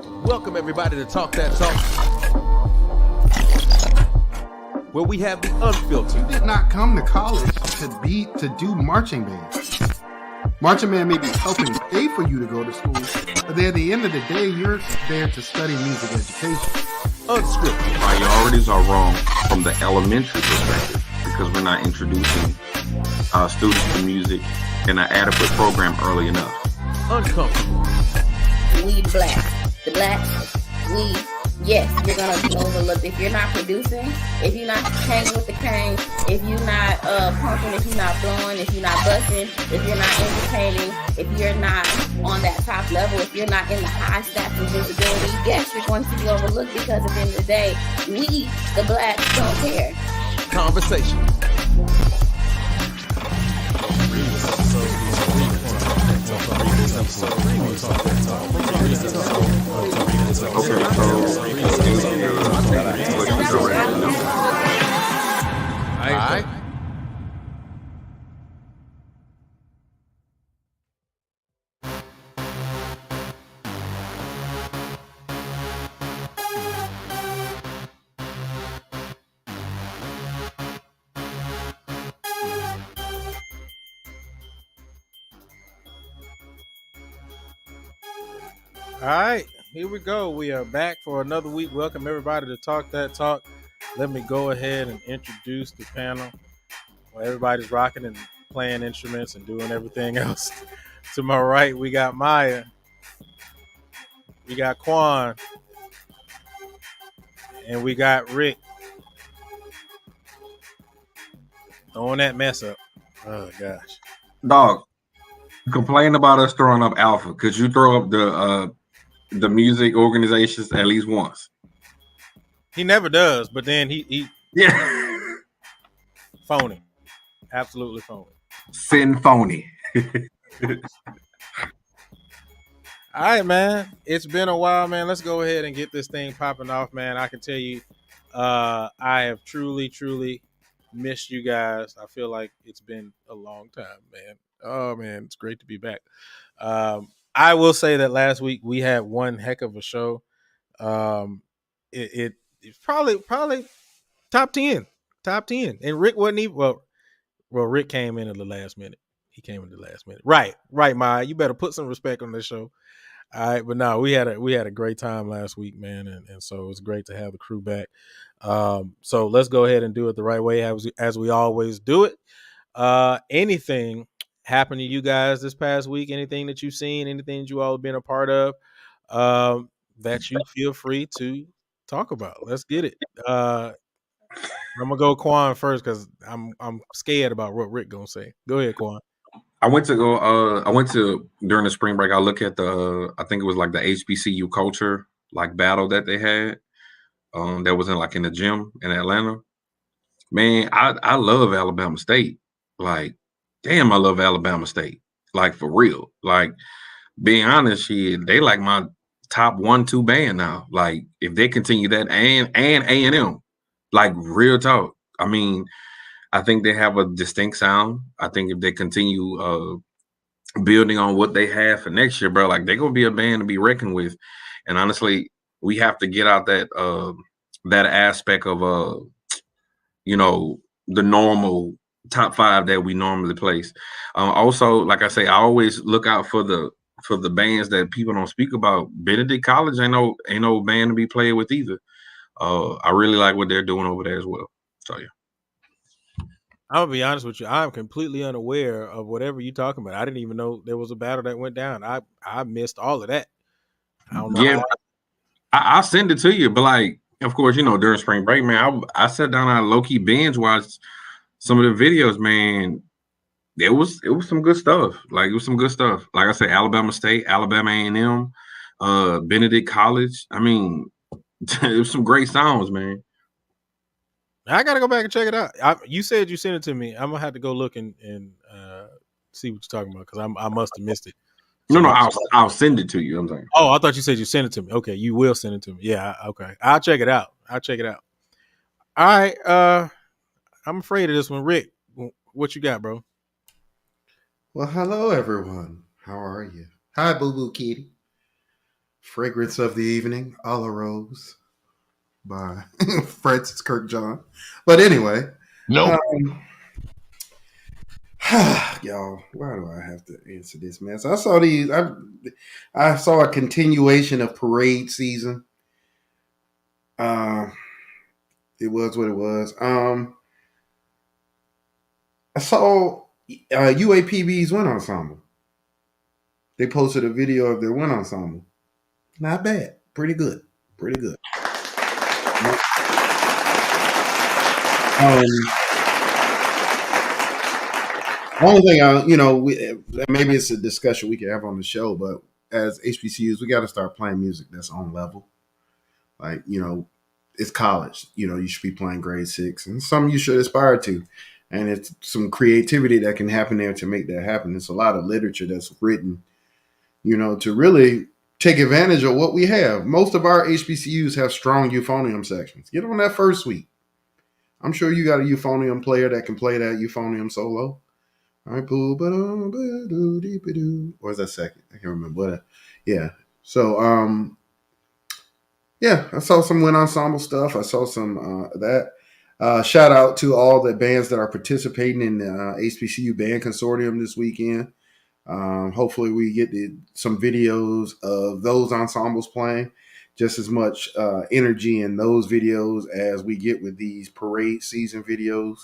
Welcome everybody to Talk That Talk, where we have the unfiltered. You did not come to college to do marching band. Marching band may be helping pay for you to go to school, but at the end of the day, you're there to study music education. Unscripted. Priorities are wrong from the elementary perspective because we're not introducing students to music in an adequate program early enough. Uncomfortable. We the blacks, yes, you're gonna be overlooked if you're not producing, if you're not hanging with the cane, if you're not pumping, if you're not blowing, if you're not busting, if you're not entertaining, if you're not on that top level, if you're not in the high stats of visibility. Yes, you're going to be overlooked because at the end of the day, we, the blacks, don't care. Conversation. Alright. All right, here we go. We are back for another week. Welcome everybody to Talk That Talk. Let me go ahead and introduce the panel. Well, everybody's rocking and playing instruments and doing everything else. To my right, we got Maya. We got Quan. And we got Rick. Throwing that mess up. Oh, gosh. Dog, complain about us throwing up Alpha. Could you throw up the music organizations at least once? He never does, but then he yeah, phony. Absolutely phony. Sin phony. All right, man. It's been a while, man. Let's go ahead and get this thing popping off, man. I can tell you, I have truly missed you guys. I feel like it's been a long time, man. Oh, man, it's great to be back. I will say that last week we had one heck of a show. It's probably top 10, and Rick wasn't even well. Rick came in at the last minute. He came in the last minute. Right, Maya. You better put some respect on this show. All right, but no, we had a great time last week, man, and so it was great to have the crew back. So let's go ahead and do it the right way as we always do it. Anything happened to you guys this past week? Anything that you've seen? Anything that you all have been a part of that you feel free to talk about? Let's get it. I'm gonna go Quan first because I'm scared about what Rick gonna say. Go ahead, Quan. I went to during the spring break. I look at I think it was like the HBCU culture like battle that they had. That was in the gym in Atlanta. Man, I love Alabama State. Like, damn, I love Alabama State. Like, for real. Like, being honest, they like my top 1-2 band now. Like, if they continue that and A&M, like, real talk. I mean, I think they have a distinct sound. I think if they continue building on what they have for next year, bro, like, they're gonna be a band to be reckoned with. And honestly, we have to get out that aspect of the normal top 5 that we normally place. Also, like I say, I always look out for the bands that people don't speak about. Benedict College ain't no band to be played with either. I really like what they're doing over there as well. So yeah. I'm gonna be honest with you. I'm completely unaware of whatever you're talking about. I didn't even know there was a battle that went down. I missed all of that. I don't know. Yeah, I'll send it to you. But like, of course, during spring break, man, I sat down and low key binge watched some of the videos, man. It was some good stuff. Like, it was some good stuff. Like I said, Alabama State, Alabama A&M, Benedict College. I mean, it was some great sounds, man. I gotta go back and check it out. You said you sent it to me. I'm gonna have to go look and see what you're talking about because I must have missed it. So no, I'll send it to you. I'm saying. Oh, I thought you said you sent it to me. Okay, you will send it to me. Yeah, okay. I'll check it out. All right. I'm afraid of this one, Rick. What you got, bro? Well, hello everyone. How are you? Hi, Boo Boo Kitty. Fragrance of the Evening, a la Rose by Francis Kirk John. But anyway, Nope. y'all, why do I have to answer this, man? So I saw these. I saw a continuation of parade season. It was what it was. I saw UAPB's Wind Ensemble. They posted a video of their Wind Ensemble. Not bad. Pretty good. Pretty good. Only thing maybe it's a discussion we can have on the show, but as HBCUs, we got to start playing music that's on level. Like, it's college. You should be playing grade 6, and some you should aspire to. And it's some creativity that can happen there to make that happen. It's a lot of literature that's written, to really take advantage of what we have. Most of our HBCUs have strong euphonium sections. Get on that first suite. I'm sure you got a euphonium player that can play that euphonium solo. All right, or is that second? I can't remember. Yeah. So, yeah, I saw some Wind Ensemble stuff. I saw some that. Shout out to all the bands that are participating in the HBCU Band Consortium this weekend. Hopefully we get some videos of those ensembles playing. Just as much energy in those videos as we get with these parade season videos,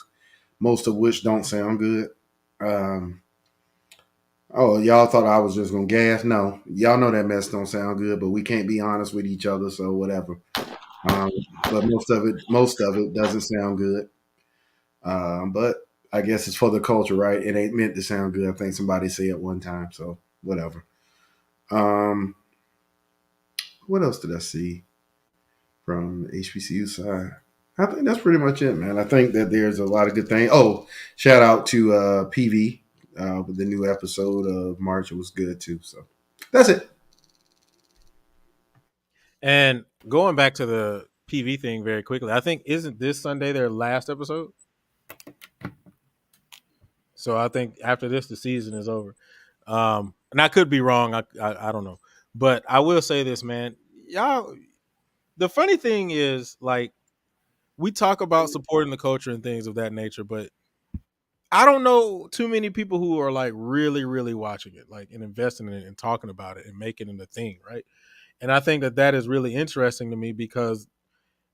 most of which don't sound good. Y'all thought I was just gonna gas? No, y'all know that mess don't sound good, but we can't be honest with each other, so whatever. But most of it doesn't sound good. But I guess it's for the culture, right? It ain't meant to sound good. I think somebody said it one time, so whatever. What else did I see from the HBCU side? I think that's pretty much it, man. I think that there's a lot of good things. Oh, shout out to PV with the new episode of March. It was good too. So that's it. And going back to the PV thing very quickly, I think isn't this Sunday their last episode? So I think after this, the season is over. And I could be wrong. I don't know. But I will say this, man. Y'all, the funny thing is, like, we talk about supporting the culture and things of that nature, but I don't know too many people who are like really, really watching it, like, and investing in it and talking about it and making it a thing, right? And I think that is really interesting to me because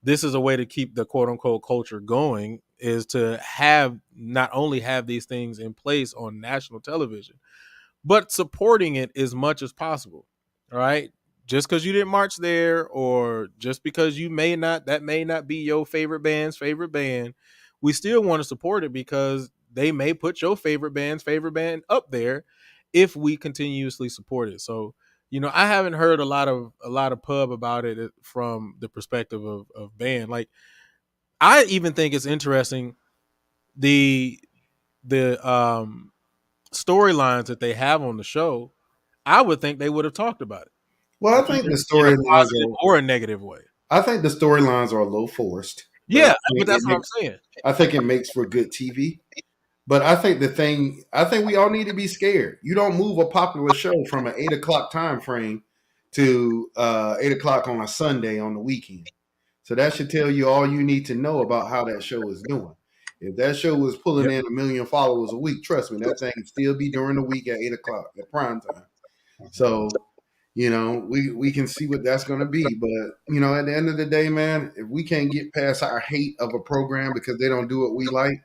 this is a way to keep the quote unquote culture going, is to have not only have these things in place on national television, but supporting it as much as possible. All right. Just because you didn't march there, or just because that may not be your favorite band's favorite band, we still want to support it because they may put your favorite band up there if we continuously support it. So, I haven't heard a lot of pub about it from the perspective of band. Like, I even think it's interesting the storylines that they have on the show. I would think they would have talked about it. Well, I think the in a storylines positive or a negative way. I think the storylines are a little forced. Yeah, but that's what I'm saying. I think it makes for good TV. But I think we all need to be scared. You don't move a popular show from an 8:00 time frame to 8:00 on a Sunday on the weekend. So that should tell you all you need to know about how that show is doing. If that show was pulling in 1 million followers a week, trust me, that thing would still be during the week at 8:00 at prime time. So, we can see what that's going to be. But, at the end of the day, man, if we can't get past our hate of a program because they don't do what we like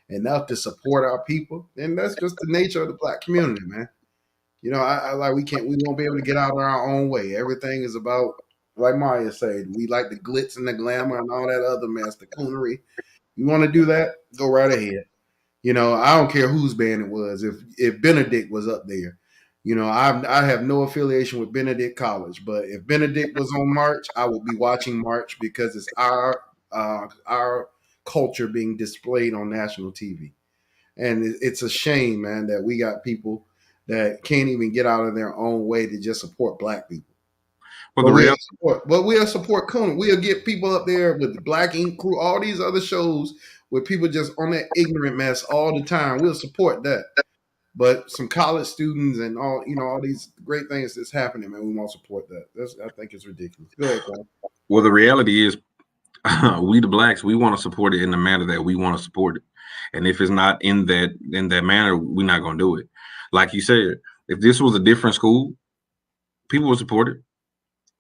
enough to support our people, then that's just the nature of the Black community, man. We won't be able to get out of our own way. Everything is about, like Maya said, we like the glitz and the glamour and all that other mess, the coonery. You want to do that? Go right ahead. I don't care whose band it was. If Benedict was up there, I have no affiliation with Benedict College, but if Benedict was on March, I would be watching March because it's our culture being displayed on national TV. And it's a shame, man, that we got people that can't even get out of their own way to just support Black people. But we'll support Conan. We'll get people up there with the Black Ink Crew, all these other shows where people just on that ignorant mess all the time. We'll support that. but some college students and all these great things that's happening, man. We won't support that. I think it's ridiculous. Go ahead, Carl. Well, the reality is, we the blacks, we want to support it in the manner that we want to support it, and if it's not in that manner, we're not gonna do it. Like you said, if this was a different school, people would support it.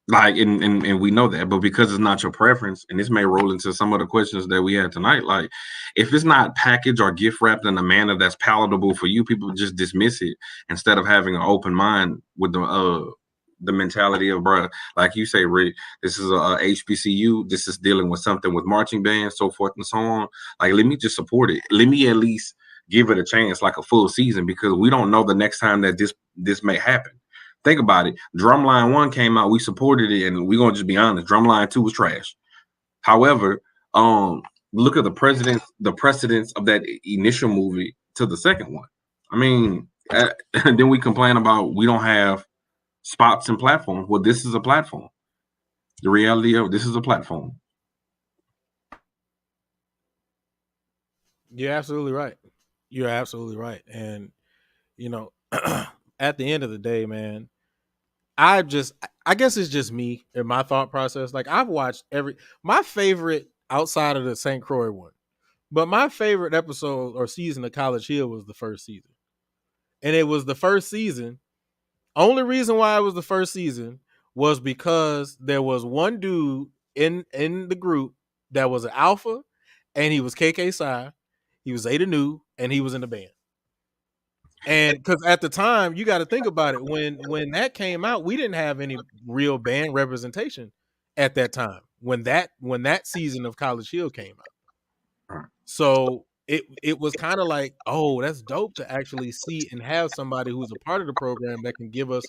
Like, and we know that, but because it's not your preference, and this may roll into some of the questions that we had tonight, like if it's not packaged or gift wrapped in a manner that's palatable for you, people just dismiss it instead of having an open mind with the mentality of, bruh, like you say, Rick, this is a HBCU, this is dealing with something with marching bands, so forth and so on. Like, let me just support it. Let me at least give it a chance, like a full season, because we don't know the next time that this may happen. Think about it. Drumline 1 came out, we supported it, and we're gonna just be honest, Drumline 2 was trash. However, look at the precedence of that initial movie to the second one. I mean, and then we complain about we don't have spots and platforms. Well, this is a platform. The reality of this is a platform. You're absolutely right. You're absolutely right. And at the end of the day, man, I guess it's just me and my thought process. Like, I've watched my favorite outside of the St. Croix one, but my favorite episode or season of College Hill was the first season. And it was the first season. Only reason why it was the first season was because there was one dude in the group that was an alpha, and he was KK Psi, he was Zeta Nu, and he was in the band. And because at the time, you got to think about it, when that came out, we didn't have any real band representation at that time when that season of College Hill came out. So it was kind of like, oh, that's dope to actually see and have somebody who's a part of the program that can give us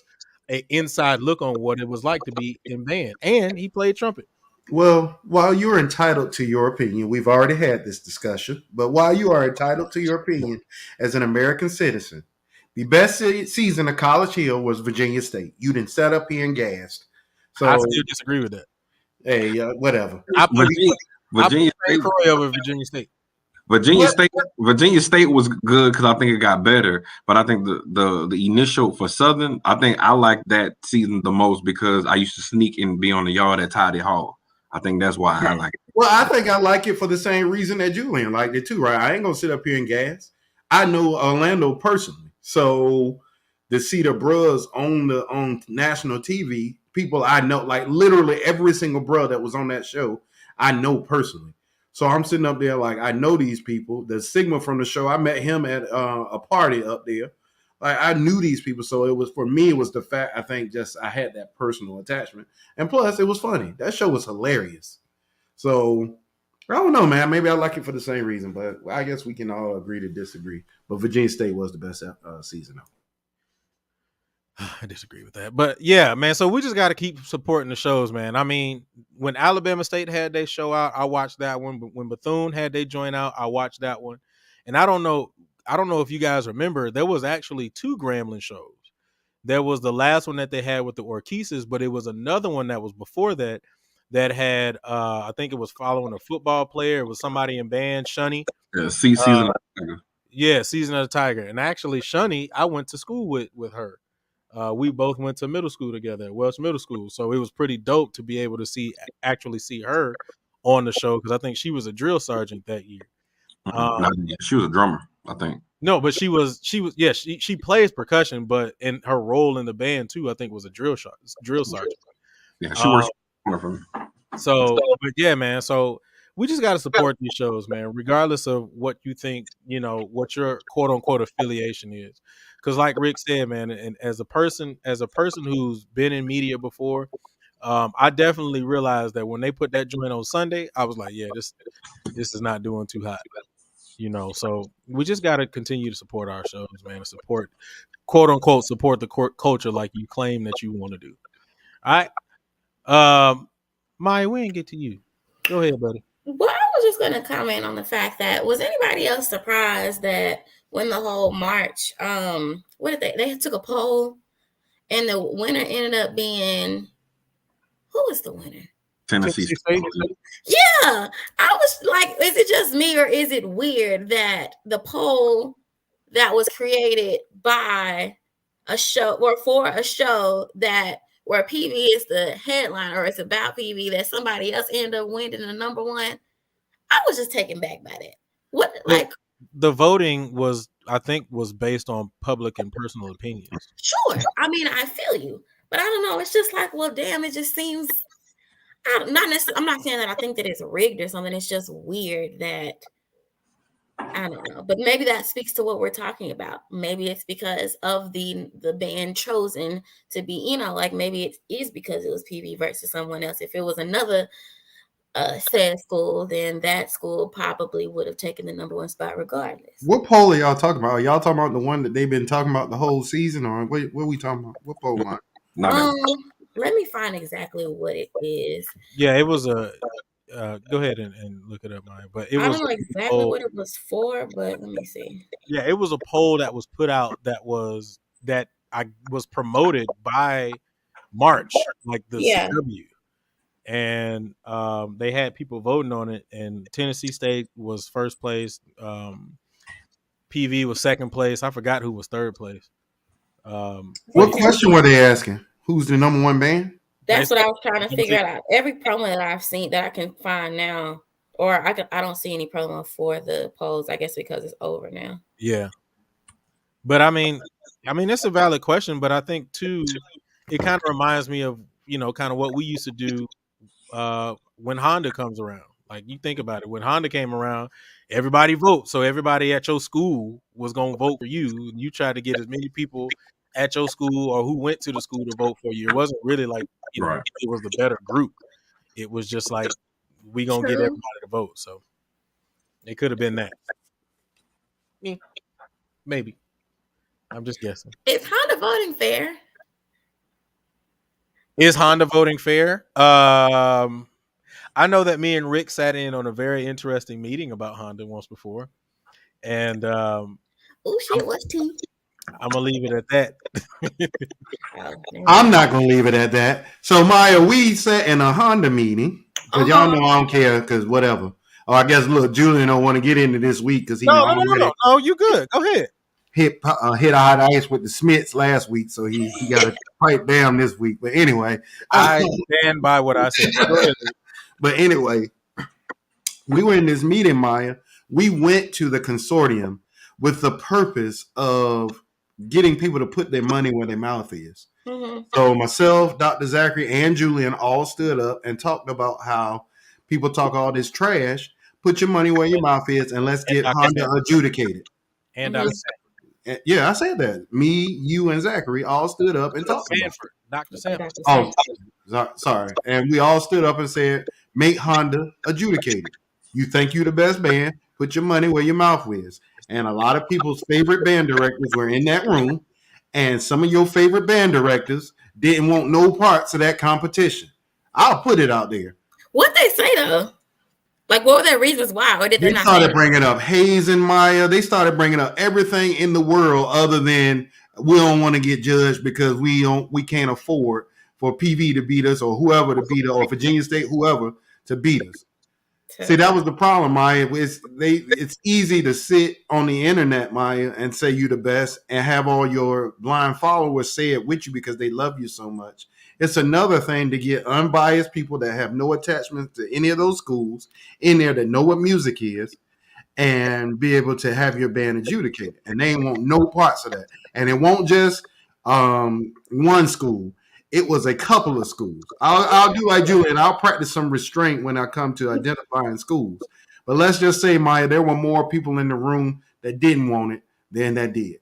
an inside look on what it was like to be in band. And he played trumpet. Well, while you're entitled to your opinion, we've already had this discussion, but while you are entitled to your opinion as an American citizen, the best season of College Hill was Virginia State. You didn't set up here and gassed. So I still disagree with that. Hey, whatever. I put Virginia State Croy over Virginia State. Virginia State was good because I think it got better, but I think the initial for Southern, I think I like that season the most because I used to sneak and be on the yard at Tidy Hall. I think that's why I like it. Well, I think I like it for the same reason that Julian liked it too, right? I ain't gonna sit up here and gas. I know Orlando personally, so to see the bros on national TV, people I know, like literally every single bro that was on that show, I know personally. So I'm sitting up there like I know these people. The Sigma from the show, I met him at a party up there. Like I knew these people, so it was for me. It was the fact I think just I had that personal attachment, and plus it was funny. That show was hilarious. So I don't know, man. Maybe I like it for the same reason, but I guess we can all agree to disagree. But Virginia State was the best season, though. I disagree with that, but yeah, man. So we just got to keep supporting the shows, man. I mean, when Alabama State had their show out, I watched that one. But when Bethune had they joint out, I watched that one. And I don't know if you guys remember, there was actually 2 Grambling shows. There was the last one that they had with the Orchesis, but it was another one that was before that had I think it was following a football player. It was somebody in band, Shunny. Yeah, season of the Tiger. Yeah, Season of the Tiger. And actually, Shunny, I went to school with her. We both went to middle school together at Welch Middle School, so it was pretty dope to be able to actually see her on the show because I think she was a drill sergeant that year. She was a drummer, I think. No, but she plays percussion, but in her role in the band too, I think was a drill sergeant. Yeah, she works for me. So, but yeah, man. So we just got to support these shows, man, regardless of what you think, what your quote unquote affiliation is. Because like Rick said, man, and as a person who's been in media before, I definitely realized that when they put that joint on Sunday, I was like, yeah, this is not doing too hot. So we just got to continue to support our shows, man, and support, quote unquote, support the culture like you claim that you want to do. All right. Maya, we didn't get to you. Go ahead, buddy. Well, I was just going to comment on the fact that was anybody else surprised that when the whole march, what did they took a poll and the winner ended up being, who was the winner? Tennessee State. Yeah, I was like, is it just me or is it weird that the poll that was created by a show or for a show that where PV is the headline or it's about PV that somebody else ended up winning the number one. I was just taken back by that. What like the voting was, I think, was based on public and personal opinions. sure. I mean, I feel you, but I don't know. It's just like, well, damn, it just seems I'm not saying that I think that it's rigged or something. It's just weird that I don't know, but maybe that speaks to what we're talking about. Maybe it's because of the band chosen to be, like maybe it is because it was PV versus someone else. If it was another said school, then that school probably would have taken the number one spot regardless. What poll are y'all talking about? Are y'all talking about the one that they've been talking about the whole season, or what are we talking about? What poll line? Let me find exactly what it is. Yeah, it was a. Go ahead and look it up, Maya. But it I was don't know exactly what it was for, but let me see. Yeah, it was a poll that was put out that I was promoted by March, like the CW, and they had people voting on it. And Tennessee State was first place. PV was second place. I forgot who was third place. What question were they asking? Who's the number one band? That's what I was trying to figure out. Every promo that I've seen that I can find now, or I don't see any promo for the polls. I guess because it's over now. Yeah, but I mean, it's a valid question. But I think too, it kind of reminds me of kind of what we used to do when Honda comes around. Like you think about it, when Honda came around, everybody vote. So everybody at your school was gonna vote for you, and you tried to get as many people at your school or who went to the school to vote for you. It wasn't really like it was the better group. It was just like we gonna get everybody to vote. So it could have been that. Maybe. I'm just guessing. Is Honda voting fair? Is Honda voting fair? I know that me and Rick sat in on a very interesting meeting about Honda once before, and oh shit, what's tea? I'm gonna leave it at that. I'm not gonna leave it at that. So Maya, we sat in a Honda meeting because y'all know I don't care because whatever. Oh, I guess look, Julian don't want to get into this week because he no. Oh, you good? Go ahead. Hit hot ice with the Smiths last week, so he got to pipe down this week. But anyway, I stand by what I said. But anyway, we were in this meeting, Maya. We went to the consortium with the purpose of getting people to put their money where their mouth is. Mm-hmm. So myself, Dr. Zachary, and Julian all stood up and talked about how people talk all this trash. Put your money where your mouth is, and let's get Honda adjudicated. And yeah, I said that. Me, you, and Zachary all stood up and talked about it. Dr. Sanford. Oh, sorry. And we all stood up and said, make Honda adjudicated. You think you the best band, put your money where your mouth is. And a lot of people's favorite band directors were in that room, and some of your favorite band directors didn't want no parts of that competition. I'll put it out there. What'd they say, though? Like, what were their reasons why? Or did they not started bringing up Hayes and Maya. They started bringing up everything in the world other than we don't want to get judged because we can't afford for PV to beat us or whoever to beat us or Virginia State, whoever to beat us. See, that was the problem, Maya. It's easy to sit on the internet, Maya, and say you the best and have all your blind followers say it with you because they love you so much. It's another thing to get unbiased people that have no attachment to any of those schools in there that know what music is and be able to have your band adjudicated. And they want no parts of that. And it won't just one school. It was a couple of schools. I'll do like Julian. I'll practice some restraint when I come to identifying schools. But let's just say, Maya, there were more people in the room that didn't want it than that did.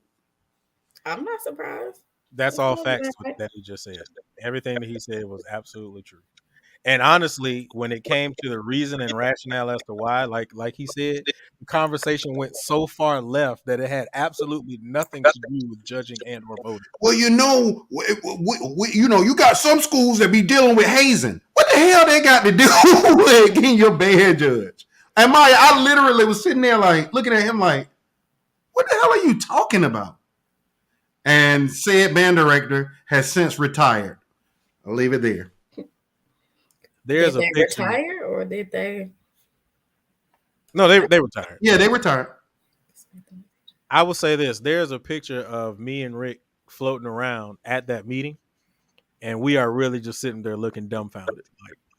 I'm not surprised. That's all facts that he just said. Everything that he said was absolutely true. And honestly, when it came to the reason and rationale as to why, like he said, the conversation went so far left that it had absolutely nothing to do with judging and or voting. Well, you got some schools that be dealing with hazing. What the hell they got to do with getting your band judged? And Maya, I literally was sitting there like looking at him like, what the hell are you talking about? And said band director has since retired. I'll leave it there. Did they retire or did they? No, they retired. Yeah, they retired. I will say this: there's a picture of me and Rick floating around at that meeting, and we are really just sitting there looking dumbfounded.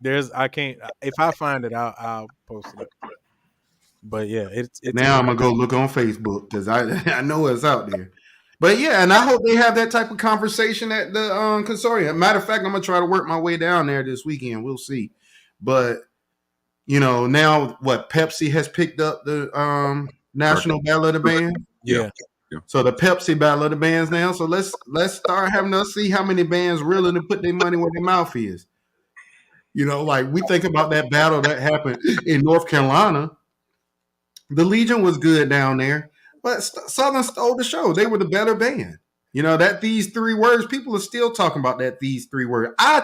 Like, I can't. If I find it, I'll post it up. But yeah, it's Now I'm gonna go look on Facebook because I know it's out there. But yeah, and I hope they have that type of conversation at the consortium. Matter of fact, I'm gonna try to work my way down there this weekend. We'll see. But now what Pepsi has picked up the National Battle of the Band. yeah. So the Pepsi Battle of the Bands now. So let's start having us see how many bands willing to put their money where their mouth is. Like we think about that battle that happened in North Carolina. The Legion was good down there, but Southern stole the show. They were the better band. That These Three Words, people are still talking about that These Three Words. I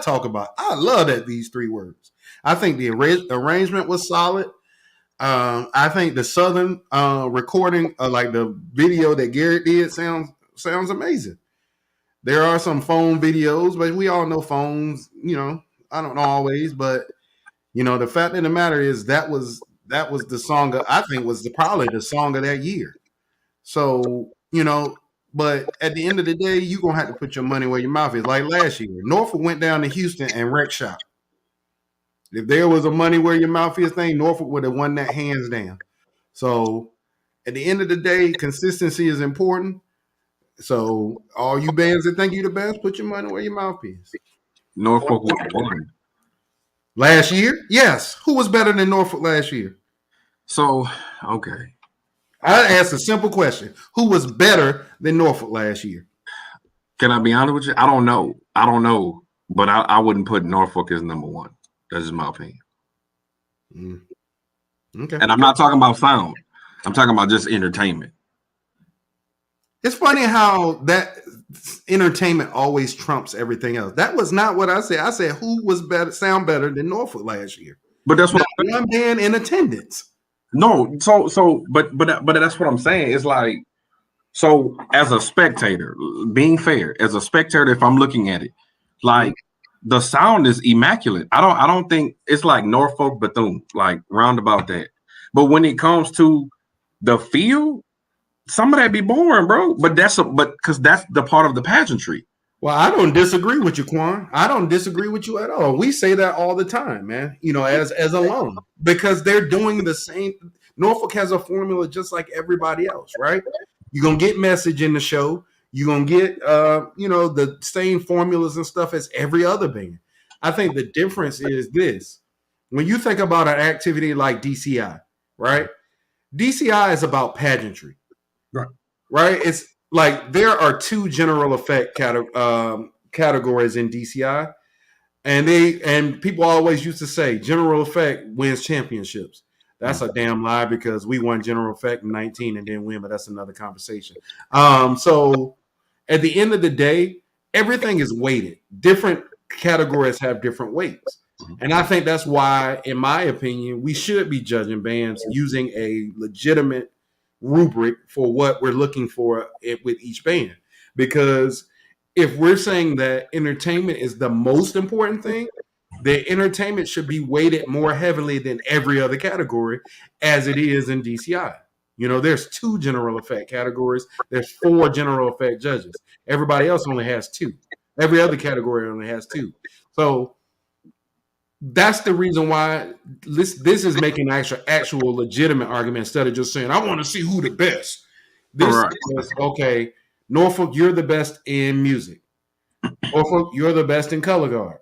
love that These Three Words. I think the arrangement was solid. I think the Southern recording, like the video that Garrett did, sounds amazing. There are some phone videos, but we all know phones, I don't know always, but the fact of the matter is that was the song I think was probably the song of that year. So, but at the end of the day, you're going to have to put your money where your mouth is. Like last year, Norfolk went down to Houston and wrecked shop. If there was a money where your mouth is thing, Norfolk would have won that hands down. So at the end of the day, consistency is important. So all you bands that think you the best, put your money where your mouth is. Norfolk won. Last year? Yes. Who was better than Norfolk last year? So, okay. I asked a simple question. Who was better than Norfolk last year? Can I be honest with you? I don't know. But I wouldn't put Norfolk as number one. That's just my opinion. Okay. And I'm not talking about sound. I'm talking about just entertainment. It's funny how that entertainment always trumps everything else. That was not what I said. I said who was sound better than Norfolk last year. But that's what one band in attendance. No, but that's what I'm saying. It's like, so as a spectator, being fair, as a spectator, if I'm looking at it, like the sound is immaculate. I don't think it's like Norfolk Bethune, like roundabout that. But when it comes to the feel, some of that be boring, bro. But because that's the part of the pageantry. Well, I don't disagree with you, Quan. I don't disagree with you at all. We say that all the time, man. As alum, because they're doing the same. Norfolk has a formula just like everybody else, right? You're gonna get message in the show. You're gonna get the same formulas and stuff as every other band. I think the difference is this: when you think about an activity like DCI, right? DCI is about pageantry. Right? It's like there are two general effect categories in DCI, and people always used to say general effect wins championships. That's a damn lie because we won general effect in 19 and didn't win, but that's another conversation. So at the end of the day, everything is weighted. Different categories have different weights. And I think that's why, in my opinion, we should be judging bands using a legitimate rubric for what we're looking for with each band. Because if we're saying that entertainment is the most important thing, the entertainment should be weighted more heavily than every other category as it is in DCI. There's 2 general effect categories. There's 4 general effect judges. Everybody else only has 2. Every other category only has 2. So that's the reason why this is making actual legitimate argument instead of just saying, I want to see who the best. This is, okay, Norfolk, you're the best in music. Norfolk, you're the best in color guard.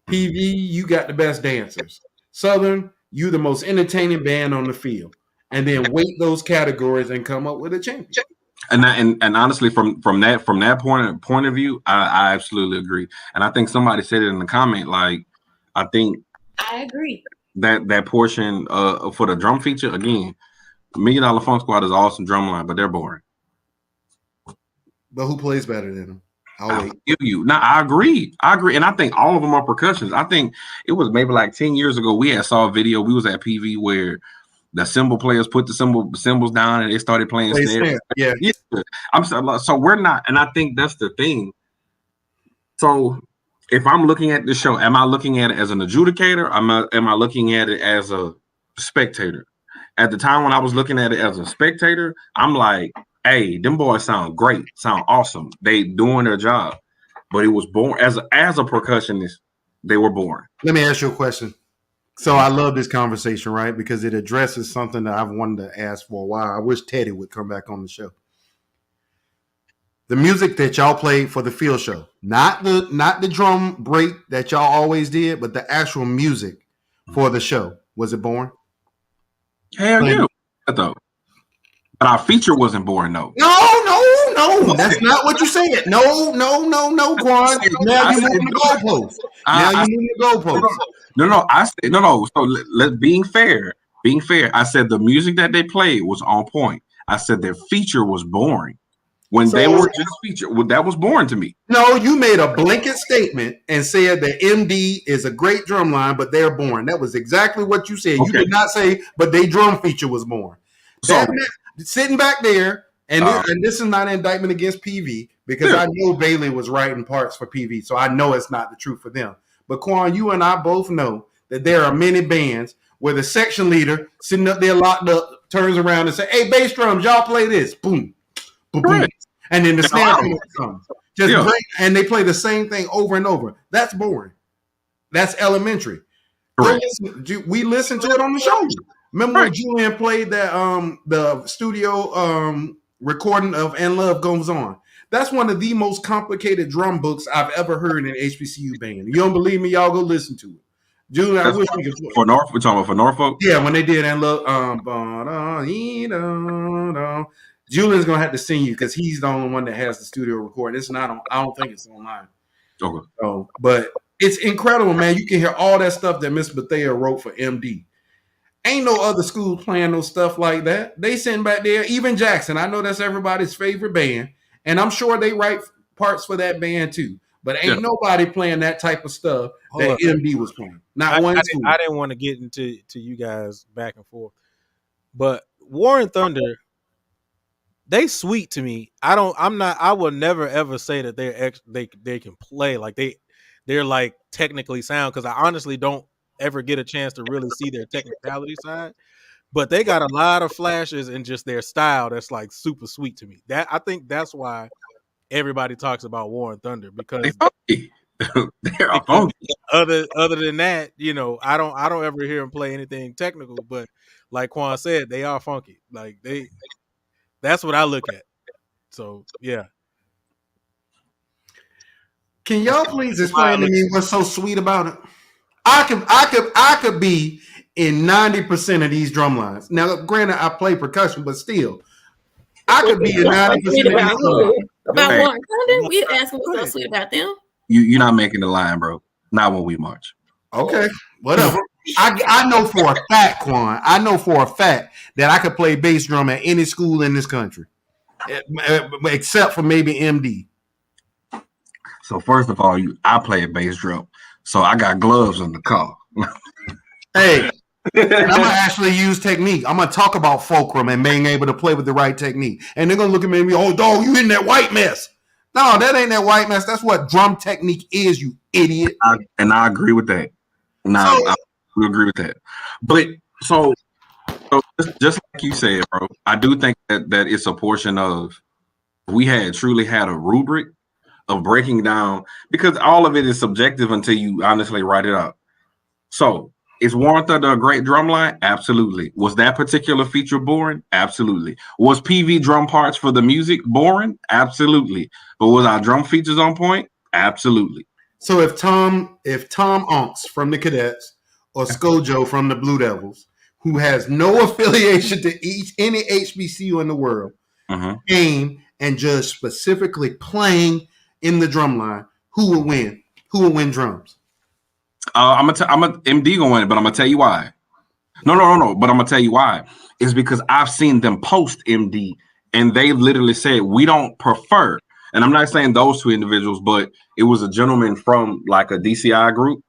PV, you got the best dancers. Southern, you the most entertaining band on the field. And then weight those categories and come up with a champion. And honestly, from that point of view, I absolutely agree. And I think somebody said it in the comment, like, I think I agree that portion for the drum feature, again, $1 Million Funk Squad is an awesome drum line, but they're boring. But who plays better than them? I'll give you. Now, I agree. And I think all of them are percussions. I think it was maybe like 10 years ago, we had saw a video. We was at PV where the cymbal players put the cymbals down and they started playing snare. Yeah. So we're not, and I think that's the thing. So if I'm looking at this show, am I looking at it as an adjudicator? Am I looking at it as a spectator? At the time when I was looking at it as a spectator, I'm like, hey, them boys sound great, sound awesome. They doing their job, but it was boring as a percussionist. They were boring. Let me ask you a question. So I love this conversation, right? Because it addresses something that I've wanted to ask for a while. I wish Teddy would come back on the show. The music that y'all played for the field show, not the drum break that y'all always did, but the actual music for the show, was it boring? Hell yeah, though. But our feature wasn't boring though. No, that's not what you said. No, Quan. Now you moving the goalpost. No. I said no. So being fair. I said the music that they played was on point. I said their feature was boring. When they were just featured, that was boring to me. No, you made a blanket statement and said that MD is a great drum line, but they're boring. That was exactly what you said. Okay. You did not say, but their drum feature was boring. So sitting back there, and this is not an indictment against PV, because I know Bailey was writing parts for PV, so I know it's not the truth for them. But Quan, you and I both know that there are many bands where the section leader sitting up there locked up turns around and say, "Hey, bass drums, y'all play this." Boom, boom, boom. And then the snare comes. And they play the same thing over and over. That's boring. That's elementary. We listened to it on the show. Remember when Julian played that the studio recording of "And Love Goes On"? That's one of the most complicated drum books I've ever heard in an HBCU band. You don't believe me? Y'all go listen to it. Julian, I wish we could. For North, we're talking about for Norfolk. Yeah, when they did "And Love," Julian's gonna have to sing you because he's the only one that has the studio recording. It's not on. I don't think it's online. Okay. So, but it's incredible, man. You can hear all that stuff that Miss Bethea wrote for MD. Ain't no other school playing no stuff like that. They sitting back there. Even Jackson, I know that's everybody's favorite band, and I'm sure they write parts for that band too. But ain't nobody playing that type of stuff that MD was playing. Not one school. I didn't want to get into you guys back and forth, but War and Thunder, they sweet to me. I will never ever say that they can play like they're like technically sound, because I honestly don't ever get a chance to really see their technicality side. But they got a lot of flashes in just their style that's like super sweet to me. That I think that's why everybody talks about War and Thunder, because they're funky. Other than that, I don't ever hear them play anything technical. But like Quan said, they are funky. Like that's what I look at. So yeah. Can y'all please explain to me what's so sweet about it? I could be in 90% of these drum lines. Now, granted, I play percussion, but still, I could be in 90% of these drum lines. About War and Thunder, we asking what's so sweet about them. You're not making the line, bro. Not when we march. Okay, whatever. I know for a fact, Quan. I know for a fact that I could play bass drum at any school in this country, except for maybe MD. So first of all, I play a bass drum, so I got gloves in the car. Hey, I'm gonna actually use technique. I'm gonna talk about fulcrum and being able to play with the right technique, and they're gonna look at me and be, "Oh, dog, you in that white mess?" No, that ain't that white mess. That's what drum technique is, you idiot. I agree with that. I agree with that. But so just like you said, bro, I do think that it's a portion of, we truly had a rubric of breaking down, because all of it is subjective until you honestly write it out. So is War and Thunder a great drum line? Absolutely. Was that particular feature boring? Absolutely. Was PV drum parts for the music boring? Absolutely. But was our drum features on point? Absolutely. So if Tom Onks from the Cadets or Skojo from the Blue Devils, who has no affiliation to any HBCU in the world, came and just specifically playing in the drum line, who would win? Who would win drums? I'm MD gonna win it, but I'm gonna tell you why. No. But I'm gonna tell you why. It's because I've seen them post MD, and they literally said we don't prefer. And I'm not saying those two individuals, but it was a gentleman from like a DCI group,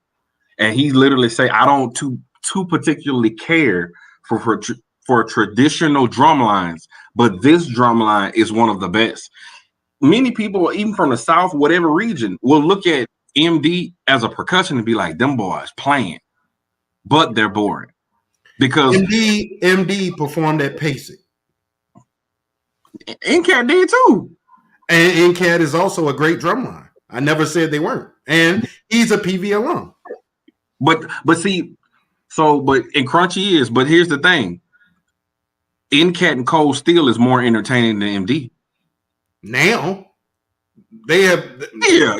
and he literally said, I don't too particularly care for traditional drum lines, but this drum line is one of the best. Many people, even from the South, whatever region, will look at MD as a percussion and be like, them boys playing, but they're boring. Because MD performed at PASIC. NCAT did too. And NCAT is also a great drumline. I never said they weren't. And he's a PV alum. But see, but in Crunchy is, but here's the thing. NCAT and Cold Steel is more entertaining than MD. Now they have Yeah.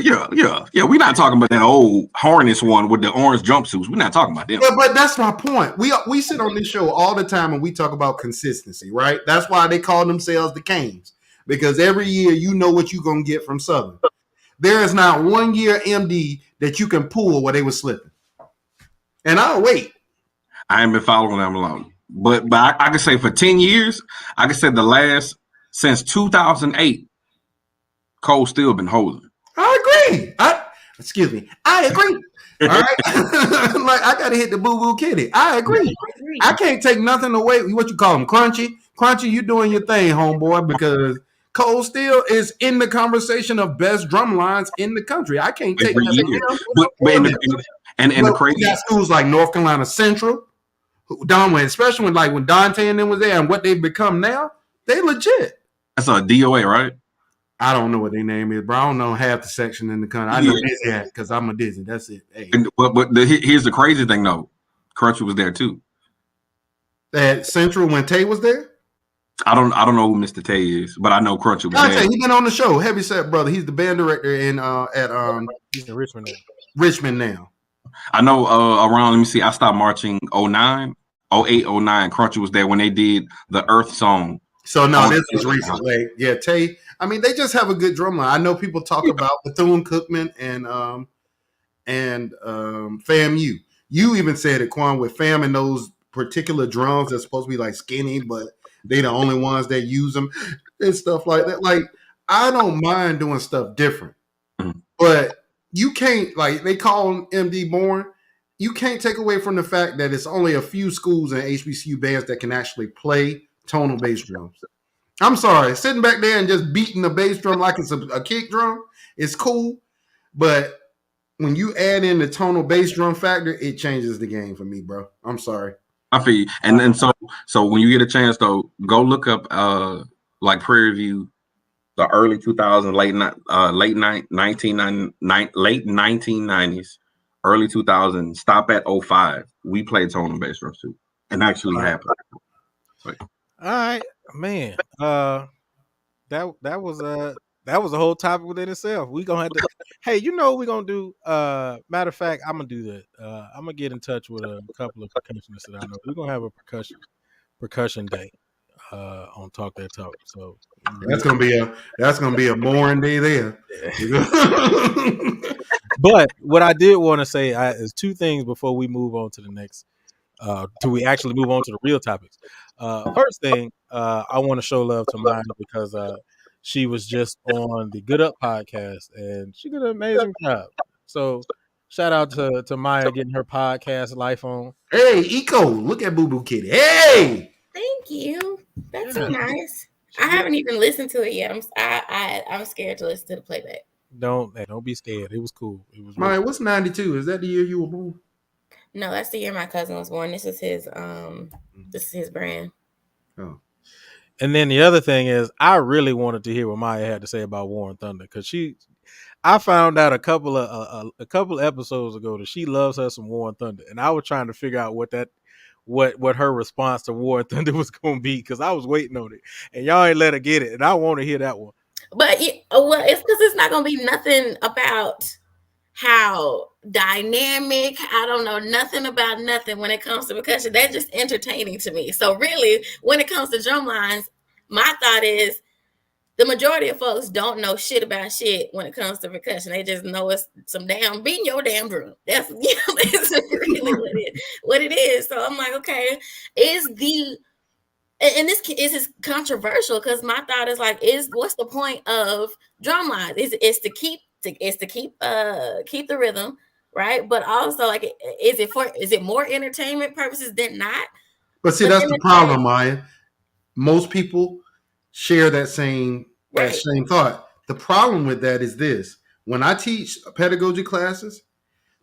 We're not talking about that old harness one with the orange jumpsuits. We're not talking about them. Yeah, but that's my point. We sit on this show all the time and we talk about consistency, right? That's why they call themselves the Canes. Because every year you know what you're gonna get from Southern. There is not 1 year MD that you can pull where they were slipping. And I'll wait. I ain't been following them long. But I can say for 10 years, I can say the last since 2008, Cole's still been holding. I agree. I agree. All right. Like I gotta hit the boo-boo kitty. I agree. I can't take nothing away. What you call him? Crunchy? Crunchy, you doing your thing, homeboy, because Cole Steele is in the conversation of best drum lines in the country. I can't take that. And the crazy got schools like North Carolina Central, especially when Dante and them was there and what they've become now, they legit. That's a DOA, right? I don't know what their name is, bro. I don't know half the section in the country. I know Dizzy hat because I'm a Dizzy. That's it. Hey. Here's the crazy thing though. Crunchy was there too. At Central when Tay was there? I don't know who Mr. Tay is, but I know Crunchy was there. He's been on the show. Heavyset brother. He's the band director he's in Richmond now. Richmond now. I know around, let me see, I stopped marching 09, 08, 09. Crunchy was there when they did the Earth song. So no, this is recent. Yeah, Tay. I mean, they just have a good drum line. I know people talk about Bethune-Cookman and FAMU. You even said it, Quan, with Fam and those particular drums that's supposed to be like skinny, but they the only ones that use them and stuff like that. Like, I don't mind doing stuff different, but you can't, like they call him MD Bourne. You can't take away from the fact that it's only a few schools and HBCU bands that can actually play tonal bass drums. I'm sorry, sitting back there and just beating the bass drum like it's a kick drum is cool, but when you add in the tonal bass drum factor, it changes the game for me, bro. I'm sorry. I feel you. And then so when you get a chance though, go look up like Prairie View, the early 2000s, late 1990s, early 2000s. Stop at 05. We played tonal bass drums too, and actually happened. All right, man. That was a whole topic within itself. We gonna have to. Hey, you know what we're gonna do? Matter of fact, I'm gonna do that. I'm gonna get in touch with a couple of percussionists that I know. We're gonna have a percussion day on Talk That Talk. So that's gonna be a boring day there. But what I did want to say is two things before we move on to the next. Till we actually move on to the real topics. First thing, I want to show love to Maya because she was just on the Good Up podcast and she did an amazing job. So shout out to Maya getting her podcast life on. Hey, Eco, look at Boo Boo Kitty. Hey, thank you. That's so nice. I haven't even listened to it yet. I'm scared to listen to the playback. Don't be scared. It was cool. It was. Maya, what's 92? Is that the year you were born? No, that's the year my cousin was born. This is his brand. Oh. And then the other thing is, I really wanted to hear what Maya had to say about War and Thunder because I found out a couple episodes ago that she loves her some War and Thunder, and I was trying to figure out what her response to War and Thunder was going to be because I was waiting on it, and y'all ain't let her get it, and I want to hear that one. But it's because it's not going to be nothing about how dynamic. I don't know nothing about nothing when it comes to percussion. That's just entertaining to me. So really, when it comes to drum lines, my thought is the majority of folks don't know shit about shit when it comes to percussion. They just know it's some damn beating your damn drum. That's that's really what it is. So I'm like, okay, and this is controversial because my thought is like, what's the point of drum lines? It's to keep the rhythm, right? But also, like, is it more entertainment purposes than not? But see, that's the problem, Maya. Most people share that same thought. The problem with that is this: when I teach pedagogy classes,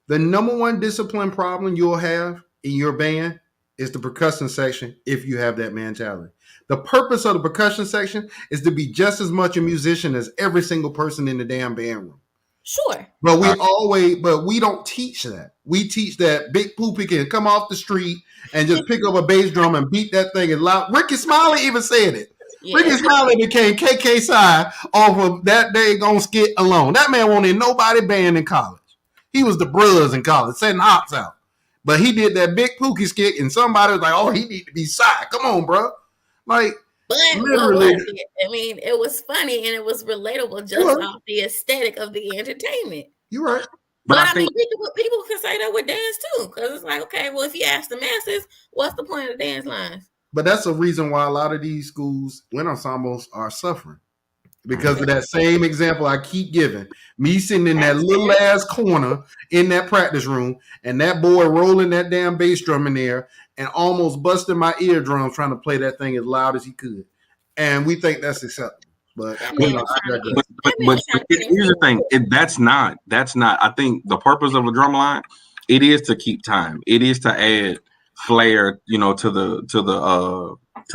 the number one discipline problem you'll have in your band is the percussion section if you have that mentality. The purpose of the percussion section is to be just as much a musician as every single person in the damn band room. Sure. But we don't teach that. We teach that Big Poopy can come off the street and just pick up a bass drum and beat that thing as loud. Ricky Smiley even said it. Yeah. Ricky Smiley became KK Side off of that daggone skit alone. That man wanted nobody band in college. He was the brothers in college, setting hops out. But he did that Big Pookie skit, and somebody was like, "Oh, he need to be side. Come on, bro." Like, but literally, I mean, it was funny and it was relatable just off the aesthetic of the entertainment. You're right. But I mean, people can say that with dance too, because it's like, okay, well, if you ask the masses, what's the point of the dance lines? But that's a reason why a lot of these schools, wind ensembles, are suffering. Because of that same example I keep giving. Me sitting in that little ass corner in that practice room, and that boy rolling that damn bass drum in there and almost busting my eardrums trying to play that thing as loud as he could. And we think that's acceptable. But here's the thing. That's not. I think the purpose of a drum line, it is to keep time. It is to add flair, to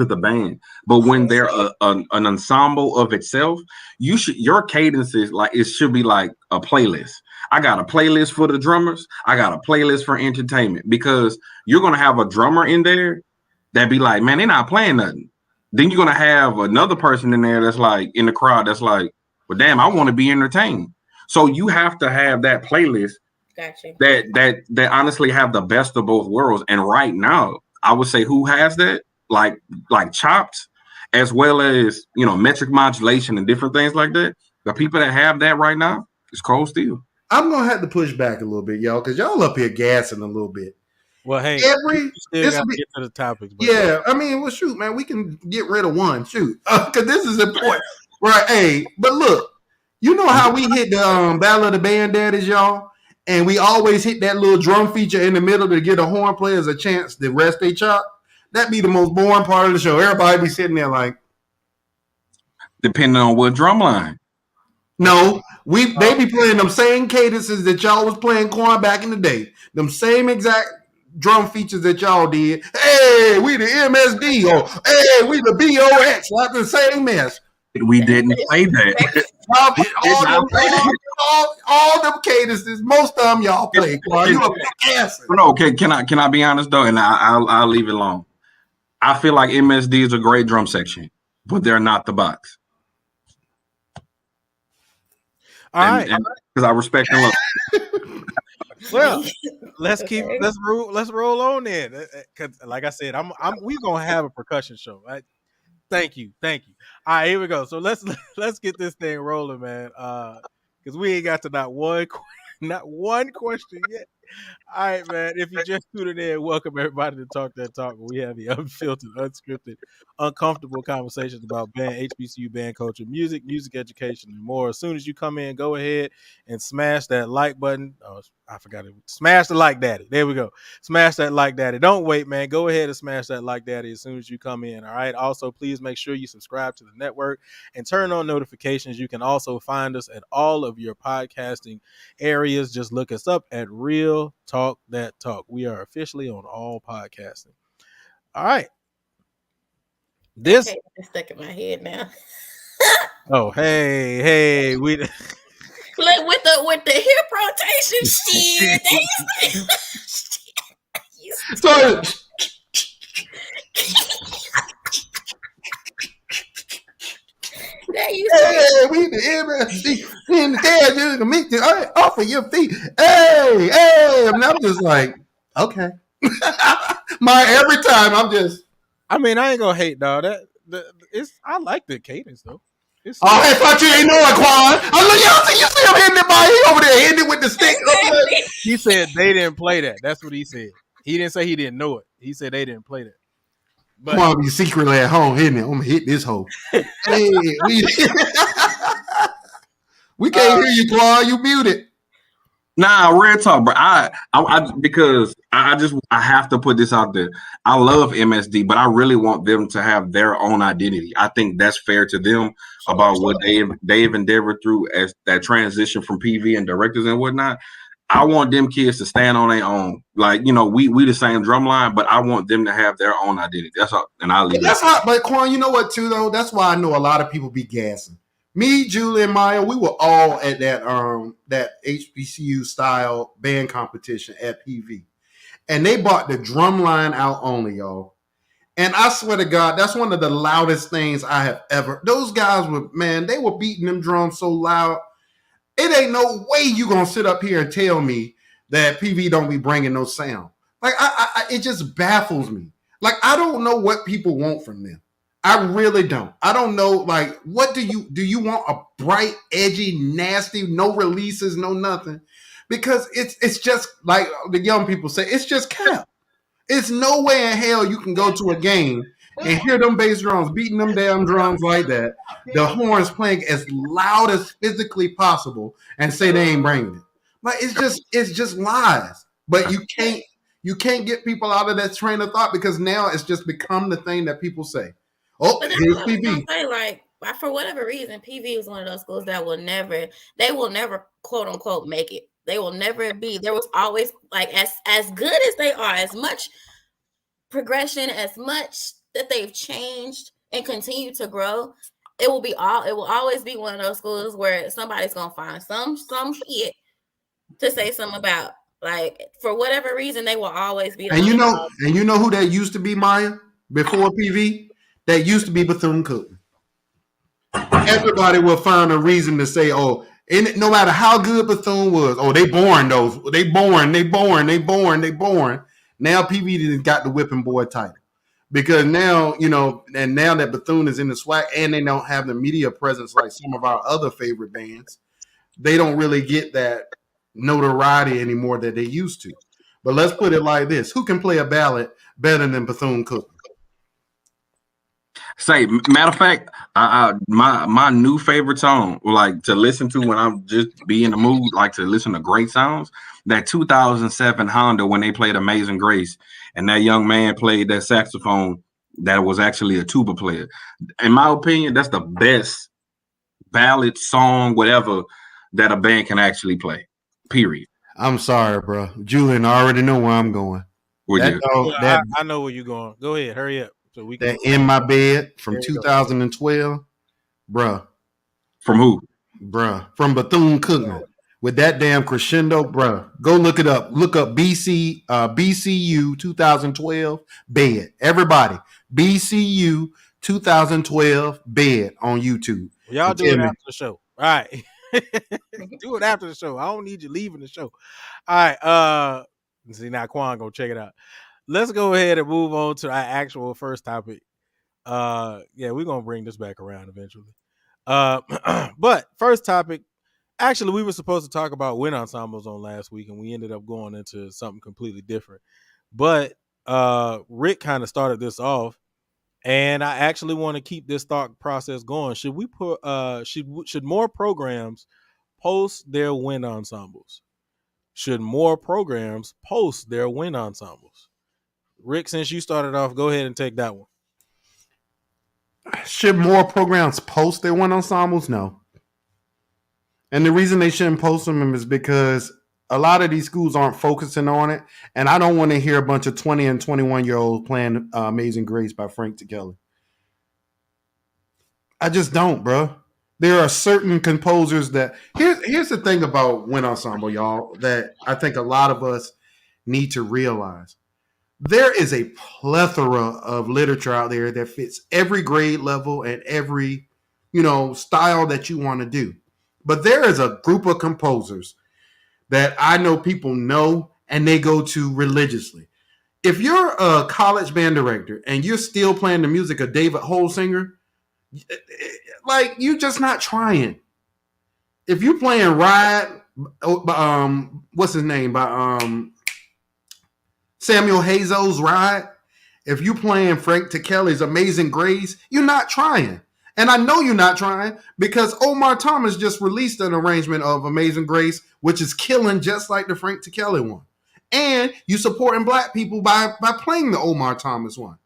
the band. But when they're an ensemble of itself, your cadences, like, it should be like a playlist. I got a playlist for the drummers. I got a playlist for entertainment, because you're gonna have a drummer in there that be like, man, they're not playing nothing. Then you're gonna have another person in there that's like in the crowd that's like, well, damn, I want to be entertained. So you have to have that playlist. Gotcha. That honestly have the best of both worlds. And right now, I would say who has that, like Chopped, as well as metric modulation and different things like that. The people that have that right now is Cold Steel. I'm gonna have to push back a little bit, y'all, because y'all up here gassing a little bit. Well, hey, still gotta get to the topics. Yeah, I mean, well, shoot, man, we can get rid of one, because this is important, right? Hey, but look, you know how we hit the Battle of the Band Daddies, y'all, and we always hit that little drum feature in the middle to give the horn players a chance to rest their chop. That be the most boring part of the show. Everybody be sitting there like, depending on what drum line. No, they be playing them same cadences that y'all was playing corn back in the day. Them same exact drum features that y'all did. Hey, we the MSD, or hey, we the BOX, like the same mess. We didn't play that. all them cadences, most of them y'all play. You a big ass. No, okay, can I be honest though, and I'll leave it alone. I feel like MSD is a great drum section, but they're not the box. All right, because I respect and love. Well, let's roll on then. Because, like I said, we gonna have a percussion show. Right? Thank you. All right, here we go. So let's get this thing rolling, man. Because we ain't got to not one question yet. All right, man. If you just tuned in, welcome everybody to Talk That Talk. We have the unfiltered, unscripted, uncomfortable conversations about band, HBCU band culture, music education, and more. As soon as you come in, go ahead and smash that like button. Oh, I forgot it. Smash the like daddy. There we go. Smash that like daddy. Don't wait, man. Go ahead and smash that like daddy as soon as you come in. All right. Also, please make sure you subscribe to the network and turn on notifications. You can also find us at all of your podcasting areas. Just look us up at Real Talk That Talk. We are officially on all podcasting. All right. This it's stuck in my head now. Oh, hey, we look with the hip rotation shit. So hey, we the MSC in the dad, you can meet off of your feet. Hey, and I'm just like, okay. Every time I'm just. I mean, I ain't gonna hate, dog. I like the cadence though. I thought you ain't know it, Quan. I look, you see him hitting it by he over there, hitting it with the stick. He said they didn't play that. That's what he said. He didn't say he didn't know it. He said they didn't play that. But Quan be secretly at home hitting it. I'm gonna hit this hole. Hey, we can't hear you, Quan. You muted. Nah, real talk, bro. Because I have to put this out there. I love MSD, but I really want them to have their own identity. I think that's fair to them about what they've endeavored through as that transition from PV and directors and whatnot. I want them kids to stand on their own. Like, we the same drum line, but I want them to have their own identity. That's all. And I'll leave That's hot. But Quan, you know what too though? That's why I know a lot of people be gassing. Me, Julie, and Maya, we were all at that HBCU style band competition at PV. And they bought the drum line out only, y'all. And I swear to God, that's one of the loudest things I have ever. Those guys they were beating them drums so loud. It ain't no way you gonna sit up here and tell me that PV don't be bringing no sound. Like it just baffles me. Like I don't know what people want from them. I really don't. I don't know. Like, what do you want? A bright, edgy, nasty, no releases, no nothing? Because it's just like the young people say. It's just cap. It's no way in hell you can go to a game and hear them bass drums beating them damn drums like that, the horns playing as loud as physically possible, and say they ain't bringing it. Like it's just lies. But you can't get people out of that train of thought because now it's just become the thing that people say. Oh, here's PV. Say, like, for whatever reason, PV is one of those schools that will never quote unquote make it. They will never be. There was always like as good as they are, as much progression, as much that they've changed and continue to grow. It will always be one of those schools where somebody's gonna find some shit to say something about. Like for whatever reason, they will always be. And you know who that used to be, Maya, before PV. That used to be Bethune-Cookman. Everybody will find a reason to say, "Oh." And no matter how good Bethune was, they born those. They born. Now PV got the whipping boy title. Because now, and now that Bethune is in the SWAC and they don't have the media presence like some of our other favorite bands, they don't really get that notoriety anymore that they used to. But let's put it like this. Who can play a ballad better than Bethune-Cookman? Say, matter of fact, my new favorite song, like to listen to when I'm just be in the mood, like to listen to great songs. That 2007 Honda when they played Amazing Grace, and that young man played that saxophone that was actually a tuba player. In my opinion, that's the best ballad song, whatever, that a band can actually play. Period. I'm sorry, bro. Julian, I already know where I'm going. I know where you're going. Go ahead, hurry up. So we can In My Bed from 2012, bruh. From who? Bruh. From Bethune-Cookman. With that damn crescendo, bruh. Go look it up. Look up BCU 2012 Bed. Everybody. BCU 2012 Bed on YouTube. Y'all do it after the show. All right. Do it after the show. I don't need you leaving the show. All right. See, now Quan gonna check it out. Let's go ahead and move on to our actual first topic. We're gonna bring this back around eventually. But first topic, actually, we were supposed to talk about wind ensembles on last week, and we ended up going into something completely different. But Rick kind of started this off, and I actually want to keep this thought process going. Should we put should more programs post their wind ensembles? Should more programs post their wind ensembles? Rick, since you started off, go ahead and take that one. Should more programs post their wind ensembles? No. And the reason they shouldn't post them is because a lot of these schools aren't focusing on it. And I don't want to hear a bunch of 20 and 21-year-olds playing Amazing Grace by Frank Kelly. I just don't, bro. There are certain composers that... Here's the thing about wind ensemble, y'all, that I think a lot of us need to realize. There is a plethora of literature out there that fits every grade level and every, style that you want to do. But there is a group of composers that I know people know and they go to religiously. If you're a college band director and you're still playing the music of David Holsinger, like you're just not trying. If you're playing Ride, what's his name? By Samuel Hazo's Ride. If you're playing Frank Kelly's Amazing Grace, you're not trying. And I know you're not trying because Omar Thomas just released an arrangement of Amazing Grace, which is killing just like the Frank Kelly one. And you supporting black people by playing the Omar Thomas one.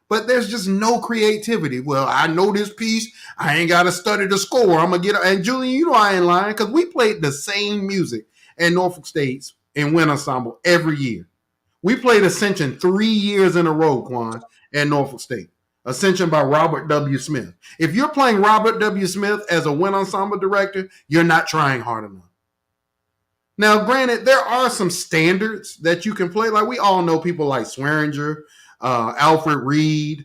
But there's just no creativity. Well, I know this piece. I ain't got to study the score. I'm going to get it. And Julian, I ain't lying because we played the same music at Norfolk State's and wind ensemble every year. We played Ascension 3 years in a row, Quan, at Norfolk State. Ascension by Robert W. Smith. If you're playing Robert W. Smith as a wind ensemble director, you're not trying hard enough. Now, granted, there are some standards that you can play. Like we all know people like Swearinger, Alfred Reed,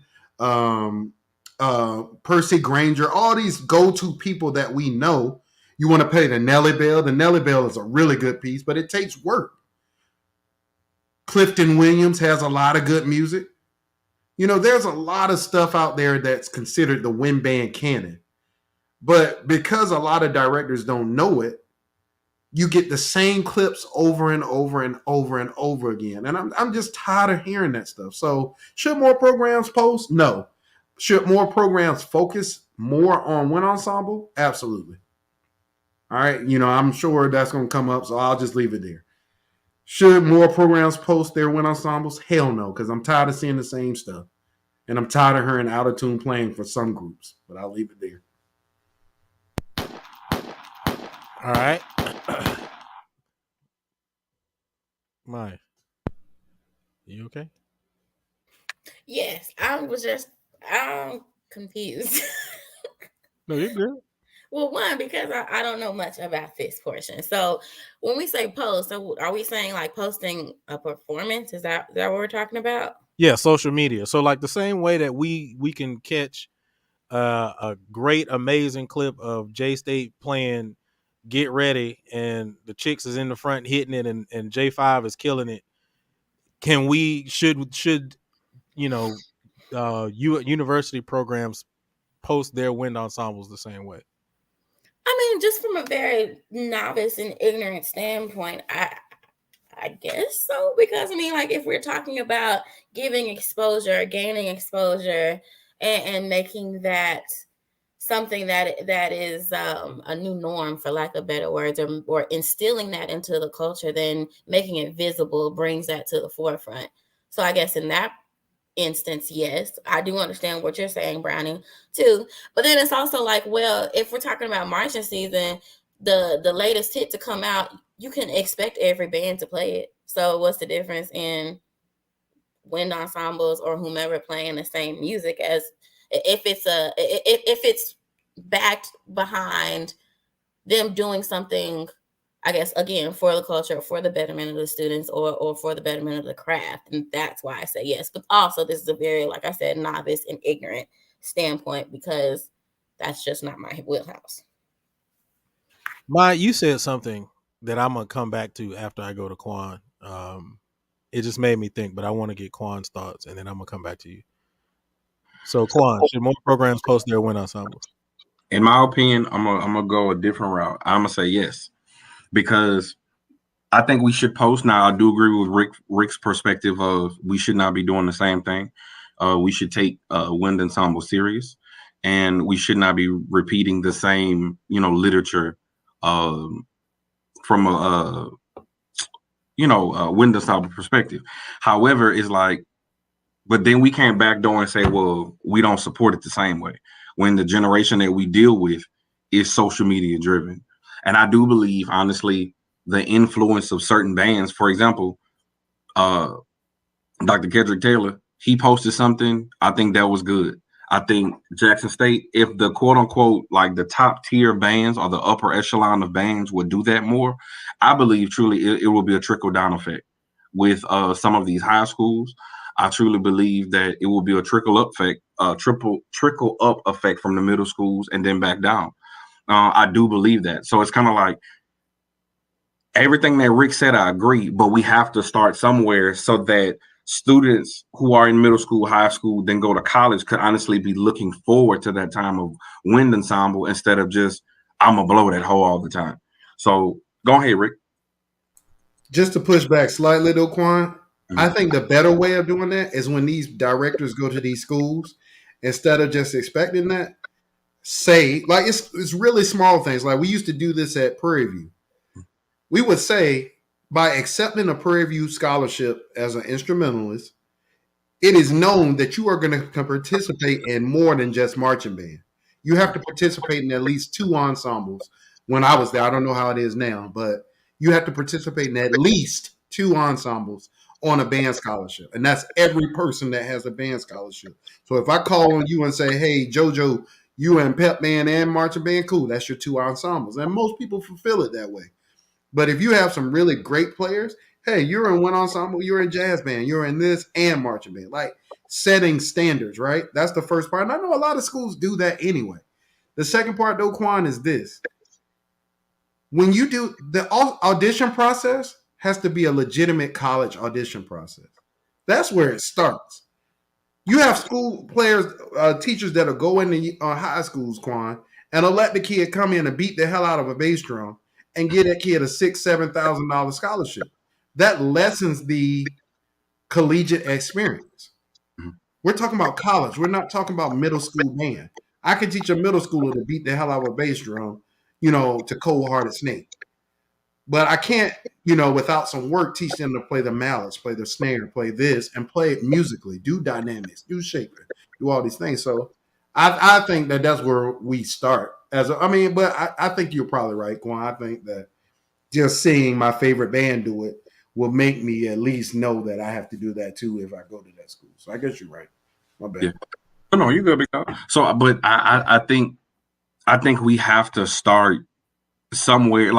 Percy Granger, all these go-to people that we know. You want to play the Nelly Bell. The Nelly Bell is a really good piece, but it takes work. Clifton Williams has a lot of good music. There's a lot of stuff out there that's considered the wind band canon. But because a lot of directors don't know it, you get the same clips over and over and over and over again. And I'm just tired of hearing that stuff. So should more programs post? No. Should more programs focus more on wind ensemble? Absolutely. All right. I'm sure that's going to come up, so I'll just leave it there. Should more programs post their wind ensembles? Hell no, because I'm tired of seeing the same stuff. And I'm tired of hearing out of tune playing for some groups. But I'll leave it there. All right. Maya, you okay? Yes, I'm confused. No, you're good. Well, one, because I don't know much about this portion. So when we say post, so are we saying like posting a performance? Is that what we're talking about? Yeah, social media. So like the same way that we can catch a great, amazing clip of J-State playing Get Ready and the chicks is in the front hitting it and J5 is killing it. Should university programs post their wind ensembles the same way? I mean, just from a very novice and ignorant standpoint, I guess so. Because I mean, like if we're talking about giving exposure, gaining exposure, and making that something that is a new norm, for lack of better words, or instilling that into the culture, then making it visible brings that to the forefront. So I guess in that instance, yes, I do understand what you're saying, Brownie, too. But then it's also like, well, if we're talking about marching season, the latest hit to come out, you can expect every band to play it. So what's the difference in wind ensembles or whomever playing the same music as if it's backed behind them doing something, I guess, again, for the culture, for the betterment of the students, or for the betterment of the craft. And that's why I say yes. But also, this is a very, like I said, novice and ignorant standpoint, because that's just not my wheelhouse. You said something that I'm going to come back to after I go to Quan. It just made me think, but I want to get Quan's thoughts, and then I'm going to come back to you. So, Quan, should more programs post their wind ensembles? In my opinion, I'm gonna go a different route. I'm gonna say yes, because I think we should post. Now, I do agree with Rick's perspective of we should not be doing the same thing. We should take wind ensemble serious, and we should not be repeating the same, literature from a wind ensemble perspective. However, it's like, but then we can't backdoor and say, well, we don't support it the same way, when the generation that we deal with is social media driven. And I do believe, honestly, the influence of certain bands, for example, Dr. Kedrick Taylor, he posted something. I think that was good. I think Jackson State, if the quote unquote, like the top tier bands or the upper echelon of bands would do that more, I believe truly it will be a trickle down effect with some of these high schools. I truly believe that it will be a trickle up effect from the middle schools and then back down. I do believe that. So it's kind of like everything that Rick said, I agree, but we have to start somewhere so that students who are in middle school, high school, then go to college could honestly be looking forward to that time of wind ensemble instead of just, I'm going to blow that hole all the time. So go ahead, Rick. Just to push back slightly though, Quan, I think the better way of doing that is when these directors go to these schools, instead of just expecting that, say, like it's really small things. Like we used to do this at Prairie View. We would say, by accepting a Prairie View scholarship as an instrumentalist, it is known that you are going to participate in more than just marching band. You have to participate in at least 2 ensembles. When I was there, I don't know how it is now, but you have to participate in at least 2 ensembles on a band scholarship. And that's every person that has a band scholarship. So if I call on you and say, hey, JoJo, you in pep band and marching band, cool, that's your 2 ensembles. And most people fulfill it that way. But if you have some really great players, hey, you're in one ensemble, you're in jazz band, you're in this and marching band. Like setting standards, right? That's the first part. And I know a lot of schools do that anyway. The second part, though, Quan, is this. When you do the audition process has to be a legitimate college audition process. That's where it starts. You have school players, teachers that'll go into high schools, Quan, and they'll let the kid come in and beat the hell out of a bass drum and get that kid a $6,000-$7,000 scholarship. That lessens the collegiate experience. We're talking about college. We're not talking about middle school band. I could teach a middle schooler to beat the hell out of a bass drum, to Cold Hearted Snake. But I can't, without some work, teach them to play the mallets, play the snare, play this, and play it musically, do dynamics, do shaping, do all these things. So I think that's where we start. But I think you're probably right, Quan. I think that just seeing my favorite band do it will make me at least know that I have to do that too if I go to that school. So I guess you're right. My bad. Yeah. No, you're good, big dog. So, but I think we have to start somewhere,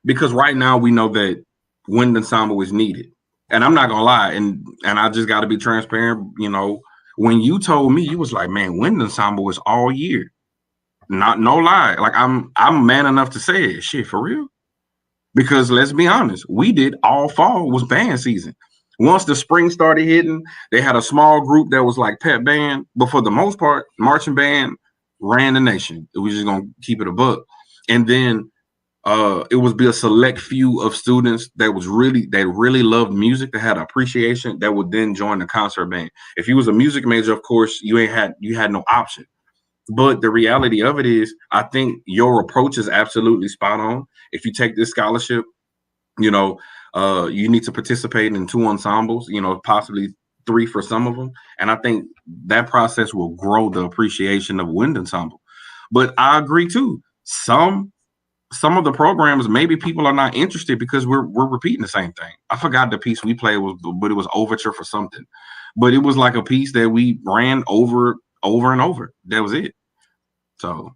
because right now we know that wind ensemble is needed, and I'm not gonna lie, and I just got to be transparent. When you told me, you was like, man, wind ensemble is all year. No lie, like I'm man enough to say it. Shit, for real. Because let's be honest, we did all fall was band season. Once the spring started hitting, they had a small group that was like pep band, but for the most part, marching band ran the nation. We just gonna keep it a buck. And then it would be a select few of students that really loved music, that had appreciation, that would then join the concert band. If you was a music major, of course, you had no option. But the reality of it is, I think your approach is absolutely spot on. If you take this scholarship, you need to participate in 2 ensembles, possibly 3 for some of them. And I think that process will grow the appreciation of wind ensemble. But I agree too. Some of the programs, maybe people are not interested because we're repeating the same thing. I forgot the piece we played but it was Overture for something. But it was like a piece that we ran over and over. That was it. So,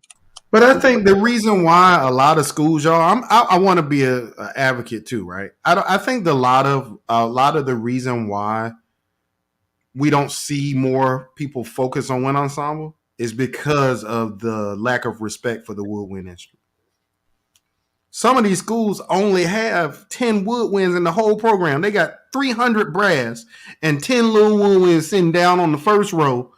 but I think the reason why a lot of schools, y'all, I want to be a advocate too, right? I think a lot of the reason why we don't see more people focus on wind ensemble is because of the lack of respect for the woodwind instrument. Some of these schools only have 10 woodwinds in the whole program. They got 300 brass and 10 little woodwinds sitting down on the first row.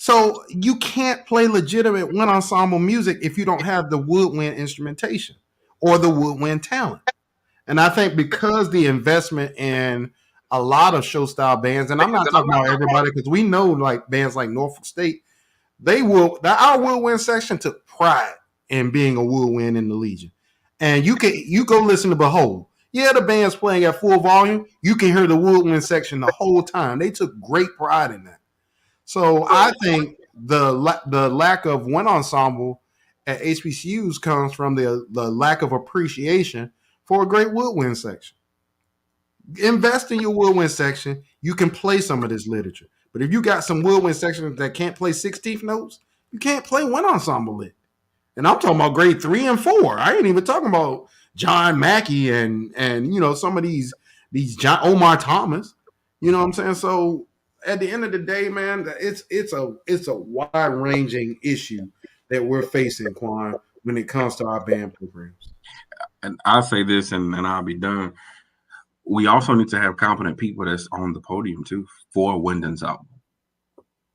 So you can't play legitimate wind ensemble music if you don't have the woodwind instrumentation or the woodwind talent. And I think because the investment in a lot of show style bands, and I'm not talking about everybody, because we know like bands like Norfolk State, our woodwind section took pride in being a woodwind in the Legion. And you go listen to Behold. Yeah, the band's playing at full volume. You can hear the woodwind section the whole time. They took great pride in that. So I think the lack of wind ensemble at HBCUs comes from the lack of appreciation for a great woodwind section. Invest in your woodwind section. You can play some of this literature. But if you got some woodwind sections that can't play 16th notes, you can't play wind ensemble lit. And I'm talking about grade 3 and 4. I ain't even talking about John Mackey and some of these John Omar Thomas. You know what I'm saying? So at the end of the day, man, it's a wide ranging issue that we're facing, Quan, when it comes to our band programs. And I'll say this, and I'll be done. We also need to have competent people that's on the podium too for wind ensemble.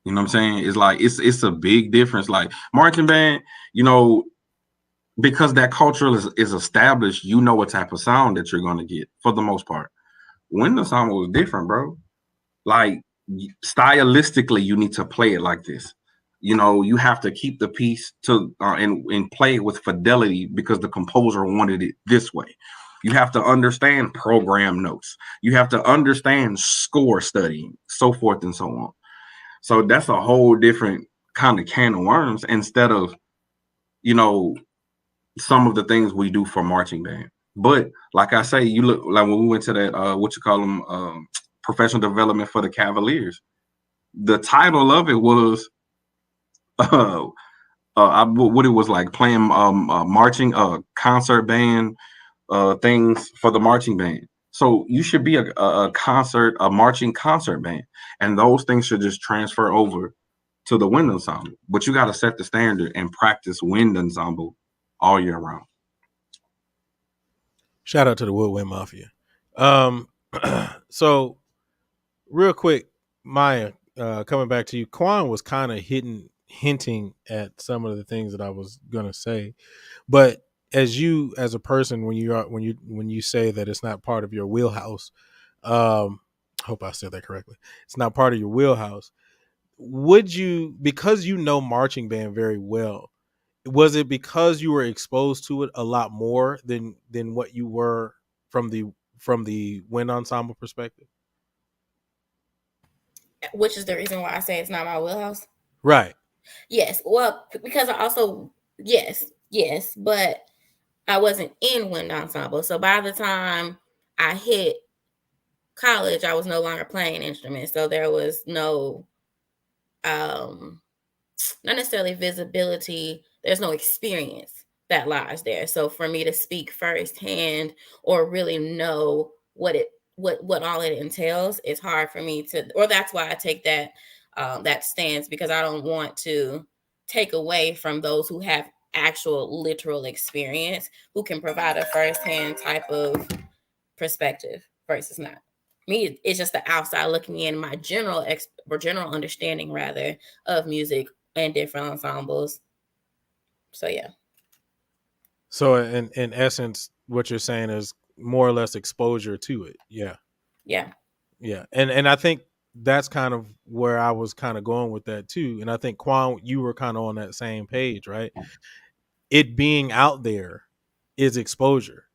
You know what I'm saying? It's like it's a big difference. Like marching band, because that culture is established, what type of sound that you're going to get for the most part. Wind ensemble is different, bro. Like stylistically, you need to play it like this. You have to keep the piece to and play it with fidelity because the composer wanted it this way. You have to understand program notes. You have to understand score studying, so forth and so on. So that's a whole different kind of can of worms instead of, some of the things we do for marching band. But like I say, you look like when we went to that what you call them professional development for the Cavaliers. The title of it was what it was like playing marching concert band things for the marching band. So you should be a marching concert band, and those things should just transfer over to the wind ensemble. But you got to set the standard and practice wind ensemble all year round. Shout out to the Woodwind Mafia. Um, so real quick, Maya, coming back to you, Quan was kind of hinting at some of the things that I was gonna say, but as a person, when you say that it's not part of your wheelhouse, hope I said that correctly. It's not part of your wheelhouse. Would you, because you know marching band very well, was it because you were exposed to it a lot more than what you were from the wind ensemble perspective? Which is the reason why I say it's not my wheelhouse. Right. Yes. Well, because I also yes, but I wasn't in wind ensemble. So by the time I hit college, I was no longer playing instruments. So there was no not necessarily visibility, there's no experience that lies there. So for me to speak firsthand or really know what all it entails, it's hard for me to, or that's why I take that that stance, because I don't want to take away from those who have actual literal experience, who can provide a firsthand type of perspective versus not. Me, it's just the outside looking in, my general understanding rather of music and different ensembles. So yeah. So in essence, what you're saying is more or less exposure to it. Yeah. Yeah. Yeah. And I think that's kind of where I was kind of going with that too. And I think Quan, you were kind of on that same page, right? It being out there is exposure.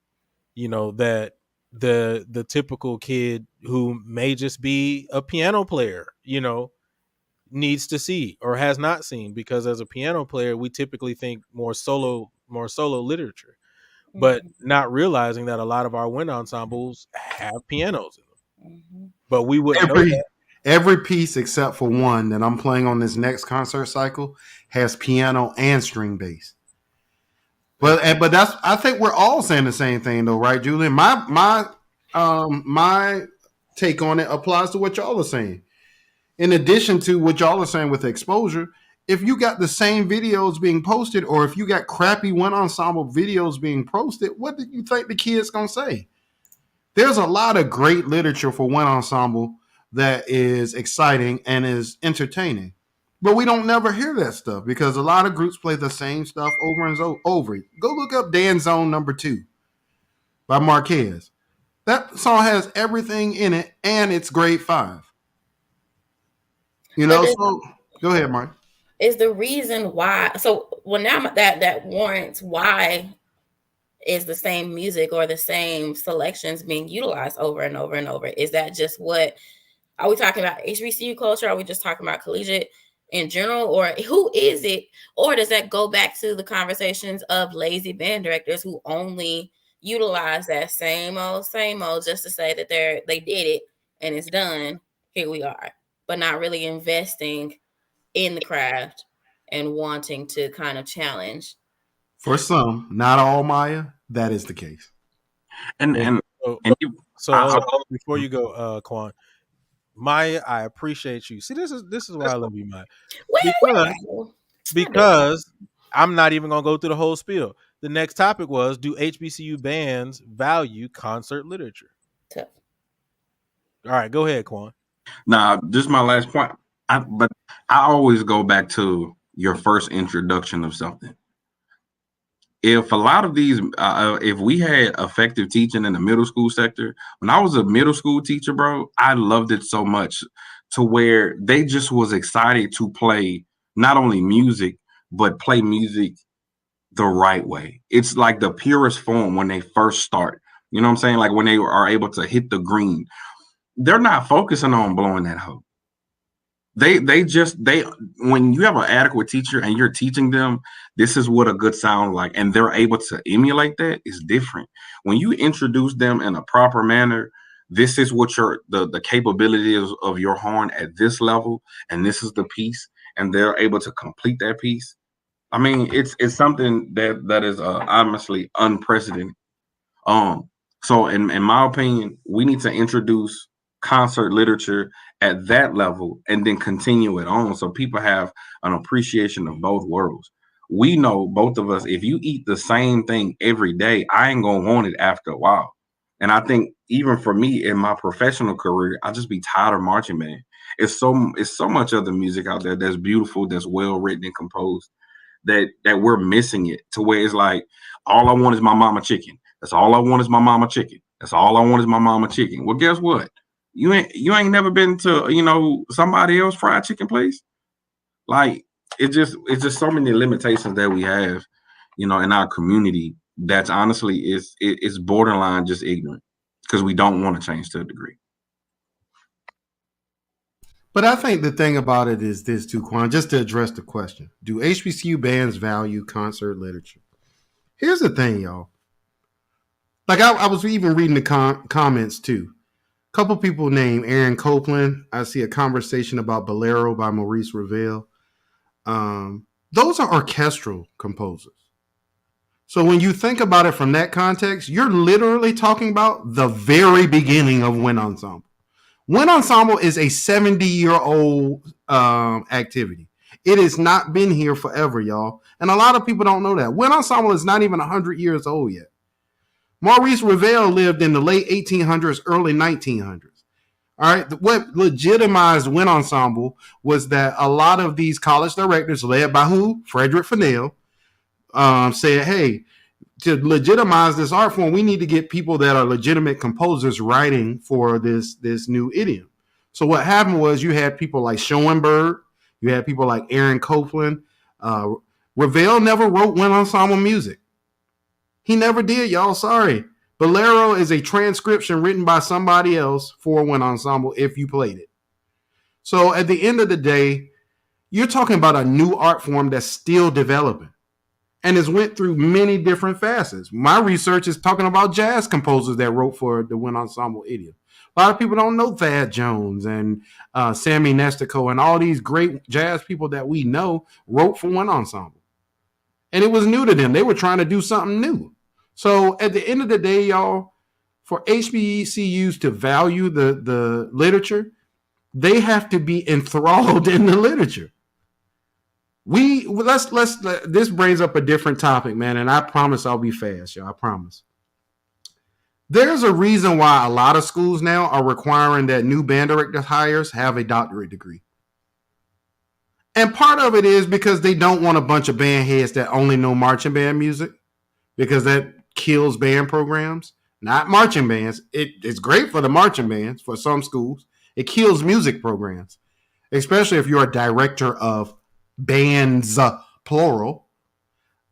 You know, that the typical kid who may just be a piano player, you know, needs to see or has not seen, because as a piano player we typically think more solo literature, but not realizing that a lot of our wind ensembles have pianos in them. Mm-hmm. But we wouldn't know that. Every piece except for one that I'm playing on this next concert cycle has piano and string bass. But that's, I think we're all saying the same thing though, right, Julian? My take on it applies to what y'all are saying. In addition to what y'all are saying with exposure, if you got the same videos being posted, or if you got crappy wind ensemble videos being posted, what do you think the kid's gonna say? There's a lot of great literature for wind ensemble that is exciting and is entertaining. But we don't never hear that stuff because a lot of groups play the same stuff over and over. Go look up Dan Zone No. 2 by Marquez. That song has everything in it, and it's grade 5. You know, so go ahead, Mark. Is the reason why, so well now that warrants why is the same music or the same selections being utilized over and over and over? Is that just what, are we talking about HBCU culture? Are we just talking about collegiate in general, or who is it? Or does that go back to the conversations of lazy band directors who only utilize that same old just to say that they did it and it's done, here we are, but not really investing in the craft and wanting to kind of challenge? For some, not all, Maya, that is the case. Before you go, Quan, Maya, I appreciate you. See, this is why I love you, Maya. Because I'm not even gonna go through the whole spiel. The next topic was, do HBCU bands value concert literature? Tough. All right, go ahead, Quan. Nah, this is my last point. But I always go back to your first introduction of something. If a lot of these, if we had effective teaching in the middle school sector, when I was a middle school teacher, bro, I loved it so much to where they just was excited to play not only music, but play music the right way. It's like the purest form when they first start. You know what I'm saying? Like when they are able to hit the green, they're not focusing on blowing that hoe. They when you have an adequate teacher and you're teaching them this is what a good sound like, and they're able to emulate that, is different. When you introduce them in a proper manner, this is what the capability of your horn at this level, and this is the piece, and they're able to complete that piece. I mean, it's something that is honestly unprecedented. So in my opinion, we need to introduce concert literature at that level and then continue it on so people have an appreciation of both worlds. We know, both of us, if you eat the same thing every day, I ain't gonna want it after a while. And I think even for me in my professional career, I just be tired of marching band. It's so much other music out there that's beautiful, that's well written and composed, that we're missing it, to where it's like all I want is my mama chicken. That's all I want is my mama chicken. That's all I want is my mama chicken. Well, guess what? You ain't never been to somebody else fried chicken place. Like it's just so many limitations that we have, in our community. That's honestly it's borderline just ignorant because we don't want to change to a degree. But I think the thing about it is this too, Quan, just to address the question. Do HBCU bands value concert literature? Here's the thing, y'all. Like I was even reading the comments too. A couple people named Aaron Copeland. I see a conversation about Bolero by Maurice Ravel. Those are orchestral composers. So when you think about it from that context, you're literally talking about the very beginning of Wind Ensemble. Wind Ensemble is a 70-year-old activity. It has not been here forever, y'all. And a lot of people don't know that. Wind Ensemble is not even 100 years old yet. Maurice Ravel lived in the late 1800s, early 1900s. All right. What legitimized Wind Ensemble was that a lot of these college directors, led by who? Frederick Fennell, said, hey, to legitimize this art form, we need to get people that are legitimate composers writing for this new idiom. So what happened was you had people like Schoenberg, you had people like Aaron Copeland. Ravel never wrote Wind Ensemble music. He never did, y'all. Sorry. Bolero is a transcription written by somebody else for Wind Ensemble if you played it. So at the end of the day, you're talking about a new art form that's still developing and has went through many different facets. My research is talking about jazz composers that wrote for the Wind Ensemble idiom. A lot of people don't know Thad Jones and Sammy Nestico and all these great jazz people that we know wrote for Wind Ensemble. And it was new to them. They were trying to do something new. So at the end of the day, y'all, for HBCUs to value the literature, they have to be enthralled in the literature. This brings up a different topic, man, and I promise I'll be fast, y'all. I promise. There's a reason why a lot of schools now are requiring that new band director hires have a doctorate degree. And part of it is because they don't want a bunch of band heads that only know marching band music, because that kills band programs. Not marching bands. It's great for the marching bands for some schools. It kills music programs, especially if you're a director of bands, plural.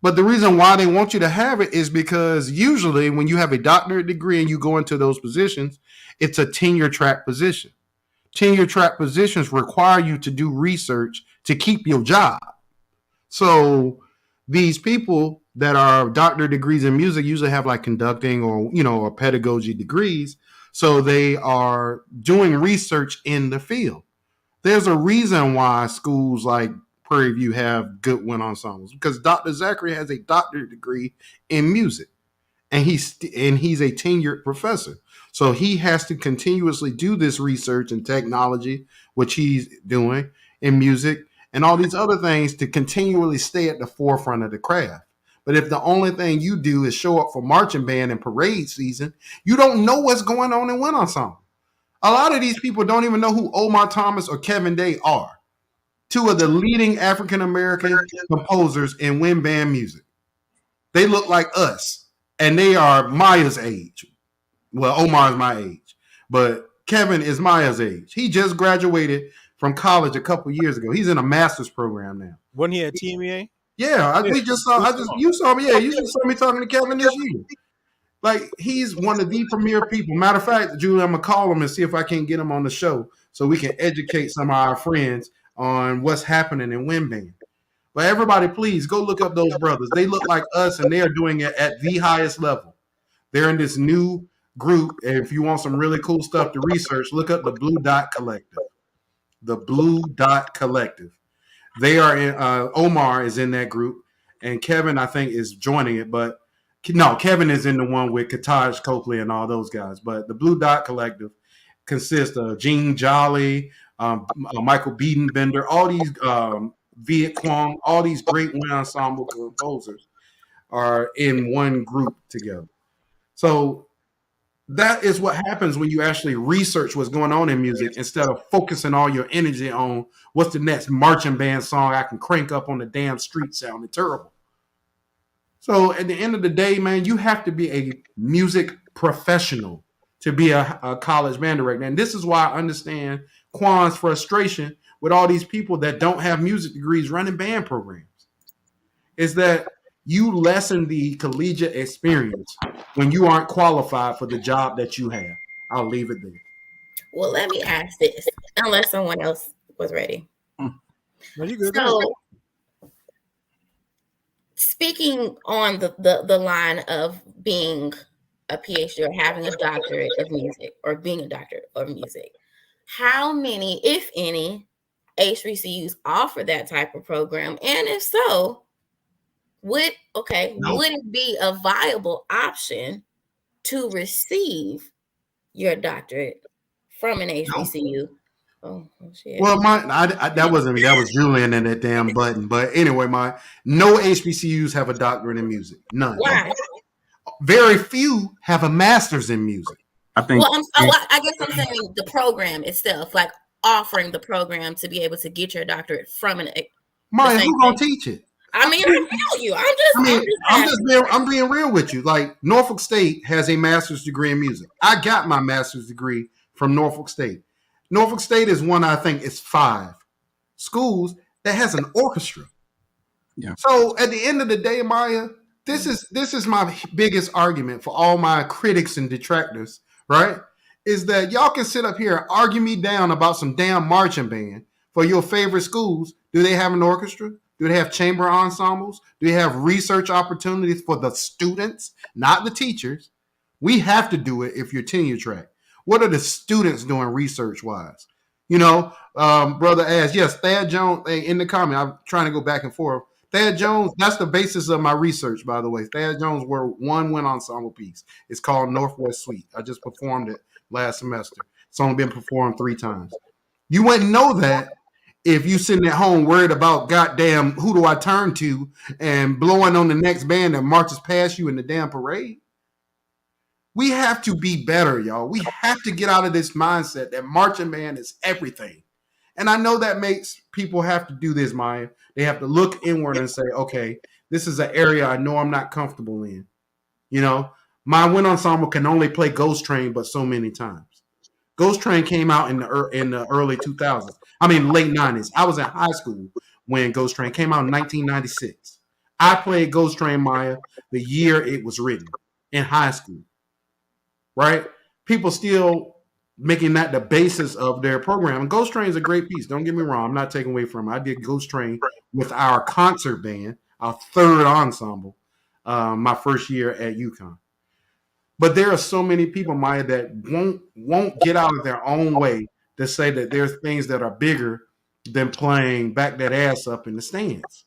But the reason why they want you to have it is because usually when you have a doctorate degree and you go into those positions, it's a tenure track position. Tenure track positions require you to do research to keep your job. So these people that are doctorate degrees in music usually have like conducting or pedagogy degrees. So they are doing research in the field. There's a reason why schools like Prairie View have good wind ensembles, because Dr. Zachary has a doctorate degree in music, and he's a tenured professor. So he has to continuously do this research and technology, which he's doing in music and all these other things to continually stay at the forefront of the craft. But if the only thing you do is show up for marching band and parade season, you don't know what's going on in wind ensemble. A lot of these people don't even know who Omar Thomas or Kevin Day are. Two of the leading African-American composers in wind band music. They look like us, and they are Maya's age. Well, Omar is my age, but Kevin is Maya's age. He just graduated from college a couple years ago. He's in a master's program now. Wasn't he at TMEA? Yeah, you saw me. Yeah, you just saw me talking to Kevin this year. Like, he's one of the premier people. Matter of fact, Julie, I'm gonna call him and see if I can get him on the show so we can educate some of our friends on what's happening in wind band. But everybody, please go look up those brothers. They look like us, and they are doing it at the highest level. They're in this new group. And if you want some really cool stuff to research, look up the Blue Dot Collective. The Blue Dot Collective. They are in. Omar is in that group, and Kevin, I think, is joining it. But no, Kevin is in the one with Kataj Coakley and all those guys. But the Blue Dot Collective consists of Gene Jolly, Michael Biedenbender, all these Viet Quang, all these great wind ensemble composers are in one group together. So that is what happens when you actually research what's going on in music instead of focusing all your energy on what's the next marching band song I can crank up on the damn street sounding terrible. So at the end of the day, man, you have to be a music professional to be a college band director. And this is why I understand Quan's frustration with all these people that don't have music degrees running band programs. Is that you lessen the collegiate experience when you aren't qualified for the job that you have. I'll leave it there. Well, let me ask this, unless someone else was ready. No, you good. So, speaking on the line of being a PhD or having a doctorate of music or being a doctor of music, how many, if any, HBCUs offer that type of program? And if so, would it be a viable option to receive your doctorate from an HBCU? Oh shit. Well, that was Julian in that damn button. But anyway, no HBCUs have a doctorate in music. None. Why? Very few have a master's in music. I think. Well, I guess I'm saying the program itself, like offering the program to be able to get your doctorate from an. Maya, who gonna teach it? I mean, I tell you, I'm being real with you. Like Norfolk State has a master's degree in music. I got my master's degree from Norfolk State. Norfolk State is one, I think it's 5 schools that has an orchestra. Yeah. So at the end of the day, Maya, this is my biggest argument for all my critics and detractors, right? Is that y'all can sit up here and argue me down about some damn marching band for your favorite schools. Do they have an orchestra? Do they have chamber ensembles? Do they have research opportunities for the students, not the teachers? We have to do it if you're tenure track. What are the students doing research-wise? Brother asked, yes, Thad Jones, in the comment, I'm trying to go back and forth. Thad Jones, that's the basis of my research, by the way. Thad Jones were one wind ensemble piece. It's called Northwest Suite. I just performed it last semester. It's only been performed 3 times. You wouldn't know that if you sitting at home worried about goddamn who do I turn to and blowing on the next band that marches past you in the damn parade. We have to be better, y'all. We have to get out of this mindset that marching band is everything. And I know that makes people have to do this, Maya. They have to look inward and say, okay, this is an area I know I'm not comfortable in. My wind ensemble can only play Ghost Train but so many times. Ghost Train came out in the early 2000s. Late 90s. I was in high school when Ghost Train came out in 1996. I played Ghost Train, Maya, the year it was written in high school. Right? People still making that the basis of their program. And Ghost Train is a great piece. Don't get me wrong. I'm not taking away from it. I did Ghost Train with our concert band, our 3rd ensemble, my first year at UConn. But there are so many people, Maya, that won't get out of their own way to say that there's things that are bigger than playing back that ass up in the stands.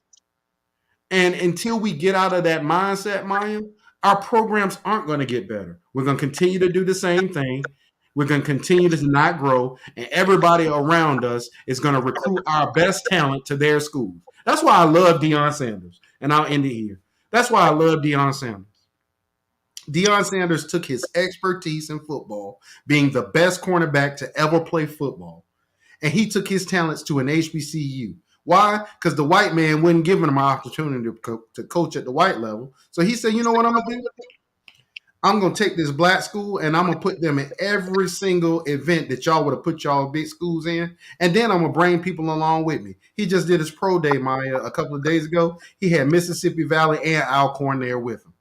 And until we get out of that mindset, Maya, our programs aren't going to get better. We're going to continue to do the same thing. We're going to continue to not grow. And everybody around us is going to recruit our best talent to their schools. That's why I love Deion Sanders. And I'll end it here. That's why I love Deion Sanders. Deion Sanders took his expertise in football, being the best cornerback to ever play football, and he took his talents to an HBCU. Why? Because the white man wouldn't give him an opportunity to coach at the white level. So he said, you know what I'm going to do? I'm going to take this black school and I'm going to put them in every single event that y'all would have put y'all big schools in. And then I'm going to bring people along with me. He just did his pro day, Maya, a couple of days ago. He had Mississippi Valley and Alcorn there with him.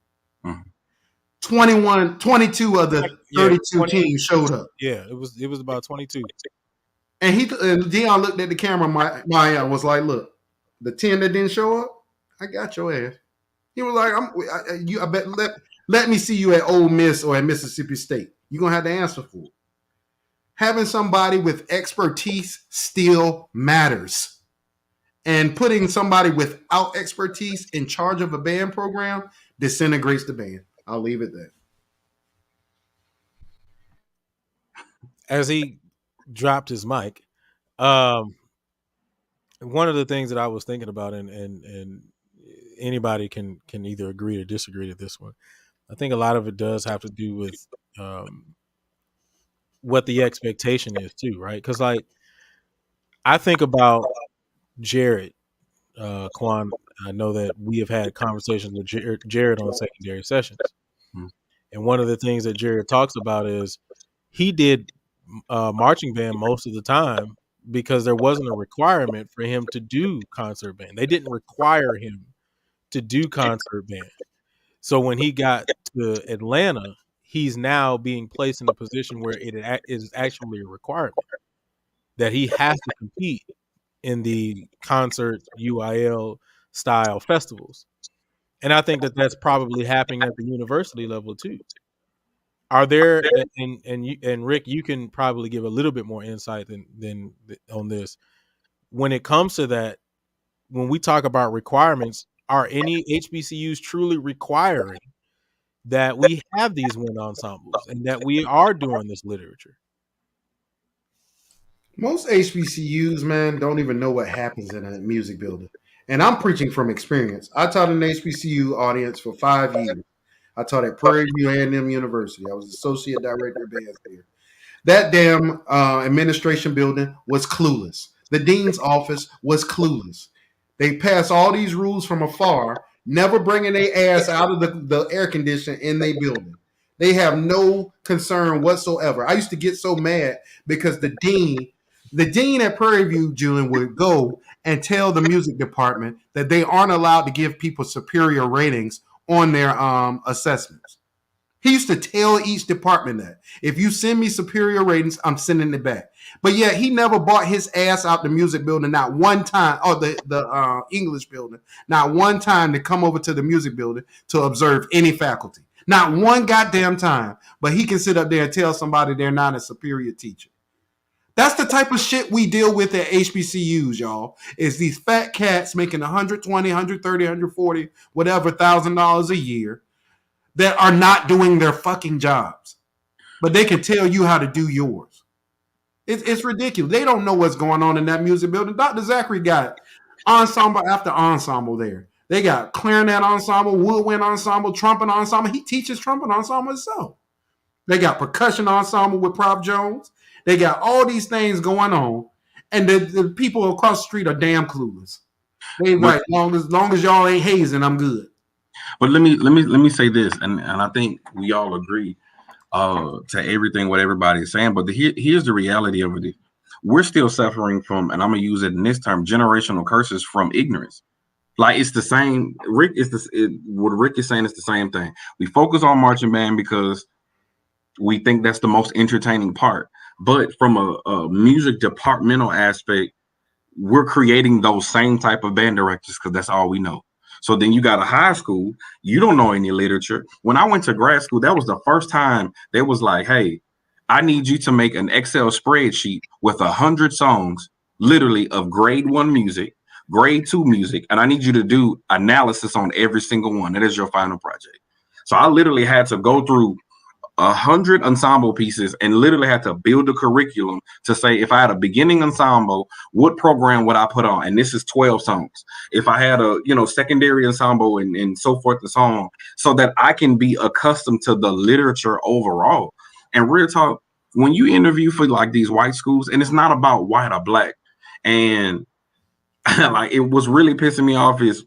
22 of the 32 teams showed up. Yeah, it was about 22. And Dion looked at the camera. My was like, "Look, the 10 that didn't show up, I got your ass." He was like, I bet let me see you at Ole Miss or at Mississippi State. You're gonna have to answer for it. Having somebody with expertise still matters. And putting somebody without expertise in charge of a band program disintegrates the band. I'll leave it there. As he dropped his mic, one of the things that I was thinking about, and anybody can either agree or disagree to this one. I think a lot of it does have to do with what the expectation is too, right? Because like I think about Jared Quan. I know that we have had conversations with Jared on secondary sessions, and one of the things that Jared talks about is he did marching band most of the time because there wasn't a requirement for him to do concert band. They didn't require him to do concert band. So when he got to Atlanta, he's now being placed in a position where it is actually a requirement that he has to compete in the concert UIL style festivals. And I think that that's probably happening at the university level too. Are there and Rick, you can probably give a little bit more insight than on this. When it comes to that, when we talk about requirements, are any HBCUs truly requiring that we have these wind ensembles and that we are doing this literature? Most HBCUs, man, don't even know what happens in a music building. And I'm preaching from experience. I taught an HBCU audience for 5 years. I taught at Prairie View A&M University. I was associate director of bands there. That damn administration building was clueless. The dean's office was clueless. They pass all these rules from afar, never bringing their ass out of the air conditioner in their building. They have no concern whatsoever. I used to get so mad because the dean at Prairie View, Julian, would go and tell the music department that they aren't allowed to give people superior ratings on their assessments. He used to tell each department that if you send me superior ratings, I'm sending it back. But yet he never brought his ass out the music building, not one time, or the English building, not one time to come over to the music building to observe any faculty. Not one goddamn time. But he can sit up there and tell somebody they're not a superior teacher. That's the type of shit we deal with at HBCUs, y'all. Is these fat cats making $120, $130, $140, whatever $1,000 a year that are not doing their fucking jobs, but they can tell you how to do yours. It's ridiculous. They don't know what's going on in that music building. Dr. Zachary got ensemble after ensemble there. They got clarinet ensemble, woodwind ensemble, trumpet ensemble. He teaches trumpet ensemble himself. They got percussion ensemble with Prof. Jones. They got all these things going on, and the people across the street are damn clueless. They like, long as y'all ain't hazing, I'm good. But let me say this, and I think we all agree to everything what everybody is saying. But here's the reality of it: we're still suffering from, and I'm gonna use it in this term, generational curses from ignorance. Like it's the same. What Rick is saying is the same thing. We focus on marching band because we think that's the most entertaining part. But from a music departmental aspect, we're creating those same type of band directors because that's all we know. So then you got a high school, you don't know any literature. When I went to grad school, that was the first time they was like, hey, I need you to make an Excel spreadsheet with 100 songs, literally of grade 1 music, grade 2 music, and I need you to do analysis on every single one. That is your final project. So I literally had to go through 100 ensemble pieces and literally had to build a curriculum to say, if I had a beginning ensemble, what program would I put on? And this is 12 songs. If I had a, secondary ensemble and so forth and so on, so that I can be accustomed to the literature overall. And real talk, when you interview for like these white schools, and it's not about white or black, and like it was really pissing me off is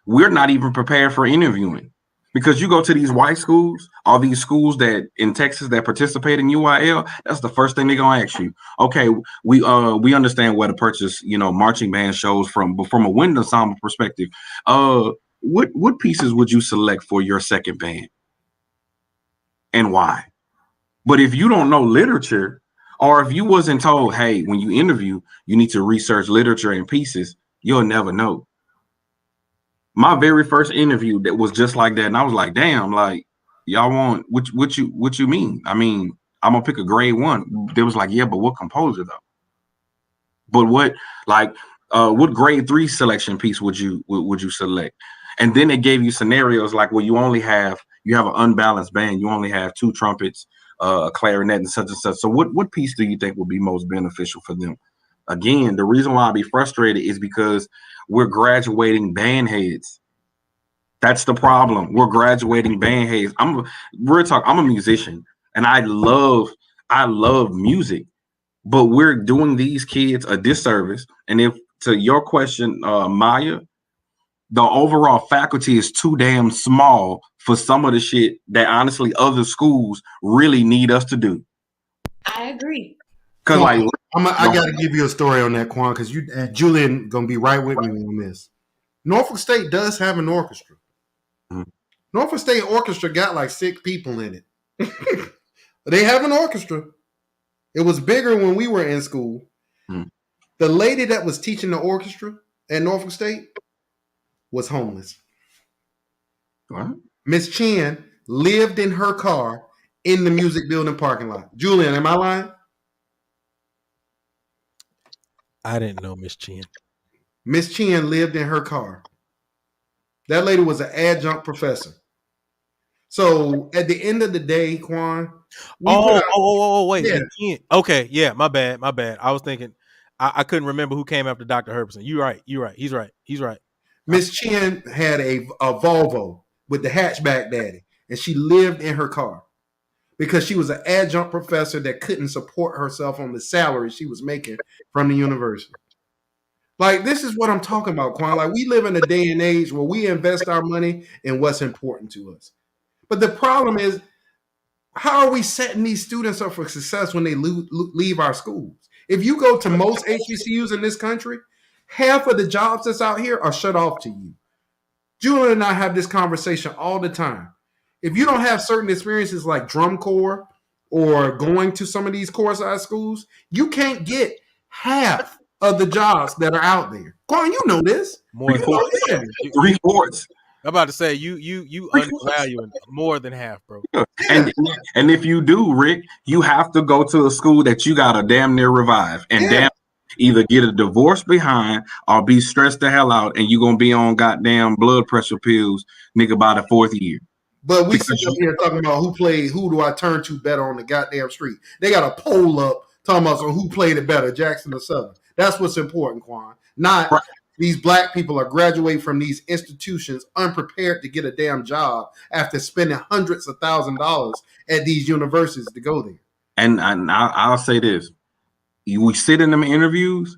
we're not even prepared for interviewing. Because you go to these white schools, all these schools that in Texas that participate in UIL, that's the first thing they're gonna ask you. Okay, we understand where to purchase, marching band shows from, but from a wind ensemble perspective, what pieces would you select for your second band, and why? But if you don't know literature, Or if you wasn't told, hey, when you interview, you need to research literature and pieces, you'll never know. My very first interview that was just like that, and I was like, damn, like y'all want what you mean? I mean, I'm gonna pick a grade 1. They was like, yeah, but what composer though? But what grade 3 selection piece would you select? And then it gave you scenarios like, well, you have an unbalanced band, you only have 2 trumpets, a clarinet, and such and such. So what piece do you think would be most beneficial for them? Again, the reason why I be frustrated is because we're graduating band heads. That's the problem. We're graduating band heads. I'm a musician, and I love music, but we're doing these kids a disservice. And if to your question, Maya, the overall faculty is too damn small for some of the shit that honestly other schools really need us to do. I agree. Because I got to give you a story on that, Quan, because you and Julian gonna be right with me on this. Norfolk State does have an orchestra. Mhm. Norfolk State Orchestra got like 6 people in it. They have an orchestra. It was bigger when we were in school. Mhm. The lady that was teaching the orchestra at Norfolk State was homeless. What? Miss Chen lived in her car in the music building parking lot. Julian, am I lying? I didn't know Miss Chen. Miss Chen lived in her car. That lady was an adjunct professor. So at the end of the day, Quan. Wait. Yeah. Miss Chen. Okay, yeah, my bad. I was thinking, I couldn't remember who came after Dr. Herbison. You're right. He's right. Miss Chen had a Volvo with the hatchback daddy, and she lived in her car because she was an adjunct professor that couldn't support herself on the salary she was making from the university. Like, this is what I'm talking about, Quan. Like, we live in a day and age where we invest our money in what's important to us. But the problem is, how are we setting these students up for success when they leave our schools? If you go to most HBCUs in this country, half of the jobs that's out here are shut off to you. Julian and I have this conversation all the time. If you don't have certain experiences like drum corps or going to some of these core size schools, you can't get half of the jobs that are out there. Quan, you know this. More than Yeah. 3/4. I'm about to say you undervaluing more than half, bro. And if you do, Rick, you have to go to a school that you gotta damn near revive and damn either get a divorce behind or be stressed the hell out, and you're gonna be on goddamn blood pressure pills, nigga, by the 4th year. But we sit up here talking about who do I turn to better on the goddamn street. They got a poll up talking about who played it better, Jackson or Southern. That's what's important, Quan. Not right. These black people are graduating from these institutions unprepared to get a damn job after spending hundreds of $1,000s at these universities to go there. And I'll say this. We sit in them interviews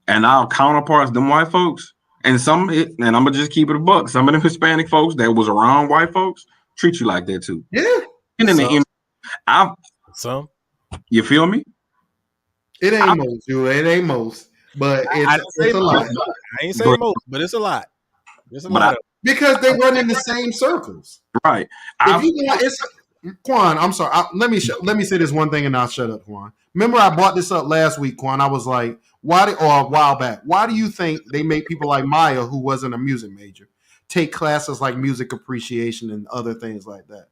and our counterparts, them white folks, and I'm going to just keep it a buck. Some of them Hispanic folks that was around white folks treat you like that too. Yeah. And then some. You feel me? It ain't most, Julie. It ain't most. But it's a lot. I ain't saying most, but it's a lot. It's a lot. Because they run in the same circles. Right. Quan, I'm sorry. Let me say this one thing and I'll shut up, Quan. Remember I brought this up last week, Quan. I was like, or a while back, why do you think they make people like Maya, who wasn't a music major, take classes like music appreciation and other things like that?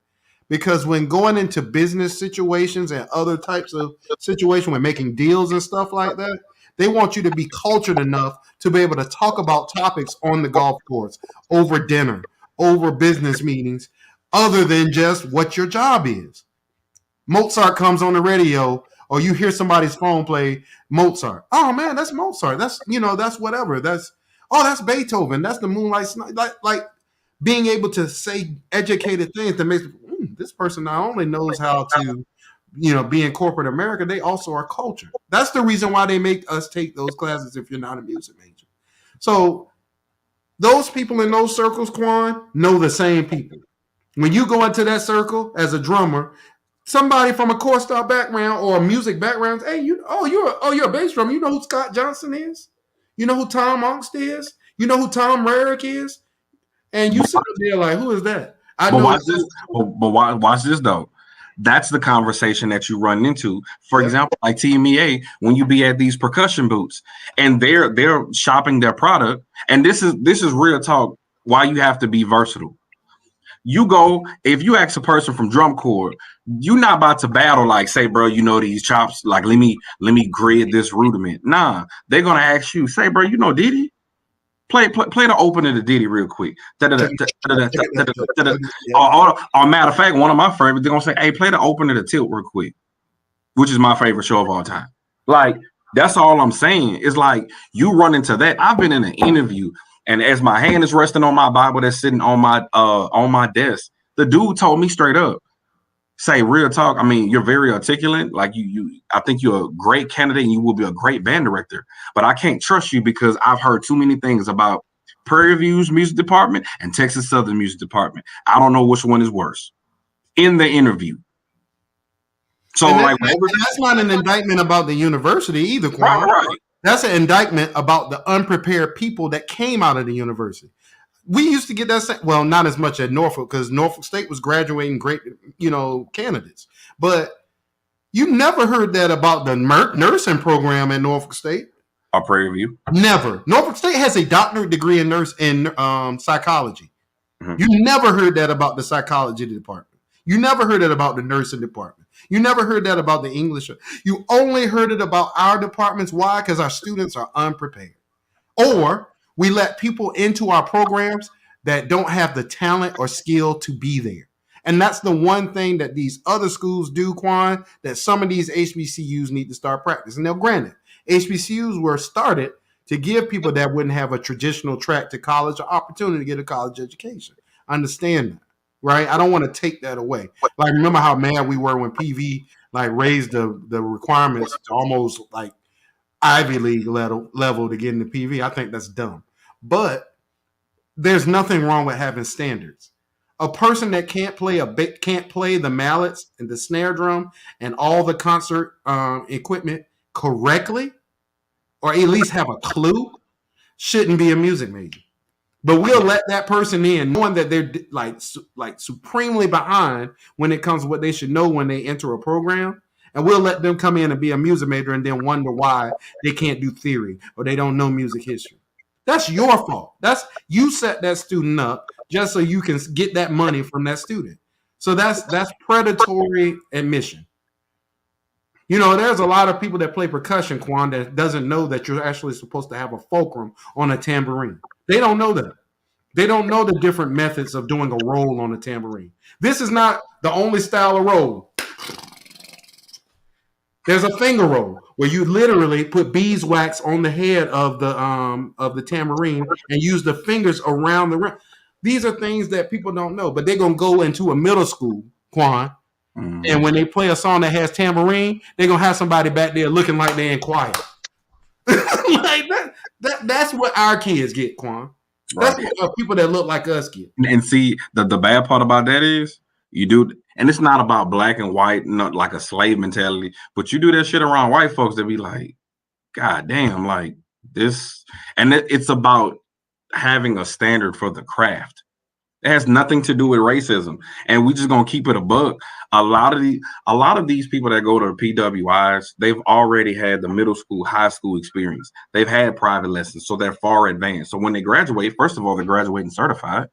Because when going into business situations and other types of situations, when making deals and stuff like that, they want you to be cultured enough to be able to talk about topics on the golf course, over dinner, over business meetings, other than just what your job is. Mozart comes on the radio, or you hear somebody's phone play Mozart. Oh man, that's Mozart. That's whatever. That's Beethoven. That's the Moonlight. Like being able to say educated things that makes this person not only knows how to be in corporate America, they also are culture. That's the reason why they make us take those classes if you're not a music major. So those people in those circles, Quan, know the same people. When you go into that circle as a drummer, somebody from a chorus-style background or a music background, hey, you're a bass drummer. You know who Scott Johnson is? You know who Tom Ongst is? You know who Tom Rarick is? And you sit up there like, who is that? Watch this though. that's the conversation that you run into. For Yep. example, like TMEA, when you be at these percussion booths and they're shopping their product, and this is real talk. Why you have to be versatile. You go, if you ask a person from drum corps, you're not about to battle like, say, bro, you know these chops, like let me grid this rudiment. Nah, they're gonna ask you, say, bro, you know Diddy? Play the opening to Diddy real quick. Or matter of fact, one of my favorites, they're gonna say, hey, play the opening to Tilt real quick, which is my favorite show of all time. Like, that's all I'm saying. It's like you run into that. I've been in an interview, and as my hand is resting on my Bible that's sitting on my desk, the dude told me straight up, say, real talk. I mean, you're very articulate. Like I think you're a great candidate and you will be a great band director. But I can't trust you because I've heard too many things about Prairie View's music department and Texas Southern music department. I don't know which one is worse. In the interview. So that's not an indictment about the university either, Quan. Right. That's an indictment about the unprepared people that came out of the university. We used to get that, well, not as much at Norfolk because Norfolk State was graduating great, candidates. But you never heard that about the nursing program at Norfolk State. Or Prairie View. Never. Norfolk State has a doctorate degree in psychology. Mm-hmm. You never heard that about the psychology department. You never heard it about the nursing department. You never heard that about the English. You only heard it about our departments. Why? Because our students are unprepared. Or we let people into our programs that don't have the talent or skill to be there. And that's the one thing that these other schools do, Quan, that some of these HBCUs need to start practicing. Now, granted, HBCUs were started to give people that wouldn't have a traditional track to college an opportunity to get a college education. I understand that, right? I don't want to take that away. Like, remember how mad we were when PV raised the requirements to almost like Ivy League level to get into PV. I think that's dumb. But there's nothing wrong with having standards. A person that can't play the mallets and the snare drum and all the concert equipment correctly, or at least have a clue, shouldn't be a music major. But we'll let that person in, knowing that they're like supremely behind when it comes to what they should know when they enter a program. And we'll let them come in and be a music major and then wonder why they can't do theory or they don't know music history. That's your fault. You set that student up just so you can get that money from that student. So that's predatory admission. There's a lot of people that play percussion, Quan, that doesn't know that you're actually supposed to have a fulcrum on a tambourine. They don't know that. They don't know the different methods of doing a roll on a tambourine. This is not the only style of roll. There's a finger roll where you literally put beeswax on the head of the tambourine and use the fingers around the rim. These are things that people don't know, but they're going to go into a middle school, Quan, and when they play a song that has tambourine, they're going to have somebody back there looking like they're in choir. That's what our kids get, Quan. That's what people that look like us get. And see, the bad part about that is you do, and it's not about black and white, not like a slave mentality, but you do that shit around white folks that be like, God damn, like this. And it's about having a standard for the craft. It has nothing to do with racism. And we just gonna keep it a buck. A lot of these people that go to PWIs, they've already had the middle school, high school experience. They've had private lessons, so they're far advanced. So when they graduate, first of all, they're graduating certified.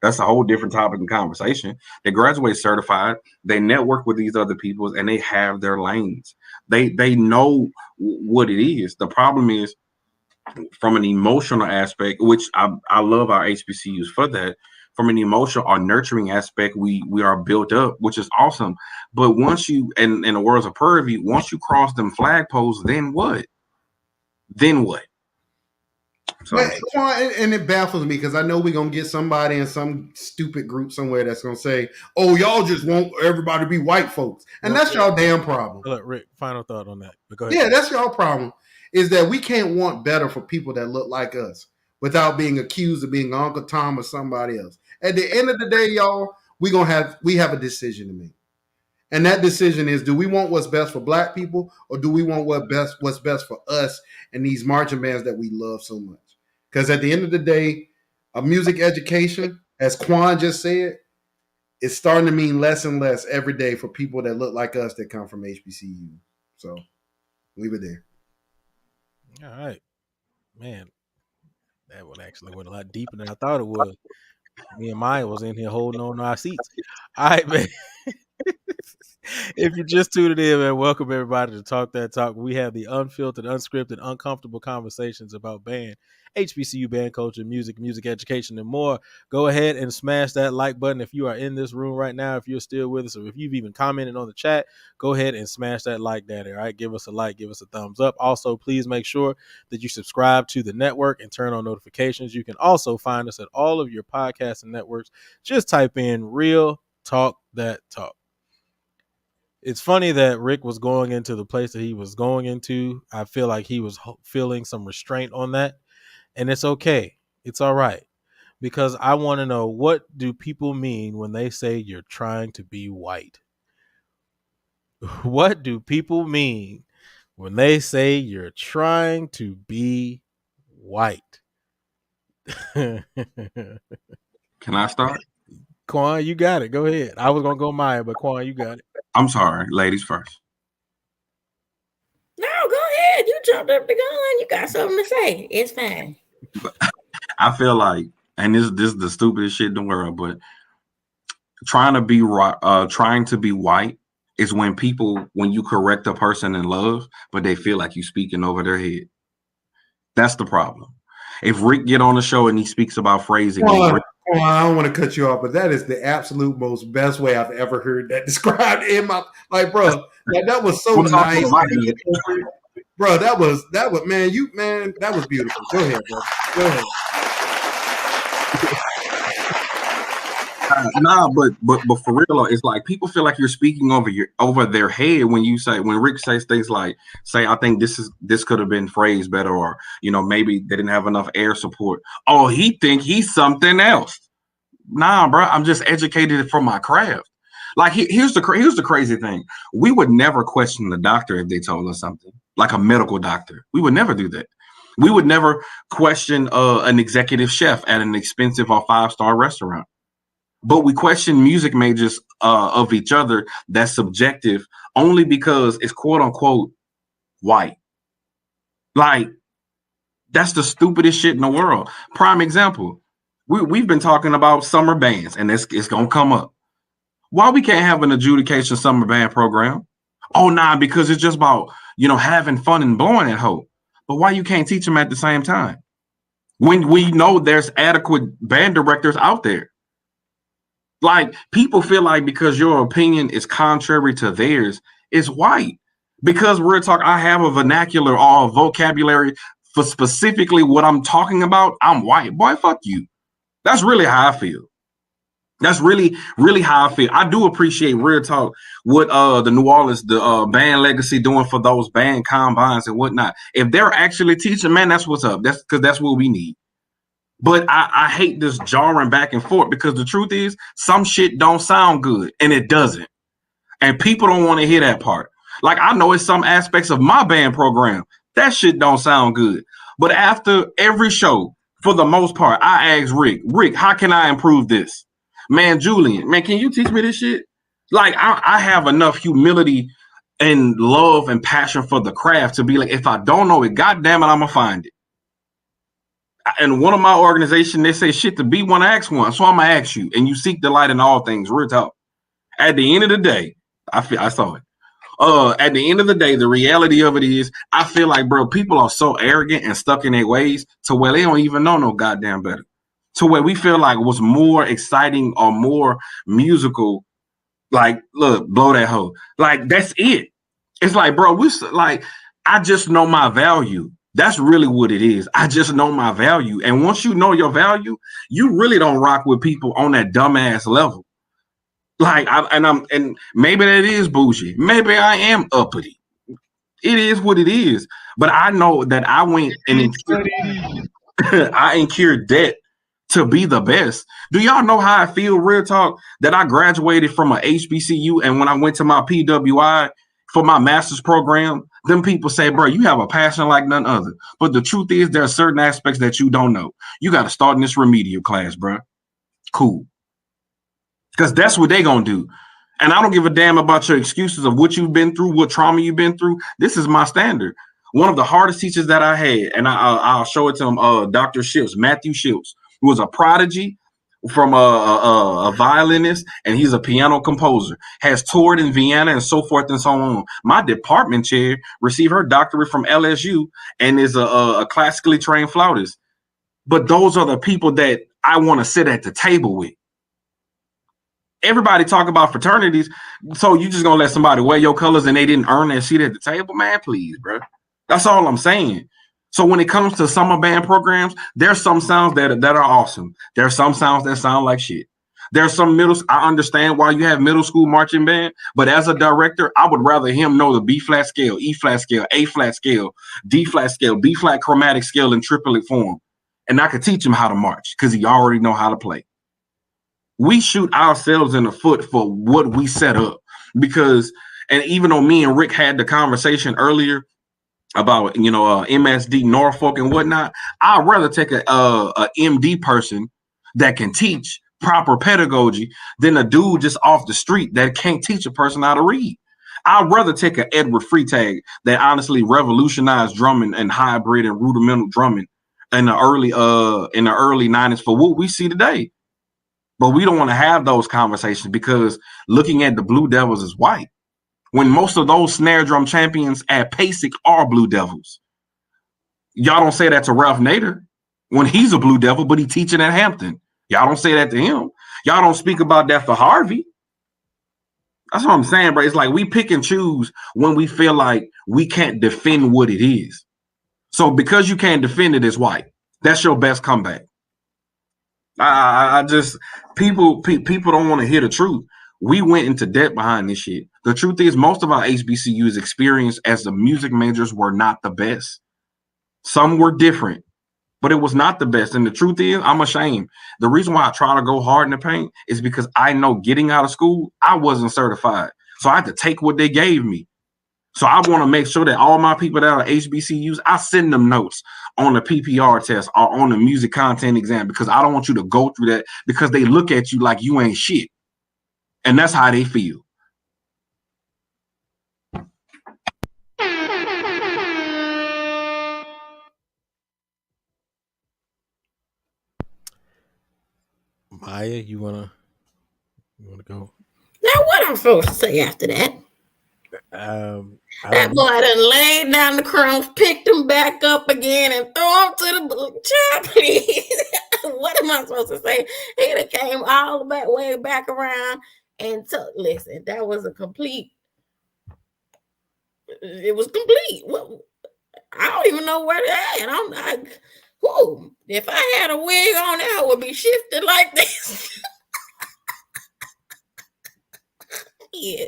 That's a whole different topic and conversation. They graduate certified, they network with these other people, and they have their lanes. They know what it is. The problem is, from an emotional aspect, which I love our HBCUs for that. From an emotional or nurturing aspect, we are built up, which is awesome. But once you, and in the words of Prairie View, once you cross them flagpoles, then what? Then what? So, and it baffles me because I know we're going to get somebody in some stupid group somewhere that's going to say, oh, y'all just want everybody to be white folks. And that's y'all damn problem. Look, Rick, final thought on that. But go ahead. Yeah, that's y'all problem, is that we can't want better for people that look like us without being accused of being Uncle Tom or somebody else. At the end of the day, y'all, we have a decision to make. And that decision is, do we want what's best for black people, or do we want what's best for us and these marching bands that we love so much? Because at the end of the day, a music education, as Quan just said, it's starting to mean less and less every day for people that look like us that come from HBCU. So leave it there. All right, man. That one actually went a lot deeper than I thought it would. Me and Maya was in here holding on to our seats. All right, man. If you just tuned in, man, welcome everybody to Talk That Talk. We have the unfiltered, unscripted, uncomfortable conversations about band, HBCU band culture, music education, and more. Go ahead and smash that like button if you are in this room right now. If you're still with us, or if you've even commented on the chat, go ahead and smash that like daddy. All right, give us a like, give us a thumbs up. Also, please make sure that you subscribe to the network and turn on notifications. You can also find us at all of your podcasts and networks. Just type in Real Talk That Talk. It's funny that Rick was going into the place that he was going into. I feel like he was feeling some restraint on that. And it's okay. It's all right. Because I want to know, what do people mean when they say you're trying to be white? What do people mean when they say you're trying to be white? Can I start? Quan, you got it. Go ahead. I was going to go Maya, but Quan, you got it. I'm sorry, ladies first. No, go ahead. You jumped up the gun. You got something to say. It's fine. I feel like, and this is the stupidest shit in the world, but trying to be white is when you correct a person in love, but they feel like you speaking over their head. That's the problem. If Rick get on the show and he speaks about phrasing, I don't want to cut you off, but that is the absolute most best way I've ever heard that described in my bro. Like, that was so nice, bro. That was man. That was beautiful. Go ahead, bro. Go ahead. Nah, but for real, it's like people feel like you're speaking over their head when Rick says things like, I think this could have been phrased better, or maybe they didn't have enough air support. Oh, he think he's something else. Nah, bro, I'm just educated from my craft. Like, here's the crazy thing: we would never question the doctor if they told us something, like a medical doctor. We would never do that. We would never question an executive chef at an expensive or 5-star restaurant. But we question music majors of each other. That's subjective only because it's quote unquote white. Like, that's the stupidest shit in the world. Prime example. We've been talking about summer bands, and it's gonna come up. Why we can't have an adjudication summer band program? Oh, nah, because it's just about having fun and blowing that hoe. But why you can't teach them at the same time? When we know there's adequate band directors out there. Like, people feel like because your opinion is contrary to theirs, it's white. Because we're talking, I have a vernacular or a vocabulary for specifically what I'm talking about, I'm white. Boy, fuck you. That's really how I feel. That's really, really how I feel. I do appreciate real talk what the New Orleans, the band legacy doing for those band combines and whatnot. If they're actually teaching, man, that's what's up. That's because that's what we need. But I hate this jarring back and forth, because the truth is some shit don't sound good, and it doesn't. And people don't want to hear that part. Like, I know it's some aspects of my band program that shit don't sound good. But after every show, for the most part, I ask Rick, how can I improve this? Man, Julian, man, can you teach me this shit? Like, I have enough humility and love and passion for the craft to be like, if I don't know it, goddamn it, I'm gonna find it. And one of my organization, they say shit to be one, ask one. So I'm gonna ask you, and you seek delight in all things. Real talk. At the end of the day, I saw it. At the end of the day, the reality of it is, I feel like, bro, people are so arrogant and stuck in their ways to where they don't even know no goddamn better. To where we feel like what's more exciting or more musical, like, look, blow that hoe. Like, that's it. It's like, bro, I just know my value. That's really what it is. I just know my value. And once you know your value, you really don't rock with people on that dumbass level. Like, and maybe that is bougie. Maybe I am uppity. It is what it is. But I know that I went and I incurred debt to be the best. Do y'all know how I feel, real talk, that I graduated from a HBCU, and when I went to my PWI for my master's program, them people say, bro, you have a passion like none other. But the truth is, there are certain aspects that you don't know. You got to start in this remedial class, bro. Cool. because that's what they're gonna do. And I don't give a damn about your excuses of what you've been through, what trauma you've been through. This is my standard. One of the hardest teachers that I had, and I'll show it to him, Dr. Shields, Matthew Shields, who was a prodigy from a violinist, and he's a piano composer, has toured in Vienna and so forth and so on. My department chair received her doctorate from LSU and is a classically trained flautist. But those are the people that I want to sit at the table with. Everybody talk about fraternities, so you just gonna let somebody wear your colors and they didn't earn their seat at the table, man? Please, bro. That's all I'm saying. So when it comes to summer band programs, there's some sounds that are awesome. There's some sounds that sound like shit. There's some I understand why you have middle school marching band, but as a director, I would rather him know the B flat scale, E flat scale, A flat scale, D flat scale, B flat chromatic scale in triplet form, and I could teach him how to march because he already know how to play. We shoot ourselves in the foot for what we set up because, and even though me and Rick had the conversation earlier about, MSD Norfolk and whatnot, I'd rather take a MD person that can teach proper pedagogy than a dude just off the street that can't teach a person how to read. I'd rather take an Edward Freitag that honestly revolutionized drumming and hybrid and rudimental drumming in the early 90s for what we see today. But we don't want to have those conversations because looking at the Blue Devils is white. When most of those snare drum champions at PASIC are Blue Devils. Y'all don't say that to Ralph Nader when he's a Blue Devil, but he's teaching at Hampton. Y'all don't say that to him. Y'all don't speak about that for Harvey. That's what I'm saying, bro. It's like we pick and choose when we feel like we can't defend what it is. So because you can't defend it as white, that's your best comeback. I just people don't want to hear the truth. We went into debt behind this shit. The truth is, most of our HBCUs experience as the music majors were not the best. Some were different, but it was not the best. And the truth is, I'm ashamed. The reason why I try to go hard in the paint is because I know getting out of school, I wasn't certified. So I had to take what they gave me. So I want to make sure that all my people that are HBCUs, I send them notes on the PPR test or on the music content exam because I don't want you to go through that because they look at you like you ain't shit. And that's how they feel. Maya, you wanna go? Now, what I'm supposed to say after that? That boy done laid down the crumbs, picked them back up again, and threw them to the boot. Child, please. What am I supposed to say? He done came all the way back around and listen, that was a complete. It was complete. Well, I don't even know where they're at. I'm like, whoa, if I had a wig on, that would be shifted like this. Yeah.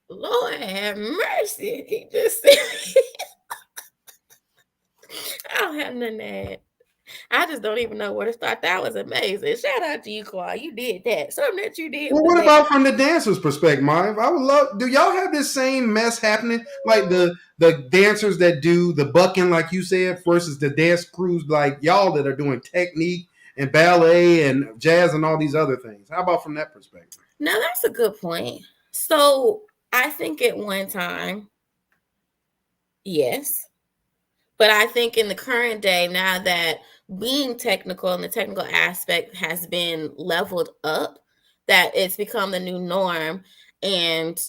Lord have mercy. He just said, I don't have none of that. I just don't even know where to start. That was amazing. Shout out to you, Kawhi. You did that. Something that you did. Well, what about from the dancers' perspective, Marv? I would love. Do y'all have this same mess happening? Like the dancers that do the bucking, like you said, versus the dance crews like y'all that are doing technique and ballet and jazz and all these other things. How about from that perspective? Now, that's a good point. So I think at one time, yes. But I think in the current day, now that being technical and the technical aspect has been leveled up, that it's become the new norm. And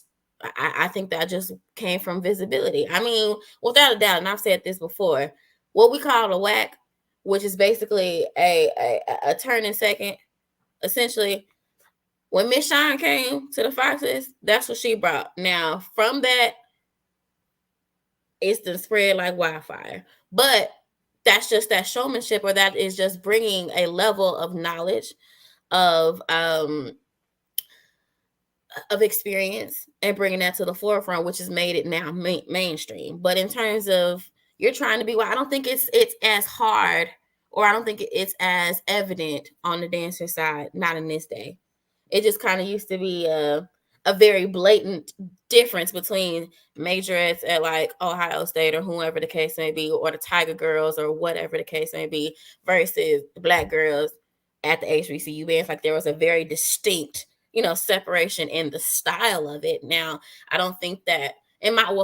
I think that just came from visibility. I mean, without a doubt, and I've said this before, what we call a whack, which is basically a turning second, essentially, when Miss Shine came to the Foxes, that's what she brought. Now, from that, it's to spread like wildfire. But that's just that showmanship, or that is just bringing a level of knowledge, of experience, and bringing that to the forefront, which has made it now mainstream. But in terms of you're trying to be, well, I don't think it's as hard, or I don't think it's as evident on the dancer side, not in this day. It just kind of used to be a very blatant difference between majorettes at like Ohio State or whoever the case may be, or the Tiger Girls or whatever the case may be, versus Black girls at the HBCU bands. Like there was a very distinct, separation in the style of it. Now, I don't think that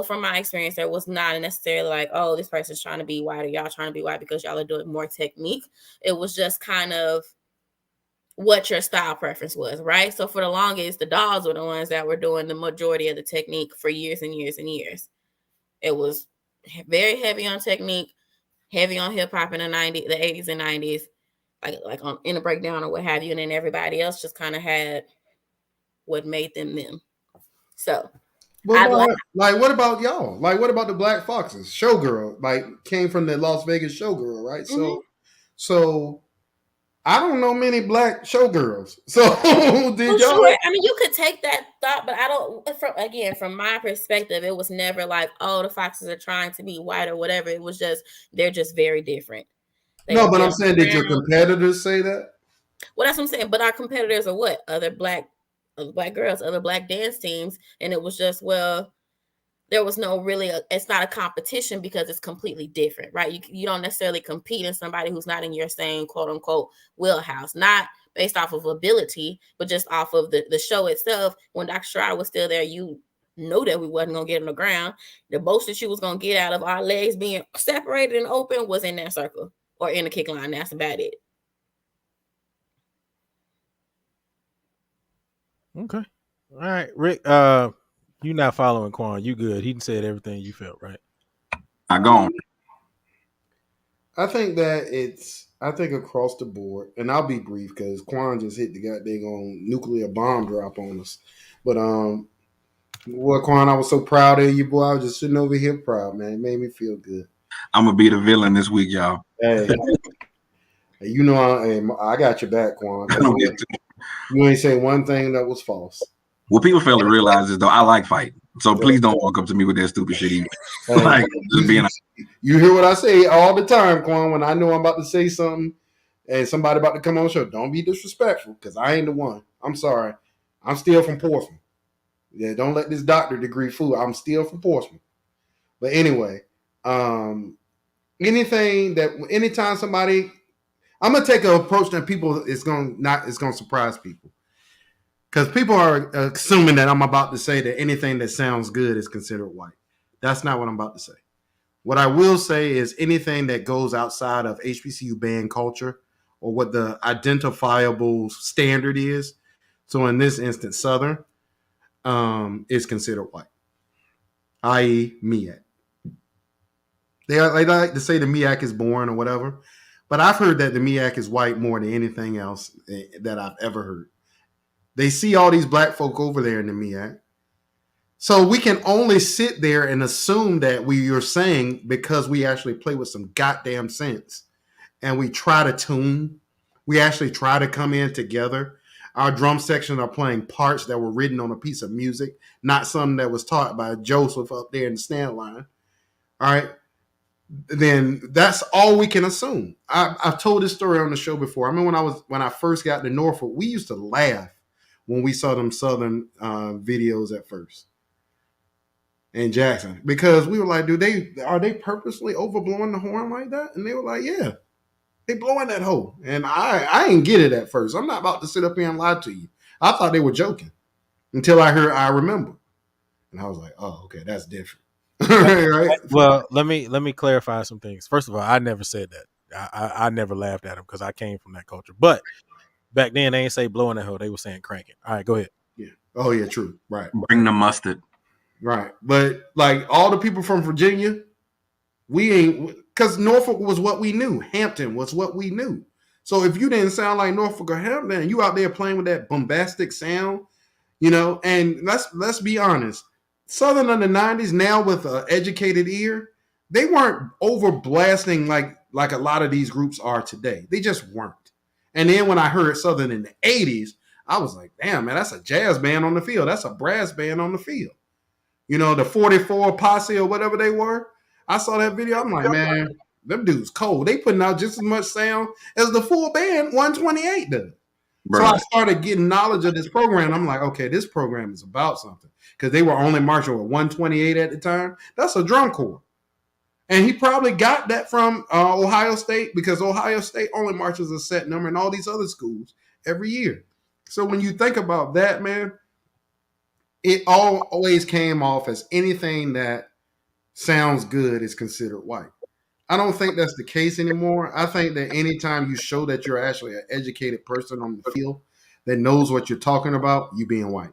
from my experience, there was not necessarily like, oh, this person's trying to be white or y'all trying to be white because y'all are doing more technique. It was just kind of what your style preference was, right? So for the longest, the Dogs were the ones that were doing the majority of the technique for years and years and years. It was very heavy on technique, heavy on hip hop in the 80s and 90s, like on in a breakdown or what have you, and then everybody else just kind of had what made them them. So, but what about y'all? Like, what about the Black Foxes? Showgirl, like, came from the Las Vegas Showgirl, right? Mm-hmm. So I don't know many black showgirls. So did y'all? Sure. I mean, you could take that thought, but I don't. From my perspective, it was never like, oh, the Foxes are trying to be white or whatever. It was just they're just very different. No, but I'm saying, did your competitors say that? Well, that's what I'm saying. But our competitors are what? Other black girls, other black dance teams, and it was just there was no really. It's not a competition because it's completely different, right? You don't necessarily compete in somebody who's not in your same quote unquote wheelhouse, not based off of ability, but just off of the show itself. When Dr. Stroud was still there, you know that we wasn't gonna get on the ground. The most that you was gonna get out of our legs being separated and open was in that circle or in the kick line. That's about it. Okay. All right, Rick. You not following Quan. You good. He said everything you felt, right? I gone. I think across the board, and I'll be brief because Quan just hit the goddamn nuclear bomb drop on us. But Quan, I was so proud of you, boy. I was just sitting over here proud, man. It made me feel good. I'm gonna be the villain this week, y'all. Hey, I got your back, Quan. You ain't say one thing that was false. What people fail to realize is, though, I like fighting. So please don't walk up to me with that stupid shit either. Hey, you hear what I say all the time, Quan, when I know I'm about to say something and somebody about to come on the show. Don't be disrespectful because I ain't the one. I'm sorry. I'm still from Portsmouth. Yeah, don't let this doctor degree fool. I'm still from Portsmouth. But anyway, anytime somebody, I'm gonna take an approach that people it's gonna surprise people. Because people are assuming that I'm about to say that anything that sounds good is considered white. That's not what I'm about to say. What I will say is anything that goes outside of HBCU band culture or what the identifiable standard is. So in this instance, Southern is considered white, i.e. MEAC. They like to say the MEAC is boring or whatever, but I've heard that the MEAC is white more than anything else that I've ever heard. They see all these black folk over there in the MEAC. So we can only sit there and assume that we are saying because we actually play with some goddamn sense and we try to tune. We actually try to come in together. Our drum section are playing parts that were written on a piece of music, not something that was taught by Joseph up there in the stand line. All right. Then that's all we can assume. I've told this story on the show before. I mean, when I first got to Norfolk, we used to laugh when we saw them Southern videos at first in Jackson, because we were like, are they purposely overblowing the horn like that? And they were like, yeah, they blowing that hole. And I didn't get it at first. I'm not about to sit up here and lie to you. I thought they were joking until I remember. And I was like, oh, okay, that's different. Right? Well, let me clarify some things. First of all, I never said that. I never laughed at them because I came from that culture. But back then, they ain't say blowing that hole. They were saying cranking. All right, go ahead. Yeah. Oh, yeah, true. Right. Bring the mustard. Right. But like all the people from Virginia, we ain't, because Norfolk was what we knew. Hampton was what we knew. So if you didn't sound like Norfolk or Hampton, you out there playing with that bombastic sound, and let's be honest. Southern in the 90s, now with an educated ear, they weren't over blasting like a lot of these groups are today. They just weren't. And then when I heard Southern in the 80s, I was like, damn, man, that's a jazz band on the field. That's a brass band on the field. The 44 Posse or whatever they were. I saw that video. I'm like, man, them dudes cold. They putting out just as much sound as the full band 128 does. Bro. So I started getting knowledge of this program. I'm like, okay, this program is about something. Because they were only marching with 128 at the time. That's a drum corps. And he probably got that from Ohio State because Ohio State only marches a set number and all these other schools every year. So when you think about that, man, it always came off as anything that sounds good is considered white. I don't think that's the case anymore. I think that anytime you show that you're actually an educated person on the field that knows what you're talking about, you being white.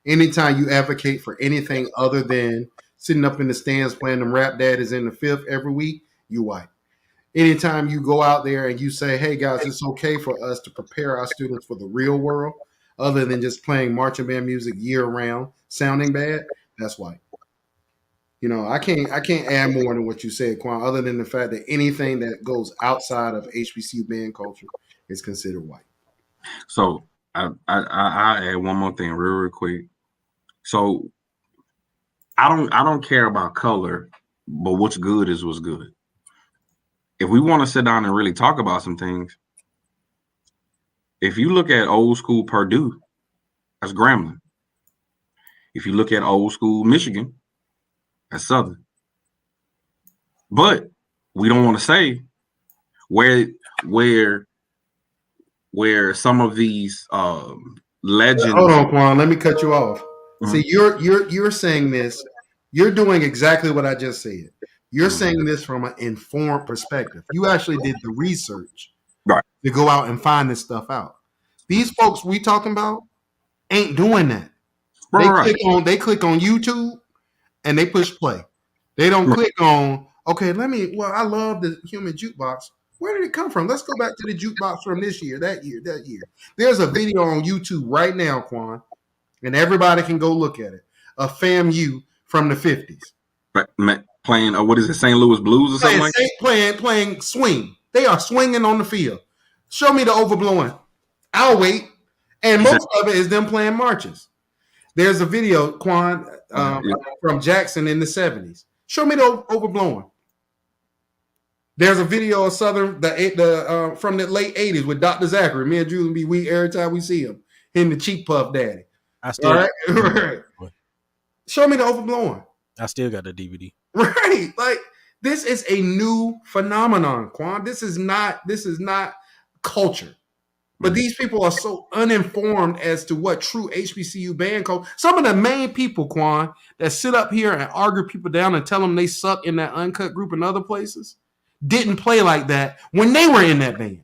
Anytime you advocate for anything other than sitting up in the stands playing them rap daddies in the fifth every week, you white. Anytime you go out there and you say, hey guys, it's okay for us to prepare our students for the real world, other than just playing marching band music year round, sounding bad, that's white. You know, I can't add more than what you said, Quan, other than the fact that anything that goes outside of HBCU band culture is considered white. So I add one more thing real quick. So I don't care about color, but what's good is what's good. If we want to sit down and really talk about some things, if you look at old school Purdue, that's Grambling. If you look at old school Michigan, that's Southern. But we don't want to say where some of these legends. Hold on, Quan. Let me cut you off. Mm-hmm. See, you're saying this. You're doing exactly what I just said. You're saying this from an informed perspective. You actually did the research to go out and find this stuff out. These folks we talking about ain't doing that. They click on YouTube and they push play. They don't click on, okay, I love the human jukebox. Where did it come from? Let's go back to the jukebox from this year, that year. There's a video on YouTube right now, Quan, and everybody can go look at it. A FAMU from the 50s. Playing, what is it, St. Louis Blues or something like that? Playing swing. They are swinging on the field. Show me the overblowing. I'll wait. And most of it is them playing marches. There's a video, Quan, from Jackson in the 70s. Show me the overblowing. There's a video of Southern from the late 80s with Dr. Zachary. Me and Julian be weak every time we see him. Him, the cheek puff daddy. All right? Show me the overblowing. I still got the DVD. Right. Like, this is a new phenomenon, Quan. This is not culture. But these people are so uninformed as to what true HBCU band culture. Some of the main people, Quan, that sit up here and argue people down and tell them they suck in that uncut group and other places, didn't play like that when they were in that band.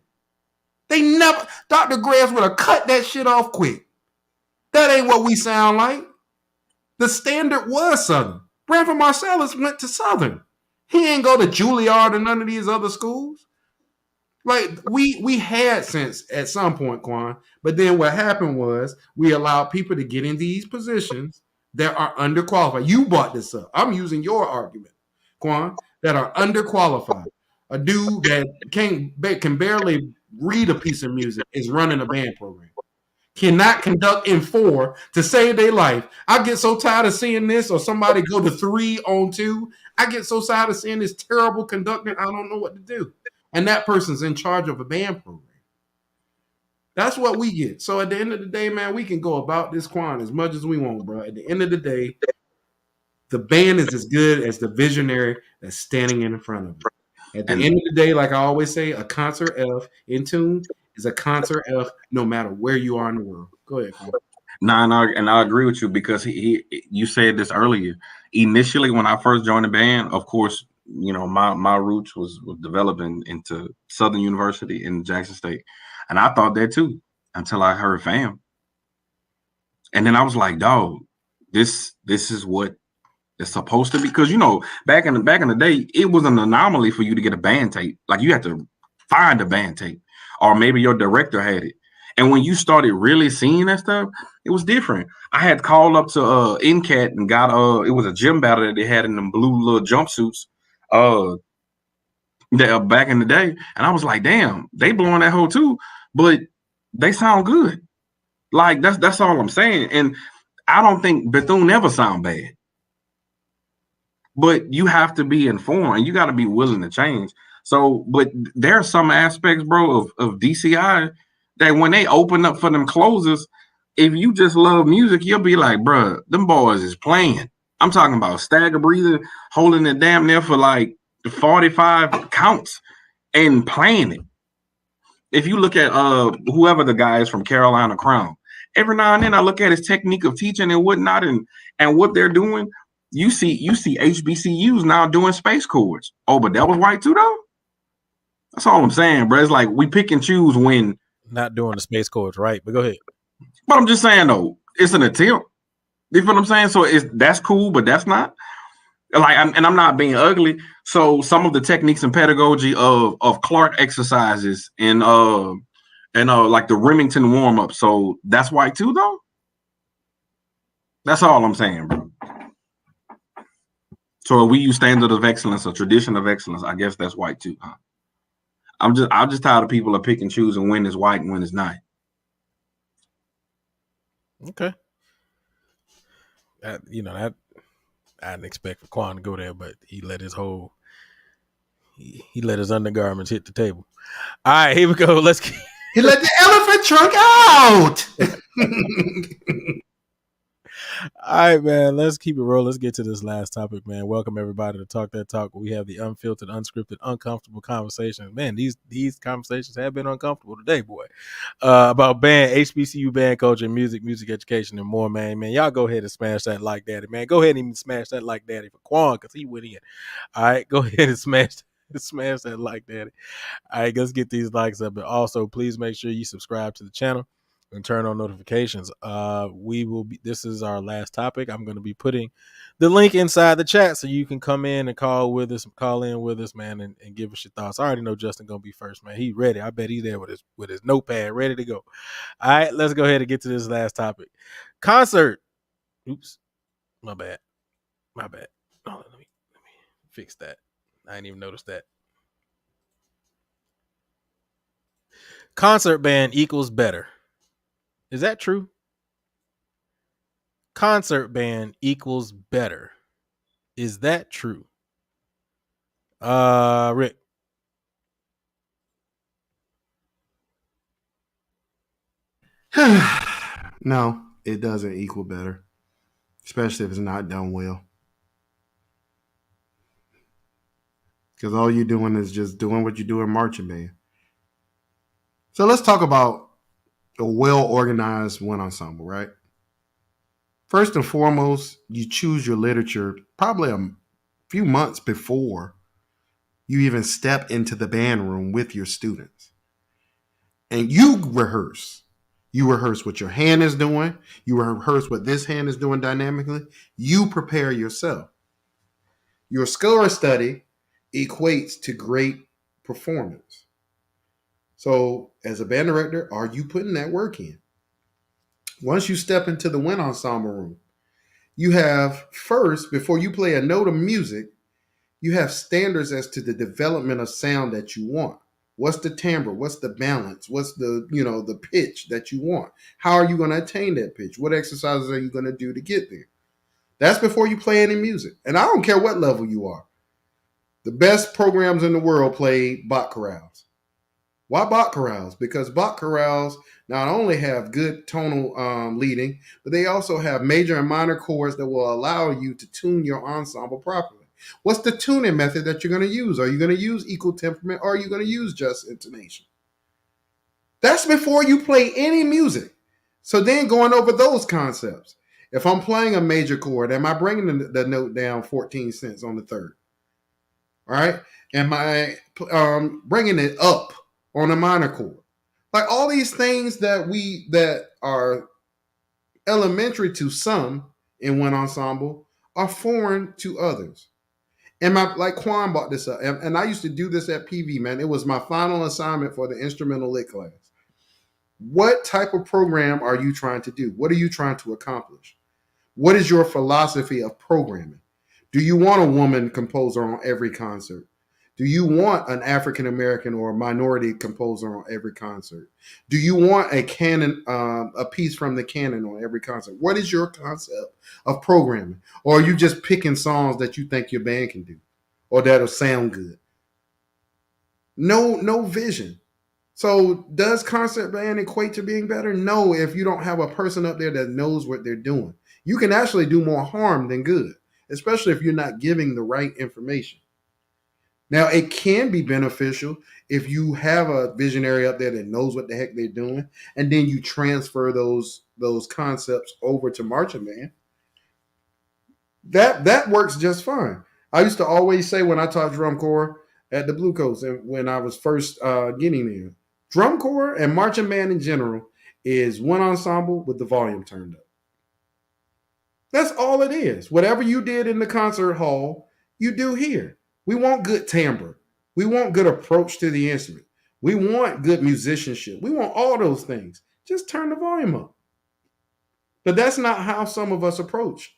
They never. Dr. Grass would have cut that shit off quick. That ain't what we sound like. The standard was Southern. Branford Marsalis went to Southern. He ain't go to Juilliard or none of these other schools. Like, we had sense at some point, Quan, but then what happened was we allowed people to get in these positions that are underqualified. You brought this up. I'm using your argument, Quan, that are underqualified. A dude that can barely read a piece of music is running a band program. Cannot conduct in 4 to save their life. I get so tired of seeing this, or somebody go to 3 on 2. I get so tired of seeing this terrible conducting. I don't know what to do. And that person's in charge of a band program. That's what we get. So at the end of the day, man, we can go about this, Quan, as much as we want, bro. At the end of the day, the band is as good as the visionary that's standing in front of it. At the end of the day, like I always say, a concert F in tune is a concert F no matter where you are in the world. Go ahead, Quan. No, and I agree with you because you said this earlier. Initially, when I first joined the band, of course, you know, my roots was developing into Southern University in Jackson State. And I thought that too until I heard FAM. And then I was like, dog, this is what it's supposed to be. Because, you know, back in the day, it was an anomaly for you to get a band tape. Like, you had to find a band tape, or maybe your director had it. And when you started really seeing that stuff, it was different. I had called up to NCAT and got it was a gym battle that they had in them blue little jumpsuits back in the day. And I was like, damn, they blowing that hole too, but they sound good. Like, that's all I'm saying. And I don't think Bethune ever sound bad. But you have to be informed and you got to be willing to change. So, but there are some aspects, bro, of DCI that when they open up for them closers, if you just love music, you'll be like, bro, them boys is playing. I'm talking about Stagger Breather holding it damn near for like 45 counts and playing it. If you look at whoever the guy is from Carolina Crown, every now and then I look at his technique of teaching and whatnot and what they're doing. You see HBCUs now doing space chords. Oh, but that was white too, though. That's all I'm saying, bro. It's like we pick and choose when. Not doing the space chords, right? But go ahead. But I'm just saying though, it's an attempt. You feel what I'm saying? So that's cool, but that's not. Like, and I'm not being ugly. So some of the techniques and pedagogy of Clark exercises and like the Remington warm up. So that's white too, though. That's all I'm saying, bro. So we use standard of excellence or tradition of excellence. I guess that's white too, huh? I'm just tired of people are pick and choosing when it's white and when it's not. Okay. That I didn't expect for Quan to go there, but he let his he let his undergarments hit the table. All right, here we go. He let the elephant trunk out. All right, man. Let's keep it rolling. Let's get to this last topic, man. Welcome everybody to Talk That Talk. We have the unfiltered, unscripted, uncomfortable conversations. Man, these conversations have been uncomfortable today, boy. About HBCU band culture, music education, and more, man. Man, y'all go ahead and smash that like daddy, man. Go ahead and even smash that like daddy for Quan, because he went in. All right, go ahead and smash that like daddy. All right, let's get these likes up. And also, please make sure you subscribe to the channel and turn on notifications. This is our last topic. I'm going to be putting the link inside the chat so you can come in and call in with us, man, and give us your thoughts. I already know Justin going to be first, man. He's ready. I bet he's there with his notepad ready to go. All right, let's go ahead and get to this last topic. Concert. Oops. My bad. Oh, let me fix that. I didn't even notice that. Concert band equals better. Is that true? Concert band equals better. Is that true? Rick. No, it doesn't equal better, especially if it's not done well. Because all you're doing is just doing what you do in marching band. So let's talk about a well-organized wind ensemble, right? First and foremost, you choose your literature probably a few months before you even step into the band room with your students. And you rehearse. You rehearse what your hand is doing. You rehearse what this hand is doing dynamically. You prepare yourself. Your score study equates to great performance. So as a band director, are you putting that work in? Once you step into the wind ensemble room, you have first, before you play a note of music, you have standards as to the development of sound that you want. What's the timbre? What's the balance? What's the pitch that you want? How are you going to attain that pitch? What exercises are you going to do to get there? That's before you play any music. And I don't care what level you are. The best programs in the world play Bach chorales. Why Bach chorales? Because Bach chorales not only have good tonal leading, but they also have major and minor chords that will allow you to tune your ensemble properly. What's the tuning method that you're going to use? Are you going to use equal temperament or are you going to use just intonation? That's before you play any music. So then going over those concepts. If I'm playing a major chord, am I bringing the note down 14 cents on the third? All right. Am I bringing it up on a minor chord? Like all these things that are elementary to some in one ensemble are foreign to others. And like Quan brought this up, and I used to do this at PV, man. It was my final assignment for the instrumental lit class. What type of program are you trying to do? What are you trying to accomplish? What is your philosophy of programming? Do you want a woman composer on every concert? Do you want an African American or a minority composer on every concert? Do you want a canon, a piece from the canon on every concert? What is your concept of programming? Or are you just picking songs that you think your band can do or that'll sound good? No vision. So does concert band equate to being better? No, if you don't have a person up there that knows what they're doing. You can actually do more harm than good, especially if you're not giving the right information. Now, it can be beneficial if you have a visionary up there that knows what the heck they're doing, and then you transfer those concepts over to marching band. That works just fine. I used to always say when I taught drum corps at the Blue Coats, and when I was first getting there, drum corps and marching band in general is one ensemble with the volume turned up. That's all it is. Whatever you did in the concert hall, you do here. We want good timbre. We want good approach to the instrument. We want good musicianship. We want all those things. Just turn the volume up. But that's not how some of us approach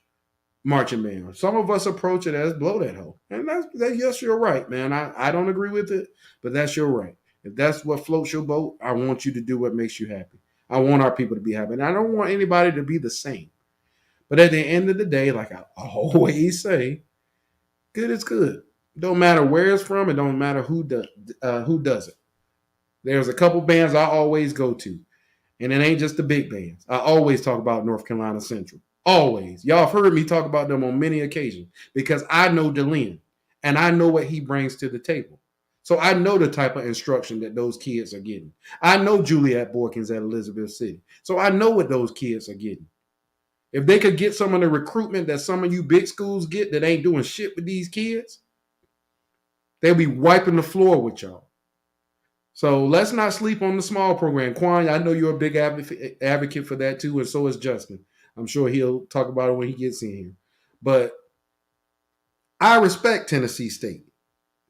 marching band. Some of us approach it as blow that hoe. And that's yes, you're right, man. I don't agree with it, but that's your right. If that's what floats your boat, I want you to do what makes you happy. I want our people to be happy. And I don't want anybody to be the same. But at the end of the day, like I always say, good is good. Don't matter where it's from. It don't matter who does it. There's a couple bands I always go to, and it ain't just the big bands. I always talk about North Carolina Central. Always. Y'all have heard me talk about them on many occasions because I know DeLynn, and I know what he brings to the table. So I know the type of instruction that those kids are getting. I know Juliet Borkins at Elizabeth City. So I know what those kids are getting. If they could get some of the recruitment that some of you big schools get that ain't doing shit with these kids, they'll be wiping the floor with y'all. So let's not sleep on the small program. Quan, I know you're a big advocate for that too, and so is Justin. I'm sure he'll talk about it when he gets in here. But I respect Tennessee State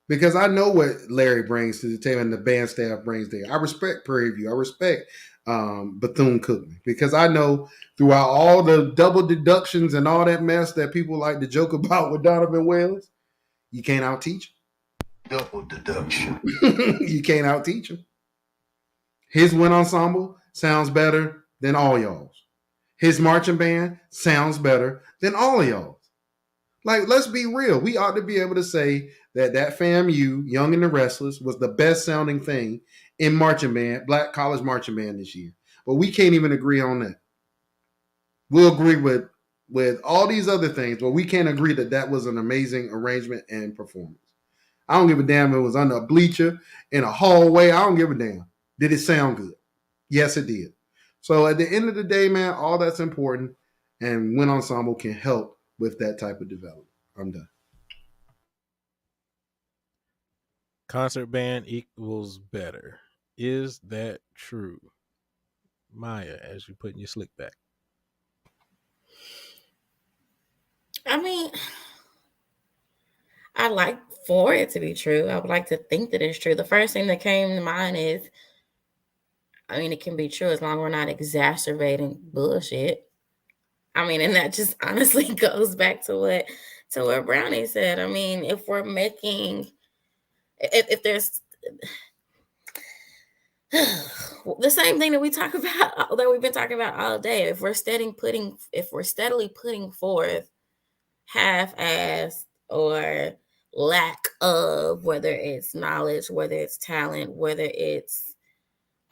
because I know what Larry brings to the table and the band staff brings there. I respect Prairie View. I respect Bethune-Cookman because I know throughout all the double deductions and all that mess that people like to joke about with Donovan Wells, you can't out-teach him. Double deduction. You can't out-teach him. His wind ensemble sounds better than all y'all's. His marching band sounds better than all of y'all's. Like, let's be real. We ought to be able to say that FAMU, Young and the Restless, was the best sounding thing in marching band, Black College marching band this year. But we can't even agree on that. We'll agree with all these other things, but we can't agree that that was an amazing arrangement and performance. I don't give a damn if it was under a bleacher, in a hallway. I don't give a damn. Did it sound good? Yes, it did. So at the end of the day, man, all that's important, and Wind Ensemble can help with that type of development. I'm done. Concert band equals better. Is that true? Maya, as you putting your slick back. I mean, I like for it to be true. I would like to think that it's true. The first thing that came to mind is, I mean, it can be true as long as we're not exacerbating bullshit. I mean, and that just honestly goes back to what Brownie said. I mean, if we're making, if there's the same thing that we talk about, that we've been talking about all day, if we're steadily putting forth half-assed or lack of, whether it's knowledge, whether it's talent, whether it's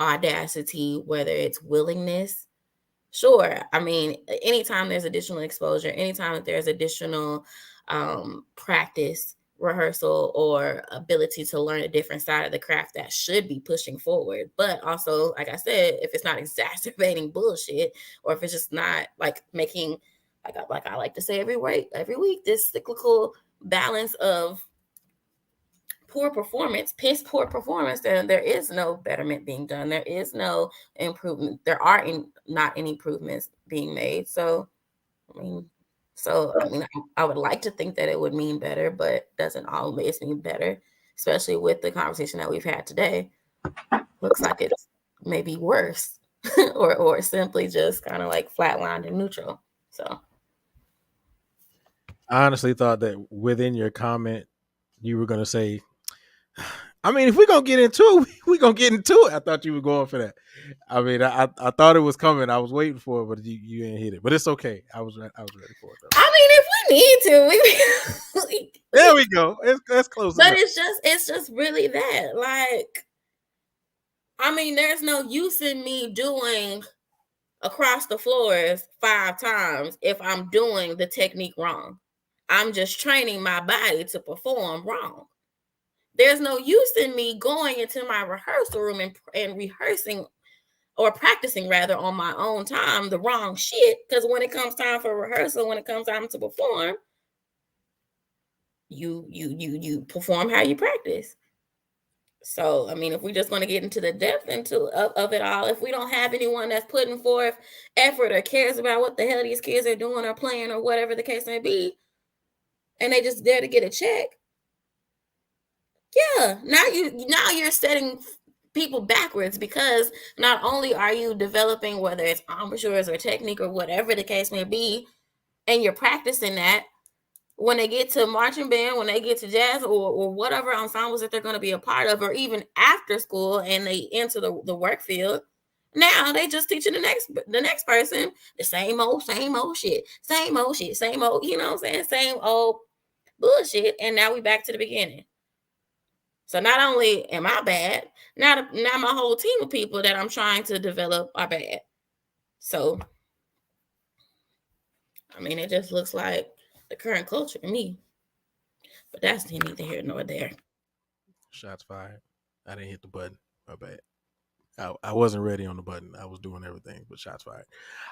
audacity, whether it's willingness, sure. I mean, anytime there's additional exposure, anytime that there's additional practice, rehearsal, or ability to learn a different side of the craft, that should be pushing forward. But also, like I said, if it's not exacerbating bullshit, or if it's just not like making, like I like to say every week, this cyclical balance of piss poor performance, then there is no betterment being done. There is no improvement. There are not any improvements being made. So, I mean, I would like to think that it would mean better, but doesn't always mean better, especially with the conversation that we've had today. Looks like it's maybe worse or simply just kind of like flatlined and neutral. So I honestly thought that within your comment, you were going to say, I mean, if we're going to get into it, we're going to get into it. I thought you were going for that. I mean, I thought it was coming. I was waiting for it, but you didn't hit it. But it's okay. I was ready for it, though. I mean, if we need to, there we go. That's close but enough. It's just really that. Like, I mean, there's no use in me doing across the floors 5 times if I'm doing the technique wrong. I'm just training my body to perform wrong. there's no use in me going into my rehearsal room and rehearsing or practicing rather on my own time the wrong shit. Because when it comes time for rehearsal, when it comes time to perform, you perform how you practice. So, I mean, if we're just going to get into the depth of it all, if we don't have anyone that's putting forth effort or cares about what the hell these kids are doing or playing or whatever the case may be, and they just there to get a check, yeah, now you're setting people backwards, because not only are you developing, whether it's embouchures or technique or whatever the case may be, and you're practicing that, when they get to marching band, when they get to jazz or whatever ensembles that they're going to be a part of, or even after school and they enter the work field, now they just teaching the next person the same old shit, same old shit, same old, you know what I'm saying, same old bullshit, and now we back to the beginning. So not only am I bad, now my whole team of people that I'm trying to develop are bad. So, I mean, it just looks like the current culture to me. But that's neither here nor there. Shots fired. I didn't hit the button. My bad. I wasn't ready on the button. I was doing everything, but shots fired.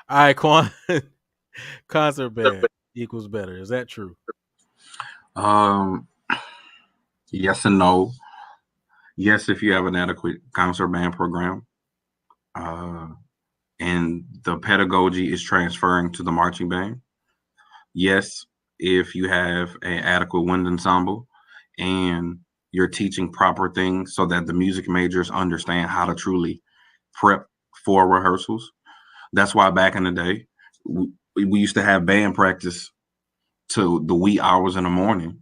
All right, Quan. Concert band equals better. Is that true? Yes and no. Yes, if you have an adequate concert band program, and the pedagogy is transferring to the marching band. Yes, if you have an adequate wind ensemble and you're teaching proper things so that the music majors understand how to truly prep for rehearsals. That's why back in the day, we used to have band practice to the wee hours in the morning,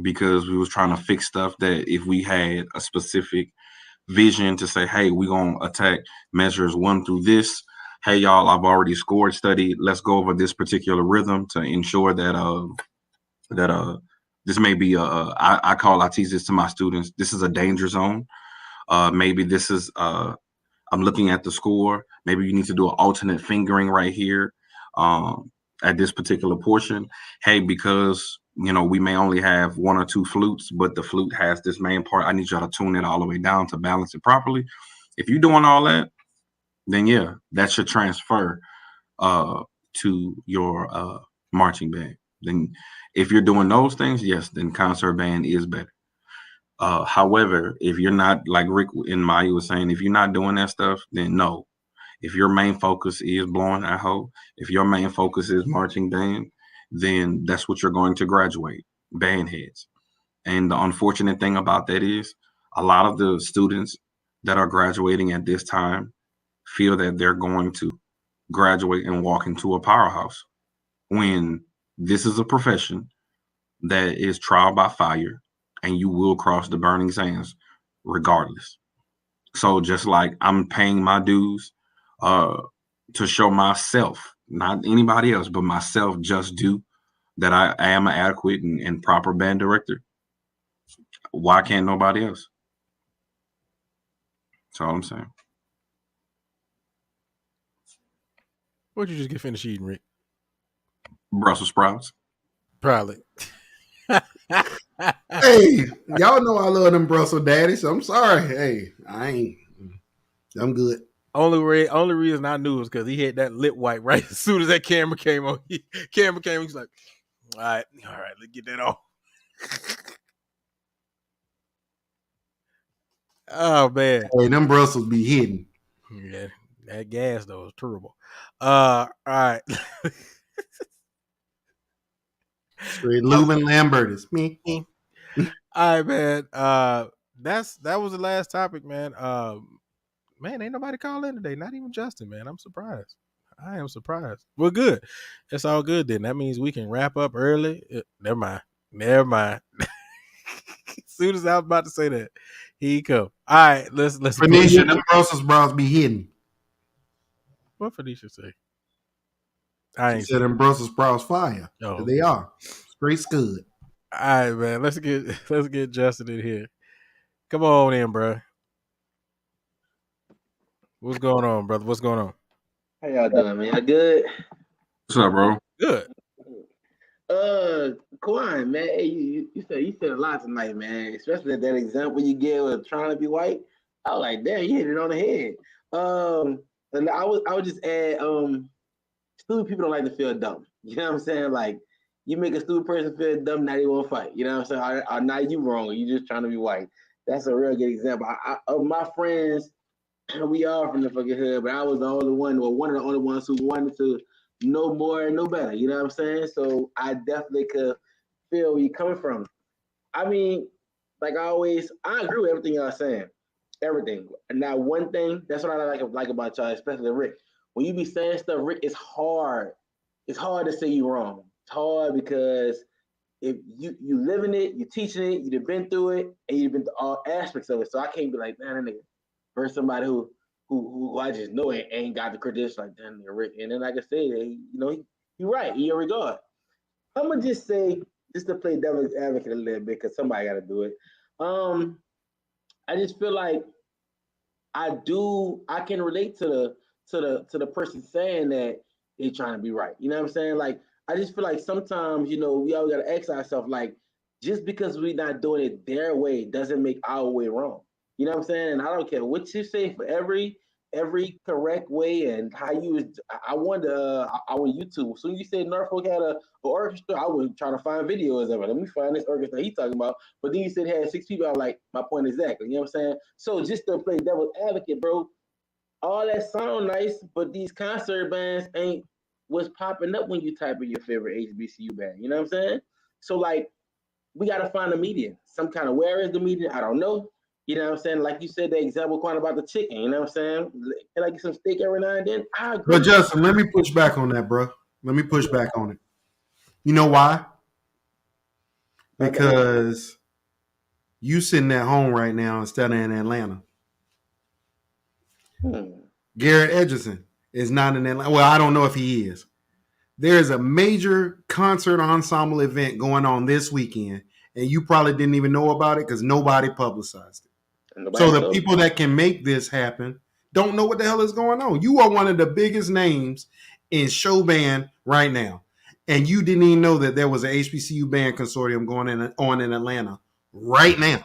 because we was trying to fix stuff that if we had a specific vision to say, hey, we're going to attack measures 1 through this. Hey, y'all, I've already scored study. Let's go over this particular rhythm to ensure that this may be I teach this to my students. This is a danger zone. Maybe this is I'm looking at the score. Maybe you need to do an alternate fingering right here at this particular portion. Hey, because we may only have 1 or 2 flutes, but the flute has this main part. I need y'all to tune it all the way down to balance it properly. If you're doing all that, then yeah, that should transfer to your marching band. Then if you're doing those things, yes, then concert band is better. However, if you're not, like Rick and Maya was saying, if you're not doing that stuff, then no. If your main focus is blowing that hoe, if your main focus is marching band, then that's what you're going to graduate, band heads. And the unfortunate thing about that is a lot of the students that are graduating at this time feel that they're going to graduate and walk into a powerhouse, when this is a profession that is trial by fire, and you will cross the burning sands regardless. So just like I'm paying my dues to show myself, not anybody else, but myself just due, that I am an adequate and proper band director, why can't nobody else? That's all I'm saying. What'd you just get finished eating, Rick? Brussels sprouts. Probably. Hey, y'all know I love them Brussels daddies. I'm sorry. Hey, I'm good. Only reason I knew was because he had that lip wipe right as soon as that camera came on. He's like, all right, let's get that off. Oh man. Hey, them Brussels be hidden. Yeah, that gas though is terrible. All right. Straight Lubin Lambert is me. All right, man. That was the last topic, man. Man, ain't nobody call in today. Not even Justin, man. I'm surprised. I am surprised. Well, good. It's all good then. That means we can wrap up early. Never mind. As soon as I was about to say that, here you come. All right, let's. Phoenicia, them Brussels sprouts be hidden. What Phoenicia say? She said them Brussels sprouts fire. Oh. They are straight scud. All right, man. Let's get Justin in here. Come on in, bro. What's going on, brother? What's going on? How y'all doing, man? Y'all good? What's up, bro? Good. Kawhi, man, hey, you said a lot tonight, man. Especially that example you gave of trying to be white. I was like, damn, you hit it on the head. And I would just add, stupid people don't like to feel dumb. You know what I'm saying? Like, you make a stupid person feel dumb, now they won't fight. You know what I'm saying? Now you wrong. You just trying to be white. That's a real good example. Of my friends, we are from the fucking hood, but I was the only one, or one of the only ones who wanted to know more and know better. You know what I'm saying? So I definitely could feel where you're coming from. I mean, like I agree with everything y'all saying. Everything. And now one thing, that's what I like about y'all, especially Rick. When you be saying stuff, Rick, it's hard. It's hard to say you wrong. It's hard because if you living it, you teaching it, you've been through it, and you've been through all aspects of it. So I can't be like, man, that nigga, versus somebody who I just know ain't got the credentials like that nigga Rick. And then like I say, he right in your regard. I'm gonna just say, just to play devil's advocate a little bit, because somebody got to do it. Um, I just feel like I can relate to the person saying that they trying to be right. You know what I'm saying? Like I just feel like sometimes, we always gotta ask ourselves, like, just because we're not doing it their way doesn't make our way wrong. You know what I'm saying? And I don't care what you say for every correct way and how you was. I wonder. I on YouTube. So you said Norfolk had a orchestra. I was trying to find videos of it. Let me find this orchestra he talking about. But then you said it had 6 people. I was like, my point exactly. You know what I'm saying? So just to play devil's advocate, bro. All that sound nice, but these concert bands ain't what's popping up when you type in your favorite HBCU band. You know what I'm saying? So like, we gotta find a median. Some kind of, where is the median? I don't know. You know what I'm saying? Like you said, the example quite about the chicken. You know what I'm saying? Can I get some steak every now and then? I agree. But Justin, let me push back on that, bro. Let me push back on it. You know why? Because you sitting at home right now instead of in Atlanta. Garrett Edgerton is not in Atlanta. Well, I don't know if he is. There is a major concert ensemble event going on this weekend, and you probably didn't even know about it because nobody publicized it. So the people that can make this happen don't know what the hell is going on. You are one of the biggest names in show band right now, and you didn't even know that there was an HBCU band consortium going on in Atlanta right now.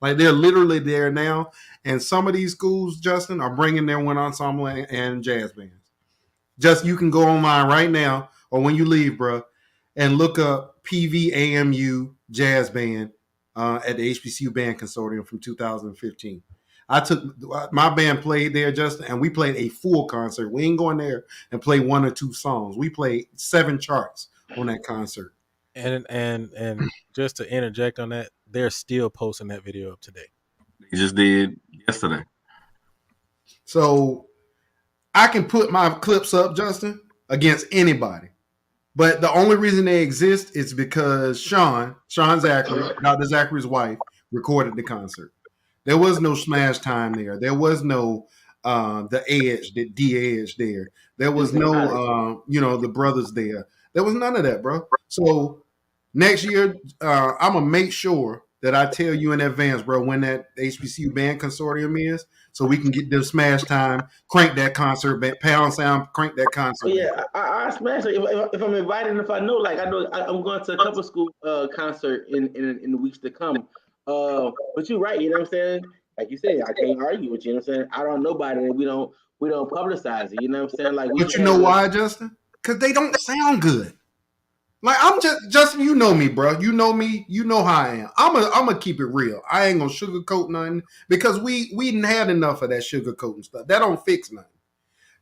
Like they're literally there now, and some of these schools, Justin, are bringing their one ensemble and jazz bands. Just you can go online right now or when you leave, bro, and look up PVAMU Jazz Band at the HBCU Band Consortium from 2015. I took my band played there, Justin, and we played a full concert. We ain't going there and play one or two songs. We played 7 charts on that concert. And just to interject on that, they're still posting that video up today. They just did yesterday. So I can put my clips up, Justin, against anybody. But the only reason they exist is because Sean Zachary, Dr. Zachary's wife, recorded the concert. There was no smash time there. There was no the Edge, the D Edge there. There was no the brothers there. There was none of that, bro. So next year, I'm gonna make sure that I tell you in advance, bro, when that HBCU band consortium is, so we can get the smash time, crank that concert, pound sound, crank that concert. Yeah, I smash it if I'm invited, and if I know, like I know I'm going to a couple school concert in the weeks to come. But you're right, you know what I'm saying? Like you said, I can't argue with you. You know what I'm saying? I don't know about it, and we don't publicize it. You know what I'm saying? Like, but you know why, Justin? Because they don't sound good. Like I'm Justin, you know me, bro. You know me. You know how I am. I'm gonna keep it real. I ain't gonna sugarcoat nothing because we didn't had enough of that sugarcoating stuff. That don't fix nothing.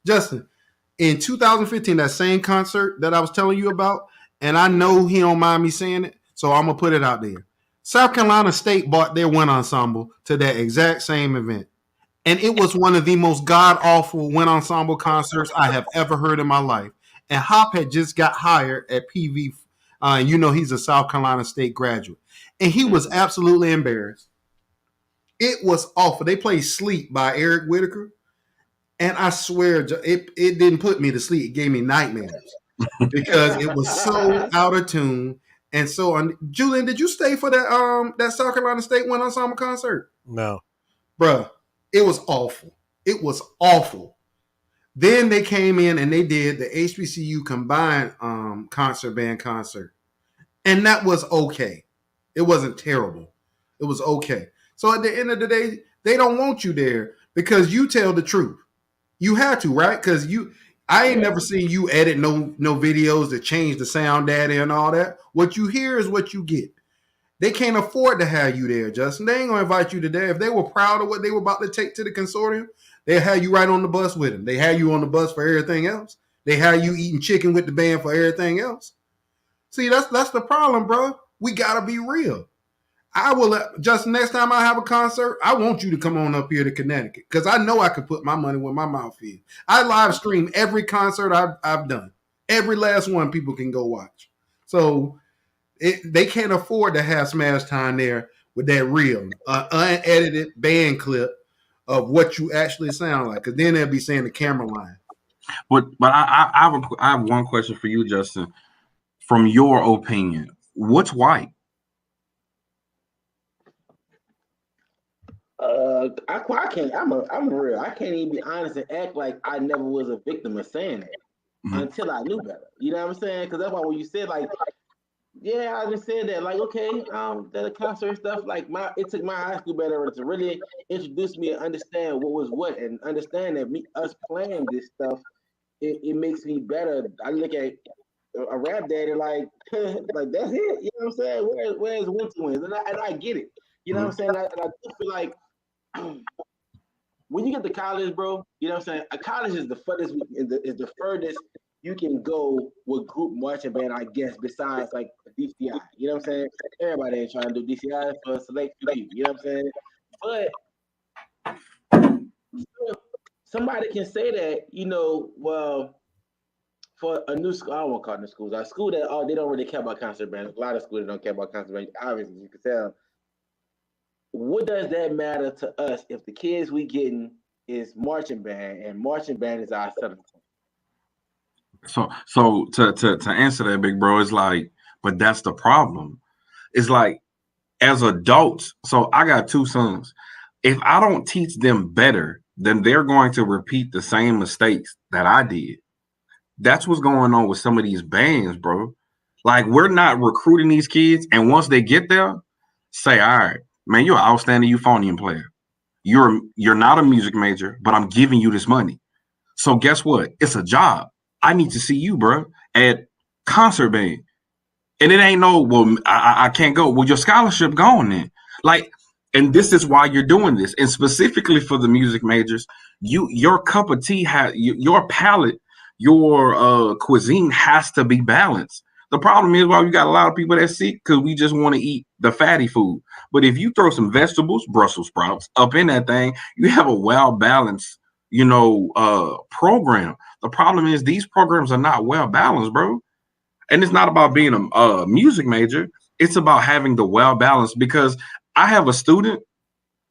Justin, in 2015, that same concert that I was telling you about, and I know he don't mind me saying it, so I'm gonna put it out there. South Carolina State bought their one ensemble to that exact same event, and it was one of the most god awful one ensemble concerts I have ever heard in my life. And Hop had just got hired at PV. He's a South Carolina State graduate. And he was absolutely embarrassed. It was awful. They played Sleep by Eric Whitaker. And I swear, it didn't put me to sleep. It gave me nightmares because it was so out of tune. And so, Julian, did you stay for that South Carolina State one ensemble concert? No. Bruh, it was awful. It was awful. Then they came in and they did the HBCU combined concert band concert. And that was okay. It wasn't terrible. It was okay. So at the end of the day, they don't want you there because you tell the truth. You had to, right? Because I ain't never seen you edit no videos that change the sound data and all that. What you hear is what you get. They can't afford to have you there, Justin. They ain't gonna invite you to there. If they were proud of what they were about to take to the consortium, they had you right on the bus with them. They had you on the bus for everything else. They had you eating chicken with the band for everything else. See, that's the problem, bro. We gotta be real. I will just next time I have a concert, I want you to come on up here to Connecticut because I know I can put my money where my mouth is. I live stream every concert I've done. Every last one people can go watch. So they can't afford to have Smash Time there with that real unedited band clip of what you actually sound like, because then they'll be saying the camera line. But I have one question for you, Justin. From your opinion, what's white? I can't. I'm real. I can't even be honest and act like I never was a victim of saying that until I knew better. You know what I'm saying? Because that's why when you said like, yeah, I just said that like, okay, that concert stuff like it took my high school better to really introduce me and understand what was what and understand that us playing this stuff, it makes me better. I look at a rap daddy like like that's it. You know what I'm saying? Where's Winter Winds? And I get it. You know what I'm saying? And I do feel like when you get to college, bro, you know what I'm saying? A college is the furthest is the furthest you can go with group marching band, I guess, besides like DCI. You know what I'm saying? Everybody ain't trying to do DCI for a select few people. You know what I'm saying? But somebody can say that, you know, well, for a new school, I don't want to call it new schools. A school that they don't really care about concert bands. A lot of schools don't care about concert bands. Obviously, you can tell. What does that matter to us if the kids we getting is marching band and marching band is our selling point? So to answer that, big bro, it's like, but that's the problem. It's like as adults. So I got two sons. If I don't teach them better, then they're going to repeat the same mistakes that I did. That's what's going on with some of these bands, bro. Like we're not recruiting these kids, and once they get there, say, all right, man, you're an outstanding euphonium player. You're not a music major, but I'm giving you this money. So guess what? It's a job. I need to see you, bro, at concert band. And it ain't no, well, I can't go. Well, your scholarship gone then. Like, and this is why you're doing this. And specifically for the music majors, your cup of tea your palate, your cuisine has to be balanced. The problem is why we got a lot of people that sick because we just want to eat the fatty food. But if you throw some vegetables, Brussels sprouts up in that thing, you have a well balanced, program. The problem is these programs are not well balanced, bro. And it's not about being a music major. It's about having the well balanced, because I have a student.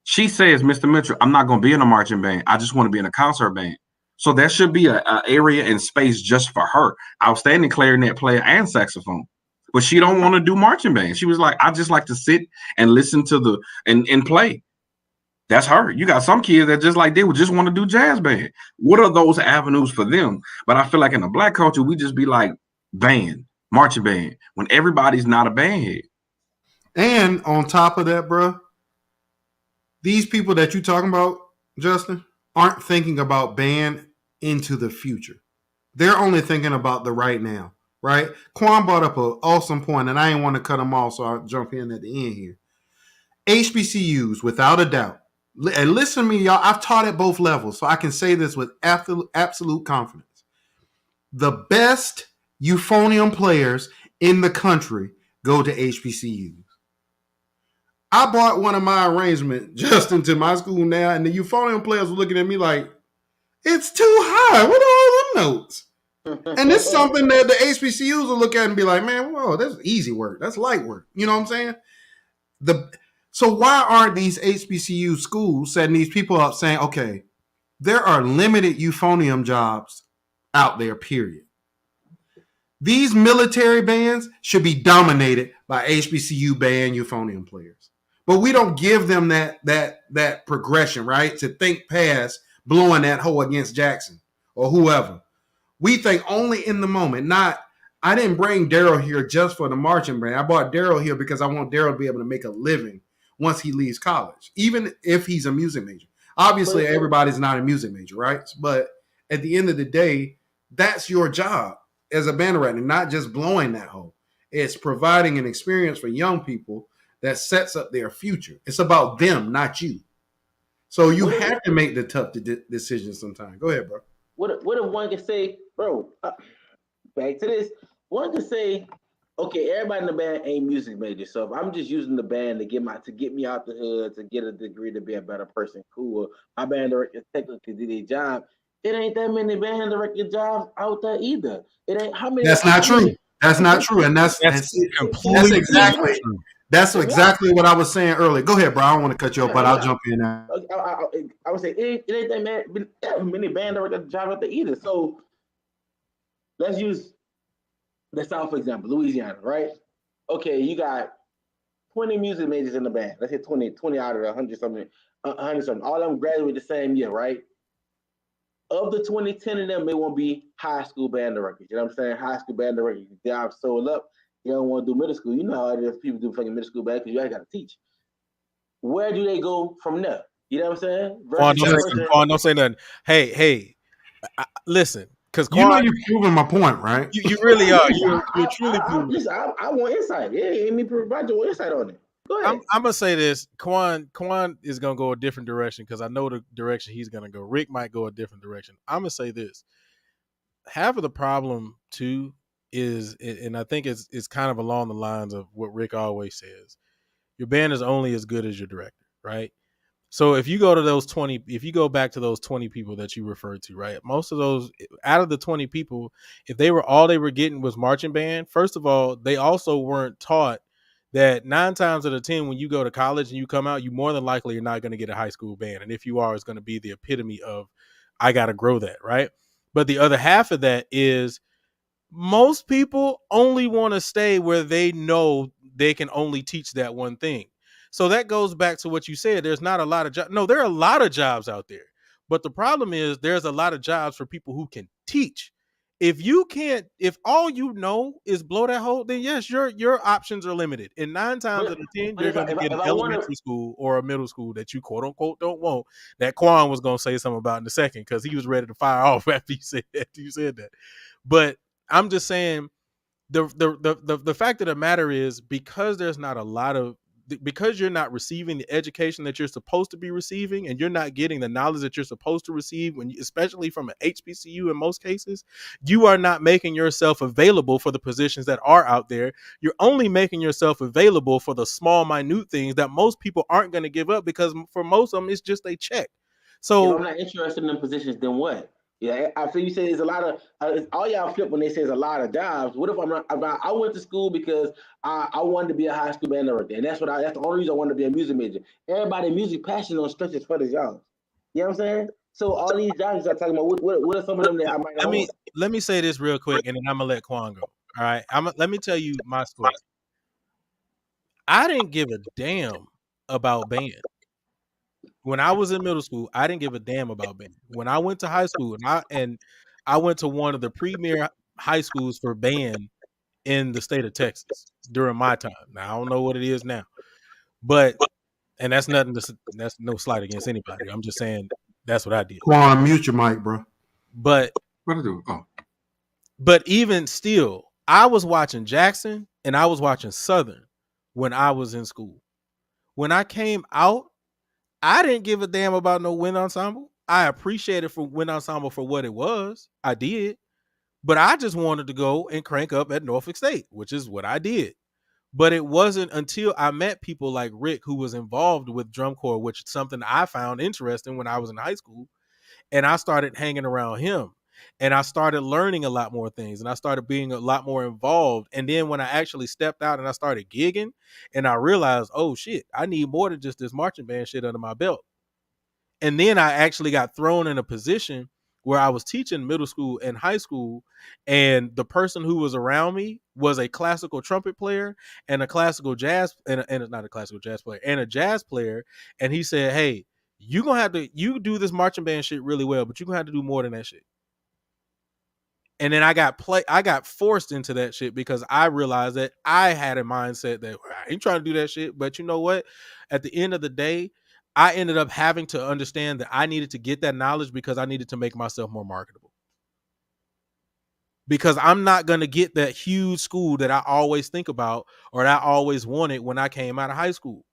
She says, Mr. Mitchell, I'm not going to be in a marching band. I just want to be in a concert band. So there should be an area and space just for her. Outstanding clarinet player and saxophone. But she don't want to do marching band. She was like, I just like to sit and listen to and play. That's her. You got some kids that just like they would just want to do jazz band. What are those avenues for them? But I feel like in the Black culture, we just be like band, marching band, when everybody's not a band head. And on top of that, bro, these people that you talking about, Justin, aren't thinking about band into the future. They're only thinking about the right now, right? Quan brought up an awesome point, and I didn't want to cut him off, so I'll jump in at the end here. HBCUs, without a doubt, and listen to me, y'all, I've taught at both levels, so I can say this with absolute confidence. The best euphonium players in the country go to HBCUs. I brought one of my arrangements just into my school now, and the euphonium players were looking at me like, it's too high. What are all them notes? And it's something that the HBCUs will look at and be like, man, whoa, that's easy work. That's light work. You know what I'm saying? So why aren't these HBCU schools setting these people up saying, okay, there are limited euphonium jobs out there, period. These military bands should be dominated by HBCU band euphonium players. But we don't give them that progression, right? To think past blowing that hoe against Jackson or whoever. We think only in the moment, not I didn't bring Daryl here just for the marching band. I brought Daryl here because I want Daryl to be able to make a living once he leaves college, even if he's a music major. Obviously, everybody's not a music major, right? But at the end of the day, that's your job as a band director, not just blowing that hole. It's providing an experience for young people that sets up their future. It's about them, not you. So you have to make the tough decisions sometimes. Go ahead, bro. What if one can say, bro, back to this, one can say, okay, everybody in the band ain't music major, so if I'm just using the band to get me out the hood, to get a degree to be a better person, cool. My band director technically did their job. It ain't that many band director jobs out there either. It ain't how many. That's not true. That's not true, and that's exactly what I was saying earlier. Go ahead, bro. I don't want to cut you off, but I'll jump in now. I would say it ain't that many band director jobs out there either. So let's use the South, for example, Louisiana, right? Okay, you got 20 music majors in the band. Let's say 20 out of 100 something. All of them graduate the same year, right? Of the 20, 10 of them, they won't be high school band directors. You know what I'm saying? High school band directors, job sold up. You don't want to do middle school. You know how it is. People do fucking middle school band because you ain't got to teach. Where do they go from there? You know what I'm saying? Quan, don't say nothing. Hey, listen. Because you know you're proving my point, right? You really are. You're truly proving. Listen, I want insight. Yeah, me provide your insight on it. Go ahead. I'm gonna say this. Quan is gonna go a different direction because I know the direction he's gonna go. Rick might go a different direction. I'm gonna say this. Half of the problem too is, and I think it's kind of along the lines of what Rick always says. Your band is only as good as your director, right? So if you go to those 20, if you go back to those 20 people that you referred to, right? Most of those, out of the 20 people, if they were getting was marching band, first of all, they also weren't taught that 9 times out of 10, when you go to college and you come out, you more than likely are not going to get a high school band. And if you are, it's going to be the epitome of, I got to grow that, right? But the other half of that is most people only want to stay where they know they can only teach that one thing. So that goes back to what you said. There's not a lot of jobs. No, there are a lot of jobs out there. But the problem is there's a lot of jobs for people who can teach. If all you know is blow that hole, then yes, your options are limited. And 9 times out of 10, you're going to get an elementary school or a middle school that you quote unquote don't want. That Quan was going to say something about in a second because he was ready to fire off after you said that. But I'm just saying the fact of the matter is because there's not a lot of because you're not receiving the education that you're supposed to be receiving and you're not getting the knowledge that you're supposed to receive especially from an HBCU in most cases, you are not making yourself available for the positions that are out there. You're only making yourself available for the small, minute things that most people aren't going to give up because for most of them, it's just a check. So if I'm not interested in them positions, then what? Yeah, after you say there's a lot of all y'all flip when they say there's a lot of jobs. What if I'm not? I went to school because I wanted to be a high school band director, and that's the only reason I wanted to be a music major. Everybody music passion on stretches for the jobs. You know what I'm saying? So all these jobs I'm talking about, what are some of them that I might not want? Let me say this real quick, and then I'm gonna let Quan go. All right, let me tell you my story. I didn't give a damn about band. When I was in middle school, I didn't give a damn about band. When I went to high school, and I went to one of the premier high schools for band in the state of Texas during my time. Now I don't know what it is now, but and that's no slight against anybody. I'm just saying that's what I did. Quan, mute your mic, bro. But what to do? Oh, but even still, I was watching Jackson and I was watching Southern when I was in school. When I came out, I didn't give a damn about no wind ensemble. I appreciated for wind ensemble for what it was. I did. But I just wanted to go and crank up at Norfolk State, which is what I did. But it wasn't until I met people like Rick, who was involved with drum corps, which is something I found interesting when I was in high school. And I started hanging around him. And I started learning a lot more things. And I started being a lot more involved. And then when I actually stepped out and I started gigging, and I realized, oh shit, I need more than just this marching band shit under my belt. And then I actually got thrown in a position where I was teaching middle school and high school, and the person who was around me was a classical trumpet player and a classical jazz, and not a classical jazz player, and a jazz player. And he said, hey, you do this marching band shit really well, but you're gonna have to do more than that shit. And then I got forced into that shit because I realized that I had a mindset that I ain't trying to do that shit. But you know what? At the end of the day, I ended up having to understand that I needed to get that knowledge because I needed to make myself more marketable. Because I'm not going to get that huge school that I always think about or that I always wanted when I came out of high school.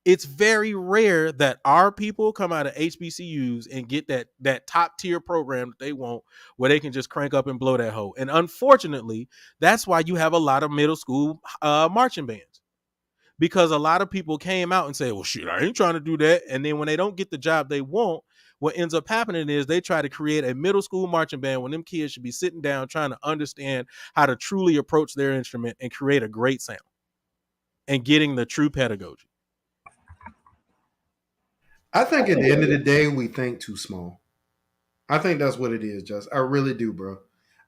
It's very rare that our people come out of HBCUs and get that top tier program that they want where they can just crank up and blow that hoe. And unfortunately, that's why you have a lot of middle school marching bands. Because a lot of people came out and say, well, shit, I ain't trying to do that. And then when they don't get the job they want, what ends up happening is they try to create a middle school marching band when them kids should be sitting down trying to understand how to truly approach their instrument and create a great sound and getting the true pedagogy. I think at the end of the day, we think too small. I think that's what it is, Just. I really do, bro.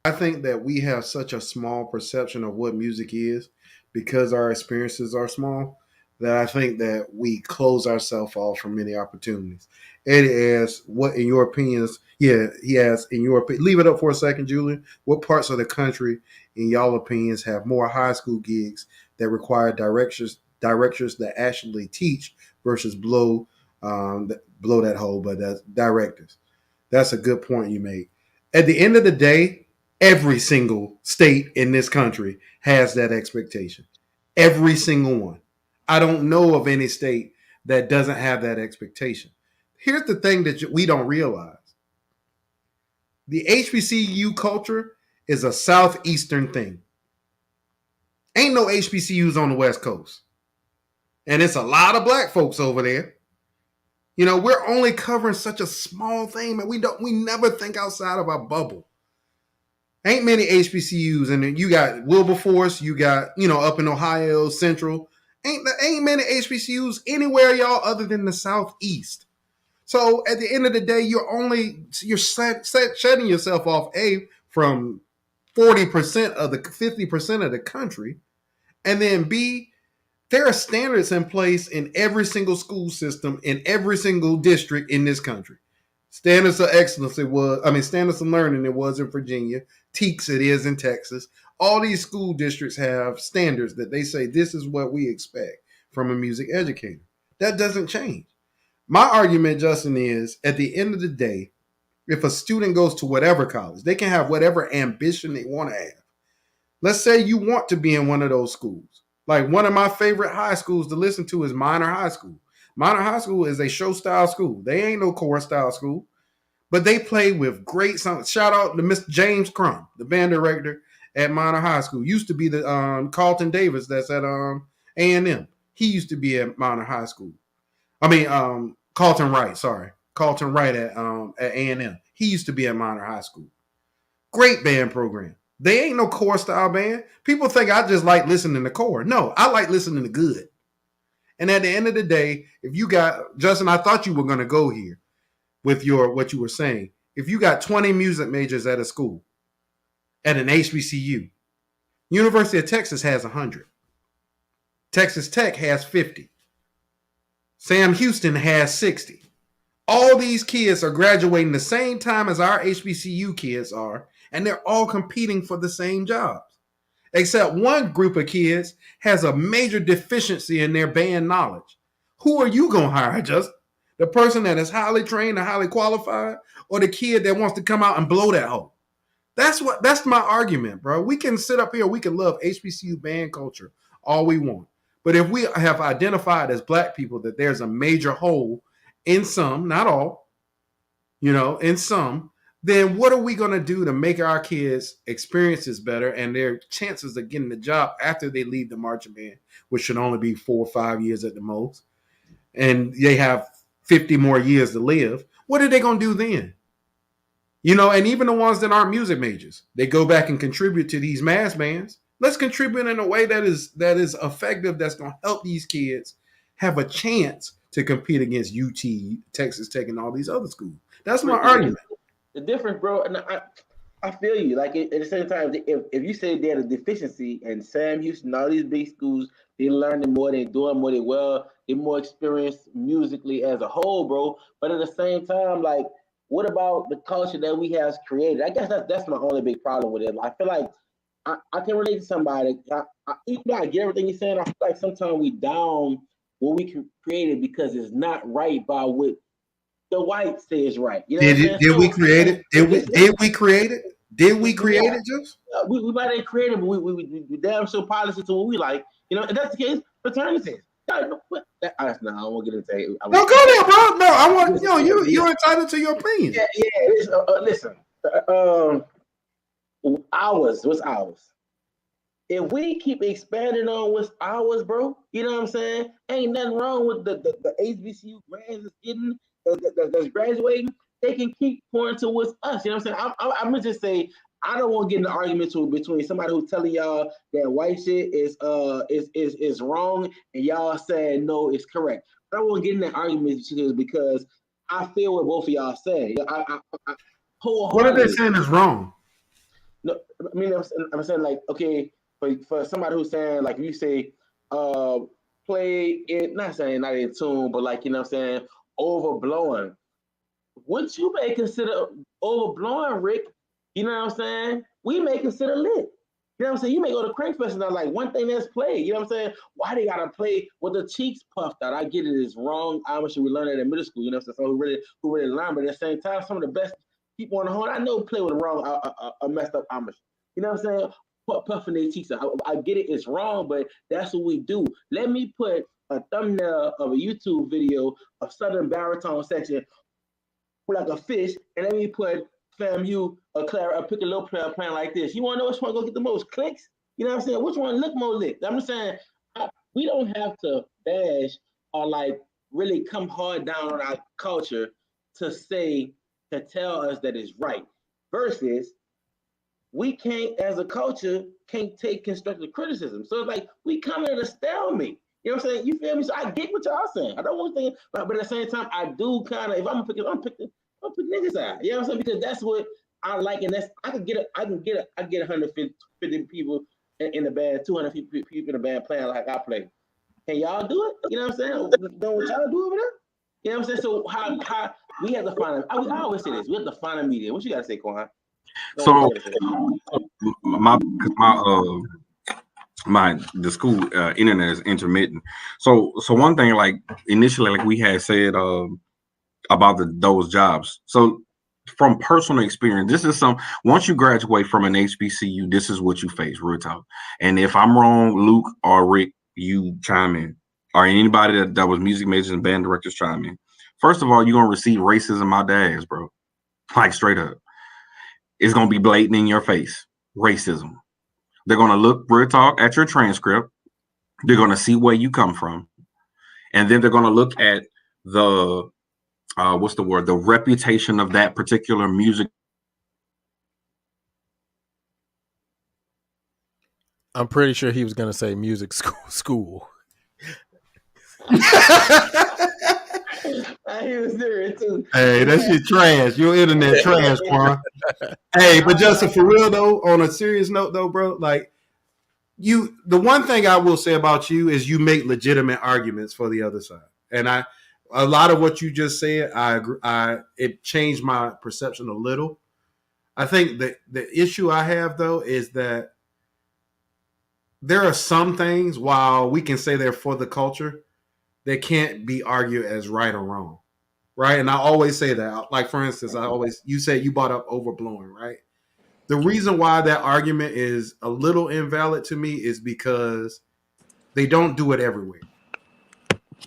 I think that we have such a small perception of what music is because our experiences are small that I think that we close ourselves off from many opportunities. Eddie asks, what in your opinions, yeah, he asks, in your opinion, leave it up for a second, Julian. What parts of the country, in y'all opinions, have more high school gigs that require directors that actually teach versus blow that hole, but that's directors. That's a good point you made. At the end of the day, every single state in this country has that expectation. Every single one. I don't know of any state that doesn't have that expectation. Here's the thing that we don't realize. The HBCU culture is a southeastern thing. Ain't no HBCUs on the West Coast. And it's a lot of black folks over there. You know, we're only covering such a small thing, man. We never think outside of our bubble. Ain't many HBCUs, and then you got Wilberforce, you got, up in Ohio Central. Ain't many HBCUs anywhere, y'all, other than the Southeast. So at the end of the day, you're shutting yourself off from 40% of the 50% of the country, and then B, there are standards in place in every single school system in every single district in this country. Standards of excellence, standards of learning, it was in Virginia. TEKS, it is in Texas. All these school districts have standards that they say this is what we expect from a music educator. That doesn't change. My argument, Justin, is at the end of the day, if a student goes to whatever college, they can have whatever ambition they want to have. Let's say you want to be in one of those schools. Like one of my favorite high schools to listen to is Minor High School. Minor High School is a show style school. They ain't no chorus style school, but they play with great songs. Shout out to Mr. James Crum, the band director at Minor High School. Used to be the Carlton Davis that's at A&M. He used to be at Minor High School. Carlton Wright. Sorry, Carlton Wright at A&M. He used to be at Minor High School. Great band program. They ain't no core style band. People think I just like listening to core. No, I like listening to good. And at the end of the day, if you got, Justin, I thought you were going to go here with what you were saying. If you got 20 music majors at a school, at an HBCU, University of Texas has 100. Texas Tech has 50. Sam Houston has 60. All these kids are graduating the same time as our HBCU kids are, and they're all competing for the same jobs. Except one group of kids has a major deficiency in their band knowledge. Who are you going to hire, just the person that is highly trained and highly qualified, or the kid that wants to come out and blow that hole? That's my argument, bro. We can sit up here, we can love HBCU band culture all we want. But if we have identified as black people that there's a major hole in some, not all, in some, then what are we going to do to make our kids' experiences better and their chances of getting the job after they leave the marching band, which should only be 4 or 5 years at the most, and they have 50 more years to live? What are they going to do then? And even the ones that aren't music majors, they go back and contribute to these mass bands. Let's contribute in a way that is effective, that's going to help these kids have a chance to compete against UT, Texas Tech, and all these other schools. That's my argument. The difference, bro, and I feel you. Like at the same time, if you say they had a deficiency, and Sam Houston, all these big schools, they learning more, they doing more, they're more experienced musically as a whole, bro. But at the same time, like what about the culture that we have created? I guess that's my only big problem with it. I feel like I can relate to somebody. Even though I get everything you're saying, I feel like sometimes we down what we created because it's not right by what the white say is right. You know what I'm saying? Did we So create it? Did we create it? Did we create yeah, it, just? we might ain't creative, but we damn sure policy to what we like. You know, if that's the case, fraternities. I don't want to get into it. No, go there, bro. No, I want you're Yeah, entitled to your opinion. yeah. Listen, what's ours? If we keep expanding on what's ours, bro, you know what I'm saying? Ain't nothing wrong with the HBCU grads that's getting that's graduating. They can keep pouring to what's us. You know what I'm saying? I'm gonna just say I don't want to get in an argument between somebody who's telling y'all that white shit is wrong and y'all saying no, it's correct. I don't want to get in that argument because I feel what both of y'all say. I What are they saying is wrong? No, I mean I'm saying like okay. For somebody who's saying like you say play it, not saying not in tune, but like you know what I'm saying, overblowing. What you may consider overblowing, Rick, you know what I'm saying? We may consider lit. You know what I'm saying? You may go to Crankfest and like one thing that's played. You know what I'm saying? Why they gotta play with the cheeks puffed out? I get it, it's wrong. Obviously, we learned that in middle school. You know what I'm saying? So who really learn, but at the same time, some of the best people on the horn I know play with the wrong, a messed up Amish. You know what I'm saying? Puffing their cheeks out. I get it, it's wrong, but that's what we do. Let me put a thumbnail of a YouTube video of Southern baritone section like a fish, and let me put FAMU a piccolo player playing like this. You want to know which one gonna get the most clicks? You know what I'm saying? Which one look more lit? I'm just saying we don't have to bash or like really come hard down on our culture to tell us that it's right. Versus we can't, as a culture, can't take constructive criticism. So it's like we come at a stalemate. You know what I'm saying? You feel me? So I get what y'all saying. I don't want to think, but at the same time, I do kind of. If I'm picking, I'm picking niggas side. You know what I'm saying? Because that's what I like, and that's I get 150 people in the band, 250 people in the band playing like I play. Can y'all do it? You know what I'm saying? Don't what y'all do over there? You know what I'm saying? So how we have to find. I always say this. We have to find a medium. What you got to say, Quan? So the school internet is intermittent. So one thing, like initially, like we had said about those jobs. So from personal experience, this is once you graduate from an HBCU, this is what you face, real talk. And if I'm wrong, Luke or Rick, you chime in, or anybody that was music majors and band directors chime in. First of all, you're gonna receive racism out the ass, bro. Like straight up. It's gonna be blatant in your face. Racism. They're gonna look real talk at your transcript. They're gonna see where you come from, and then they're gonna look at the the reputation of that particular music. I'm pretty sure he was going to say music school. He was there too. Hey, that shit trash. Your internet trash, Quan. Hey, but Justin, for real though, on a serious note though, bro, like the one thing I will say about you is you make legitimate arguments for the other side, and a lot of what you just said, I agree. It changed my perception a little. I think that the issue I have though is that there are some things, while we can say they're for the culture, that can't be argued as right or wrong, right? And I always say that. Like for instance, you said you brought up overblowing, right? The reason why that argument is a little invalid to me is because they don't do it everywhere.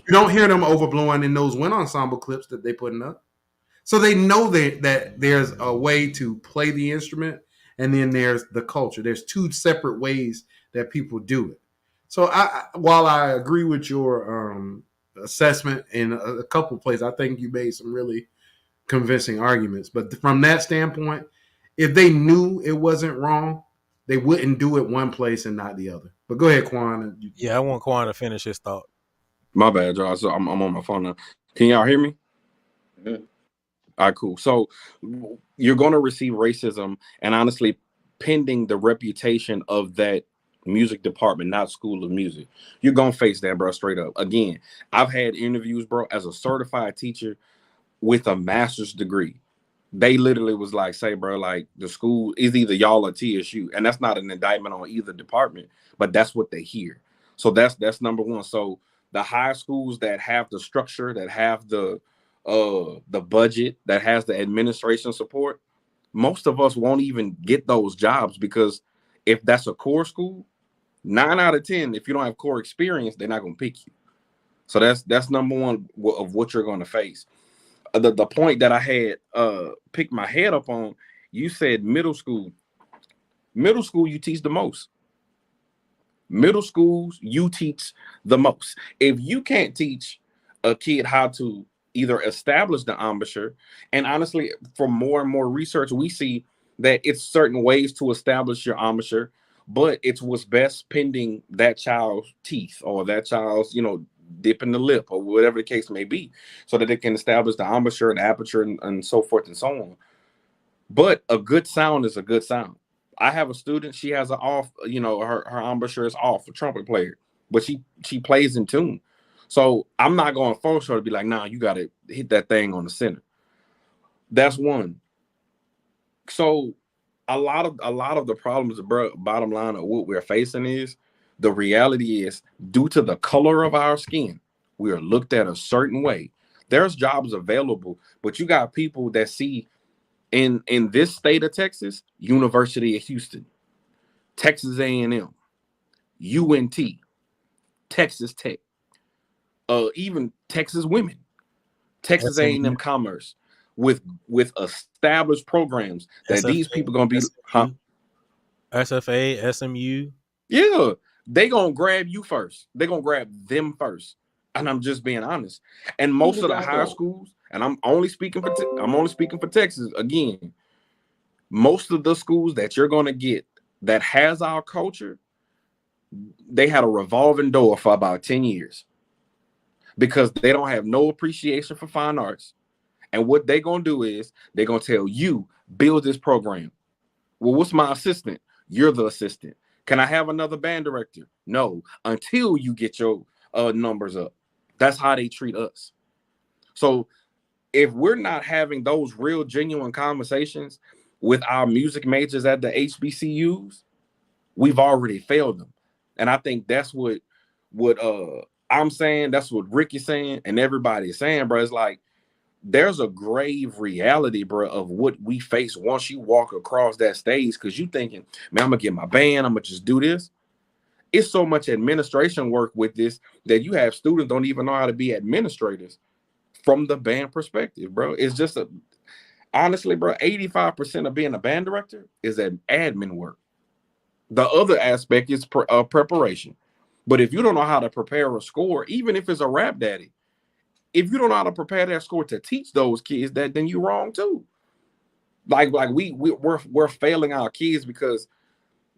You don't hear them overblowing in those wind ensemble clips that they putting up. So they know that there's a way to play the instrument, and then there's the culture. There's two separate ways that people do it. So while I agree with your assessment in a couple of places, I think you made some really convincing arguments. But from that standpoint, if they knew it wasn't wrong, they wouldn't do it one place and not the other. But go ahead, Quan. Yeah, I want Quan to finish his thought. My bad, y'all. So I'm on my phone now. Can y'all hear me? Mm-hmm. All right, cool. So you're going to receive racism, and honestly, pending the reputation of that music department, not School of Music, you're going to face that, bro, straight up. Again, I've had interviews, bro, as a certified teacher with a master's degree. They literally was like, say, bro, like the school is either y'all or TSU. And that's not an indictment on either department, but that's what they hear. So that's number one. So the high schools that have the structure, that have the budget, that has the administration support, most of us won't even get those jobs because if that's a core school, 9 out of 10, if you don't have core experience, they're not gonna pick you. So that's number one of what you're gonna face. The point that I had picked my head up on, you said middle school. Middle school, you teach the most. Middle schools, you teach the most. If you can't teach a kid how to either establish the embouchure, and honestly, from more and more research, we see that it's certain ways to establish your embouchure, but it's what's best pending that child's teeth or that child's, dip in the lip or whatever the case may be, so that they can establish the embouchure and aperture and so forth and so on. But a good sound is a good sound. I have a student, she has an off, her embouchure is off, a trumpet player, but she plays in tune. So I'm not going to force her to be like, nah, you got to hit that thing on the center. That's one. So a lot of the problems, bro, bottom line of what we're facing is the reality is due to the color of our skin, we are looked at a certain way. There's jobs available, but you got people that see in this state of Texas, University of Houston, Texas A&M, UNT, Texas Tech, even Texas Women, Texas A&M Commerce, with established programs that SFA, these people gonna be, huh? SFA, SMU. Yeah, they gonna grab you first. They gonna grab them first. And I'm just being honest. And most of the high schools, and I'm only speaking for Texas again. Most of the schools that you're gonna get that has our culture, they had a revolving door for about 10 years because they don't have no appreciation for fine arts. And what they're gonna do is they're gonna tell you, build this program. Well, what's my assistant? You're the assistant. Can I have another band director? No, until you get your numbers up. That's how they treat us. So if we're not having those real genuine conversations with our music majors at the HBCUs, we've already failed them. And I think that's what I'm saying, that's what Rick is saying, and everybody is saying, bro. It's like there's a grave reality, bro, of what we face once you walk across that stage, because you thinking, man, I'm gonna get my band, I'm gonna just do this. It's so much administration work with this that you have students don't even know how to be administrators from the band perspective, bro. It's just honestly, bro, 85% of being a band director is an admin work. The other aspect is preparation. But if you don't know how to prepare a score, even if it's a rap daddy, if you don't know how to prepare that score to teach those kids that, then you're wrong too. Like we're failing our kids because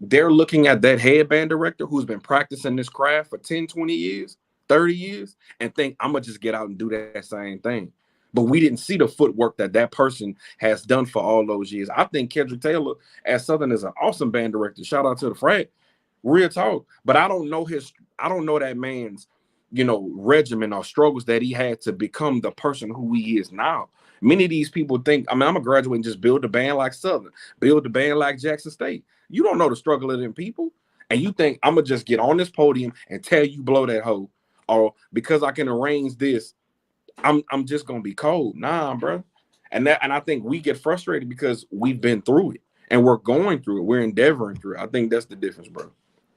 they're looking at that head band director who's been practicing this craft for 10, 20 years, 30 years, and think I'm gonna just get out and do that same thing. But we didn't see the footwork that person has done for all those years. I think Kendrick Taylor at Southern is an awesome band director. Shout out to the Frat. Real talk. But I don't know that man's, regimen or struggles that he had to become the person who he is now. Many of these people think, I'm gonna graduate and just build a band like Southern, build a band like Jackson State. You don't know the struggle of them people. And you think I'm gonna just get on this podium and tell you blow that hoe, or because I can arrange this, I'm just gonna be cold. Nah, bro. And I think we get frustrated because we've been through it and we're going through it. We're endeavoring through it. I think that's the difference, bro.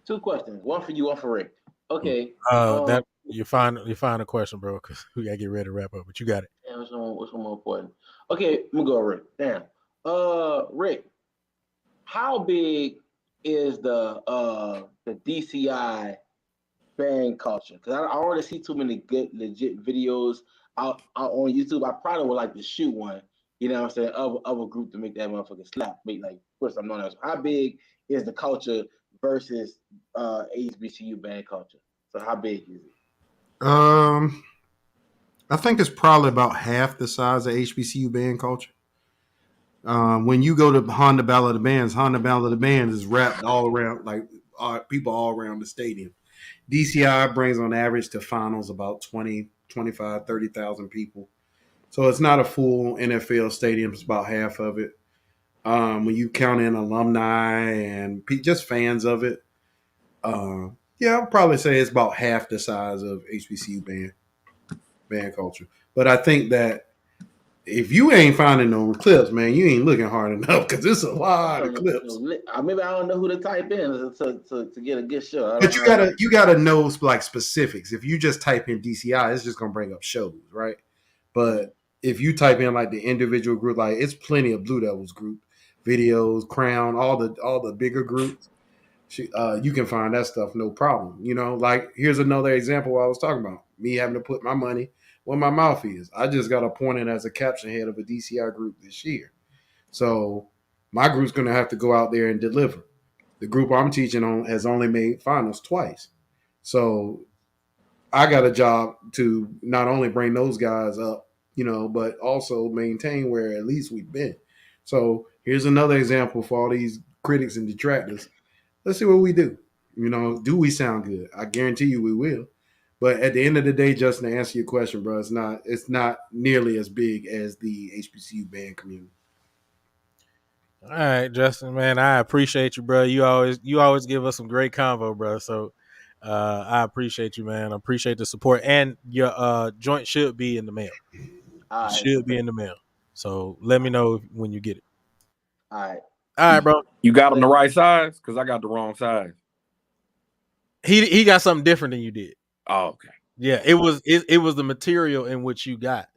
2 questions. One for you, one for Rick. Okay. That you find a question, bro, because we gotta get ready to wrap up. But you got it. Yeah, which one more important? Okay, I'm gonna go Rick. Damn. Rick, how big is the DCI band culture? Because I already see too many good legit videos out on YouTube. I probably would like to shoot one, you know what I'm saying, of a group to make that motherfucker slap. Make like what's I'm known as. How big is the culture versus HBCU band culture? So how big is it? I think it's probably about half the size of HBCU band culture. When you go to Honda Battle of the Bands is wrapped all around, like people all around the stadium. DCI brings on average to finals about 20, 25, 30,000 people. So it's not a full NFL stadium. It's about half of it. When you count in alumni and just fans of it, yeah, I'll probably say it's about half the size of HBCU band culture. But I think that if you ain't finding no clips, man, you ain't looking hard enough because it's a I'm lot of trying clips. maybe I don't know who to type in to get a good show. But you gotta know like specifics. If you just type in DCI, it's just gonna bring up shows, right? But if you type in like the individual group, like it's plenty of Blue Devils group videos, Crown, all the bigger groups. You can find that stuff no problem. Like here's another example I was talking about me having to put my money where my mouth is. I just got appointed as a caption head of a DCI group this year, so my group's going to have to go out there and deliver. The group I'm teaching on has only made finals twice, so I got a job to not only bring those guys up, but also maintain where at least we've been. So here's another example for all these critics and detractors. Let's see what we do. Do we sound good? I guarantee you we will. But at the end of the day, Justin, to answer your question, bro, it's not nearly as big as the HBCU band community. All right, Justin, man, I appreciate you, bro. You always give us some great convo, bro. So I appreciate you, man. I appreciate the support, and your joint should be in the mail. All It right, should be in the mail. So let me know when you get it. all right. All right, bro. You got them the right size? Because I got the wrong size. He got something different than you did. Oh, okay. Yeah, it was the material in which you got.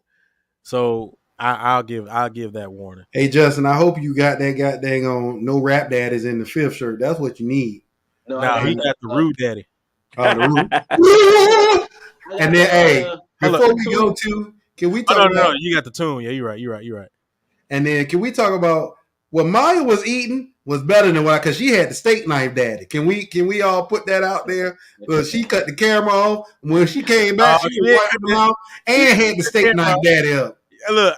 So I'll give that warning. Hey, Justin, I hope you got that goddamn on no rap daddies in the fifth shirt. That's what you need. No, Nah, he got the Rude Daddy. Oh, the roof. And then, hey, before we go to, can we talk about? No, you got the tune. Yeah, you're right. And then, can we talk about what Maya was eating was better than what? Because she had the steak knife daddy. Can we all put that out there? Well, she cut the camera off. When she came back, she wiped them out and had the steak knife daddy up. Look,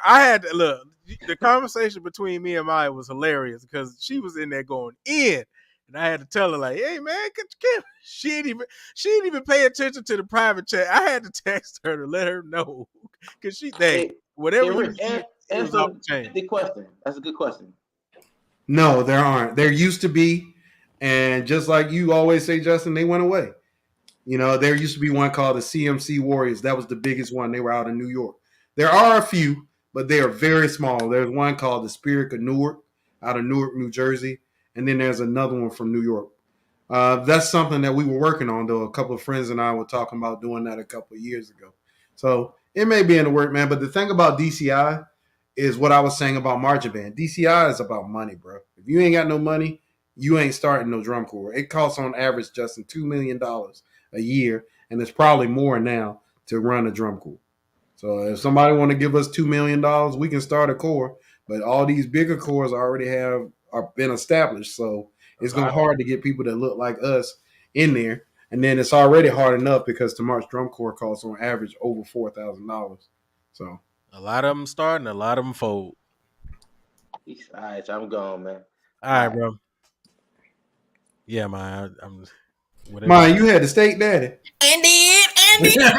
the conversation between me and Maya was hilarious because she was in there going in, and I had to tell her like, "Hey man, cut your camera." She didn't even pay attention to the private chat. I had to text her to let her know because whatever you did, it was off the chain. Good question. That's a good question. No, there aren't. There used to be, and just like you always say, Justin, they went away. There used to be one called the CMC Warriors. That was the biggest one. They were out in New York. There are a few, but they are very small. There's one called the Spirit of Newark out of Newark, New Jersey. And then there's another one from New York. That's something that we were working on, though. A couple of friends and I were talking about doing that a couple of years ago. So it may be in the work, man. But the thing about DCI is what I was saying about marching band. DCI is about money, bro. If you ain't got no money, you ain't starting no drum corps. It costs on average, Justin, $2 million a year. And it's probably more now to run a drum corps. So if somebody want to give us $2 million, we can start a corps. But all these bigger corps already are been established. So it's going to be hard to get people that look like us in there. And then it's already hard enough because to march drum corps costs on average over $4,000. So a lot of them start and a lot of them fold. All right, I'm gone, man. All right, bro. Yeah, man. I'm. Man, you had the steak daddy. And then somebody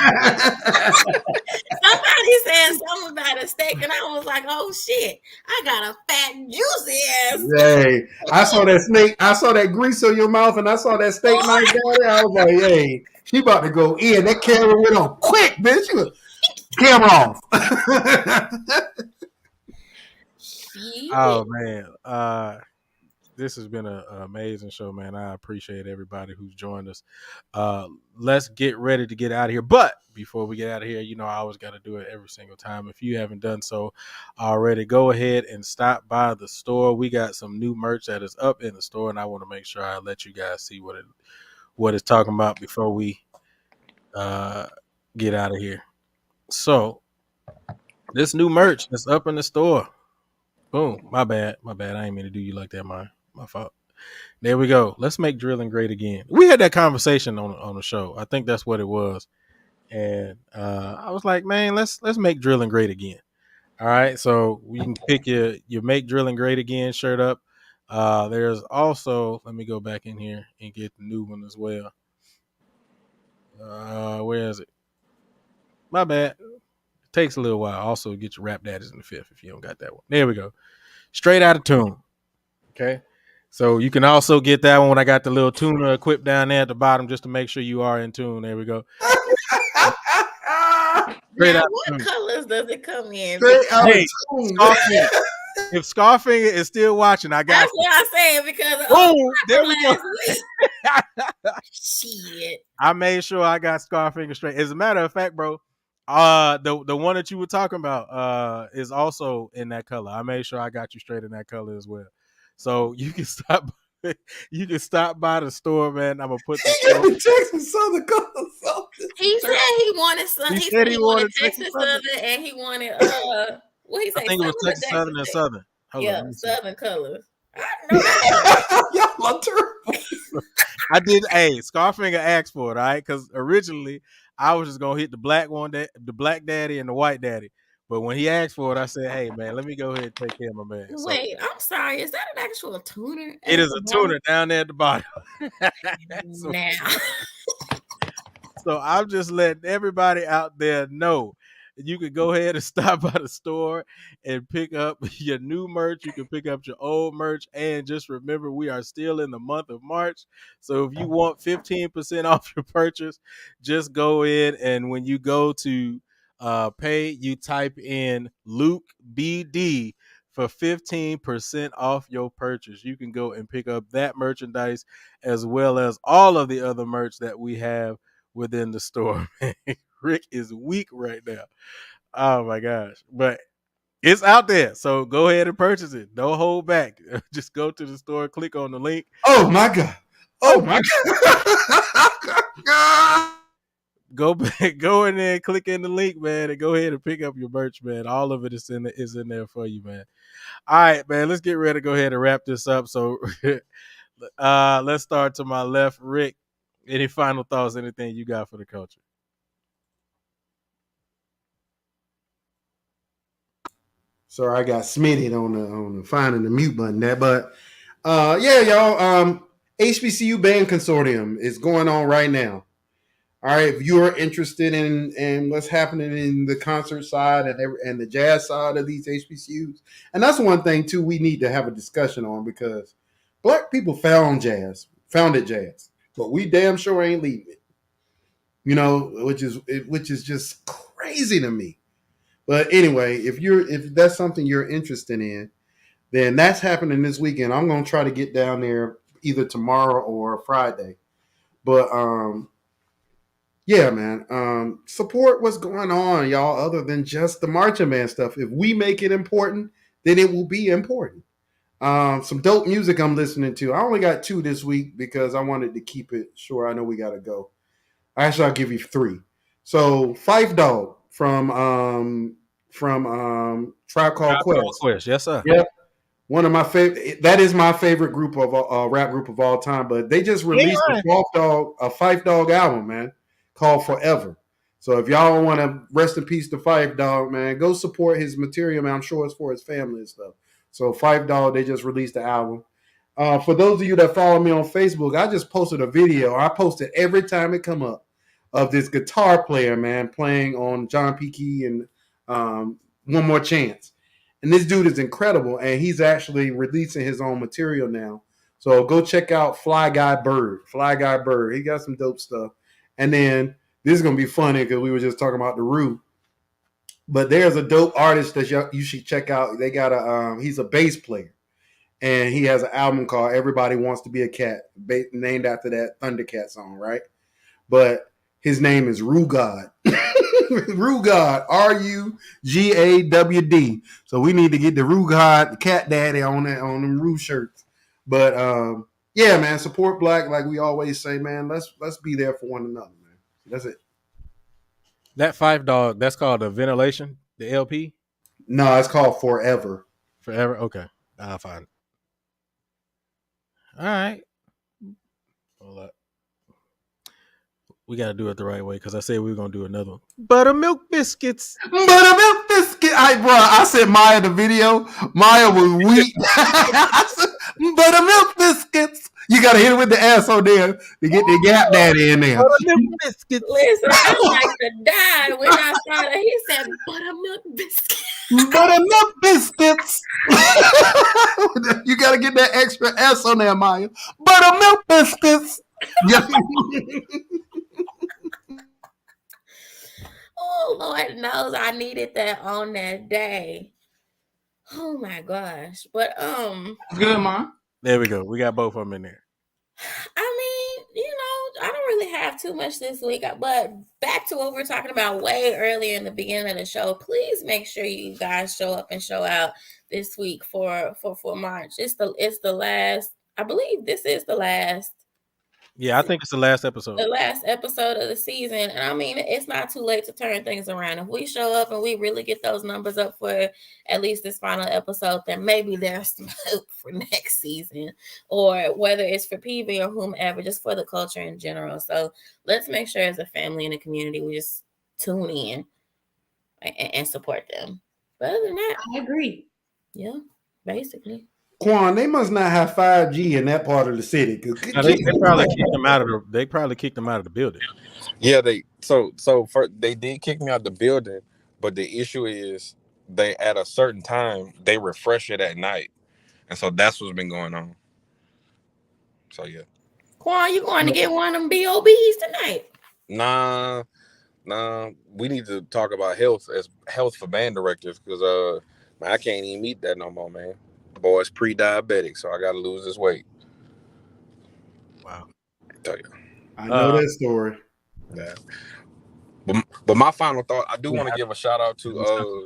said something about a steak, and I was like, "Oh shit, I got a fat, juicy ass." Hey, I saw that snake. I saw that grease on your mouth, and I saw that steak knife daddy. I was like, "Hey, she about to go in." That camera went on quick, bitch. She was camera off. Oh man. This has been an amazing show, man. I appreciate everybody who's joined us. Let's get ready to get out of here. But before we get out of here, I always got to do it every single time. If you haven't done so already, go ahead and stop by the store. We got some new merch that is up in the store, and I want to make sure I let you guys see what it's talking about before we get out of here. So this new merch that's up in the store. Boom. My bad. I ain't mean to do you like that, my fault. There we go. Let's make drilling great again. We had that conversation on the show. I think that's what it was. And I was like, man, let's make drilling great again. All right. So we can pick your make drilling great again shirt up. There's also, let me go back in here and get the new one as well. Where is it? My bad. Takes a little while. Also, get your rap daddies in the fifth if you don't got that one. There we go. Straight out of tune. Okay. So you can also get that one when I got the little tuner equipped down there at the bottom just to make sure you are in tune. There we go. Straight Now, out what of tune. colors does it come in? Straight out Hey, of tune. Scarfinger. If Scarfinger is still watching, I got That's you. what I'm saying because Boom, there we go. last week. Shit. I made sure I got Scarfinger straight. As a matter of fact, bro, the one that you were talking about is also in that color. I made sure I got you straight in that color as well. So you can stop. You can stop by the store, man. I'm gonna put the He got the Texas Southern colors. He said he wanted some. He He said said he he wanted wanted Texas Texas Southern. Southern, and he wanted what he say? I think it was Southern or Texas Southern and Southern. Hold on, Yeah, let me see. Southern colors. I know that. Y'all are terrible. I did. Hey, Scarfinger asked for it, all right? Because originally I was just gonna hit the black one, the black daddy and the white daddy. But when he asked for it, I said, "Hey, man, let me go ahead and take care of my man." So Wait, I'm sorry. Is that an actual tuner? it at is the a bottom? tuner down there at the bottom. so, Now. so I'm just letting everybody out there know you can go ahead and stop by the store and pick up your new merch. You can pick up your old merch. And just remember, we are still in the month of March. So if you want 15% off your purchase, just go in. And when you go to pay, you type in Luke BD for 15% off your purchase. You can go and pick up that merchandise as well as all of the other merch that we have within the store. Rick is weak right now. Oh my gosh. But it's out there. So go ahead and purchase it. Don't hold back. Just go to the store, click on the link. Oh my God. Oh my God. Go back, go in there, click in the link, man, and go ahead and pick up your merch, man. All of it is in there for you, man. All right, man. Let's get ready to go ahead and wrap this up. So let's start to my left. Rick, any final thoughts, anything you got for the culture? Sorry, I got smitted on the finding the mute button there, but yeah, y'all. HBCU Band Consortium is going on right now. All right, if you are interested in what's happening in the concert side and the jazz side of these HBCUs, and that's one thing too we need to have a discussion on because Black people founded jazz, but we damn sure ain't leaving it. You know, which is just crazy to me. But anyway, if that's something you're interested in, then that's happening this weekend. I'm gonna try to get down there either tomorrow or Friday. But yeah, man, support what's going on, y'all. Other than just the marching band stuff, if we make it important, then it will be important. Some dope music I'm listening to. I only got 2 this week because I wanted to keep it short. I know we gotta go. Actually, I'll give you 3. So Fife Dog from Tribe Called Quest. Yes, sir. Yep. One of my favorite. That is my favorite group of rap group of all time. But they just released a Fife Dog album, man, called Forever. So if y'all want to rest in peace to Fife Dog, man, go support his material, man. I'm sure it's for his family and stuff. So Fife Dog, they just released the album. For those of you that follow me on Facebook, I just posted a video. I post it every time it come up of this guitar player, man, playing on John P. Key and One More Chance. And this dude is incredible, and he's actually releasing his own material now. So go check out Fly Guy Bird. Fly Guy Bird. He got some dope stuff. And then this is going to be funny because we were just talking about the Roo. But there's a dope artist that you should check out. They got he's a bass player. And he has an album called Everybody Wants to Be a Cat, named after that Thundercat song, right? But his name is Rugad. Rugad, Rugawd. So we need to get the Rugad, the cat daddy on them Roo shirts. But yeah, man, support Black like we always say, man. Let's be there for one another, man. That's it. That Fife Dog, that's called the Ventilation, the LP? No, it's called Forever. Forever? Okay. I'll find it. All right. Hold up. We got to do it the right way because I said we were going to do another one. Buttermilk biscuits. Buttermilk biscuit. I said Maya the video. Maya was weak. Buttermilk biscuits. You gotta hit it with the ass on there to get the gap daddy in there. Buttermilk biscuits. Listen, I like to die when I saw that. He said buttermilk biscuit. Buttermilk biscuits. You gotta get that extra S on there, Maya. Buttermilk biscuits. Yeah. Oh, Lord knows I needed that on that day. Oh my gosh. But Good, Mom. There we go. We got both of them in there. I mean, I don't really have too much this week, but back to what we're talking about way earlier in the beginning of the show. Please make sure you guys show up and show out this week for March. It's the last. I believe this is the last. Yeah, I think it's the last episode. The last episode of the season. And I mean, it's not too late to turn things around. If we show up and we really get those numbers up for at least this final episode, then maybe there's some hope for next season, or whether it's for PV or whomever, just for the culture in general. So let's make sure as a family and a community, we just tune in and support them. But other than that, I agree. Yeah, basically. Quan, they must not have 5G in that part of the city. No, they probably kicked them out of the. They probably kicked them out of the building. Yeah, they did kick me out the building, but the issue is they at a certain time they refresh it at night, and so that's what's been going on. So yeah. Quan, you going to get one of them BOBs tonight? Nah. We need to talk about health for band directors, because man, I can't even eat that no more, man. The boy's pre-diabetic, so I got to lose this weight. Wow. I tell you. I know that story. Yeah. But my final thought, I do want to give a shout out to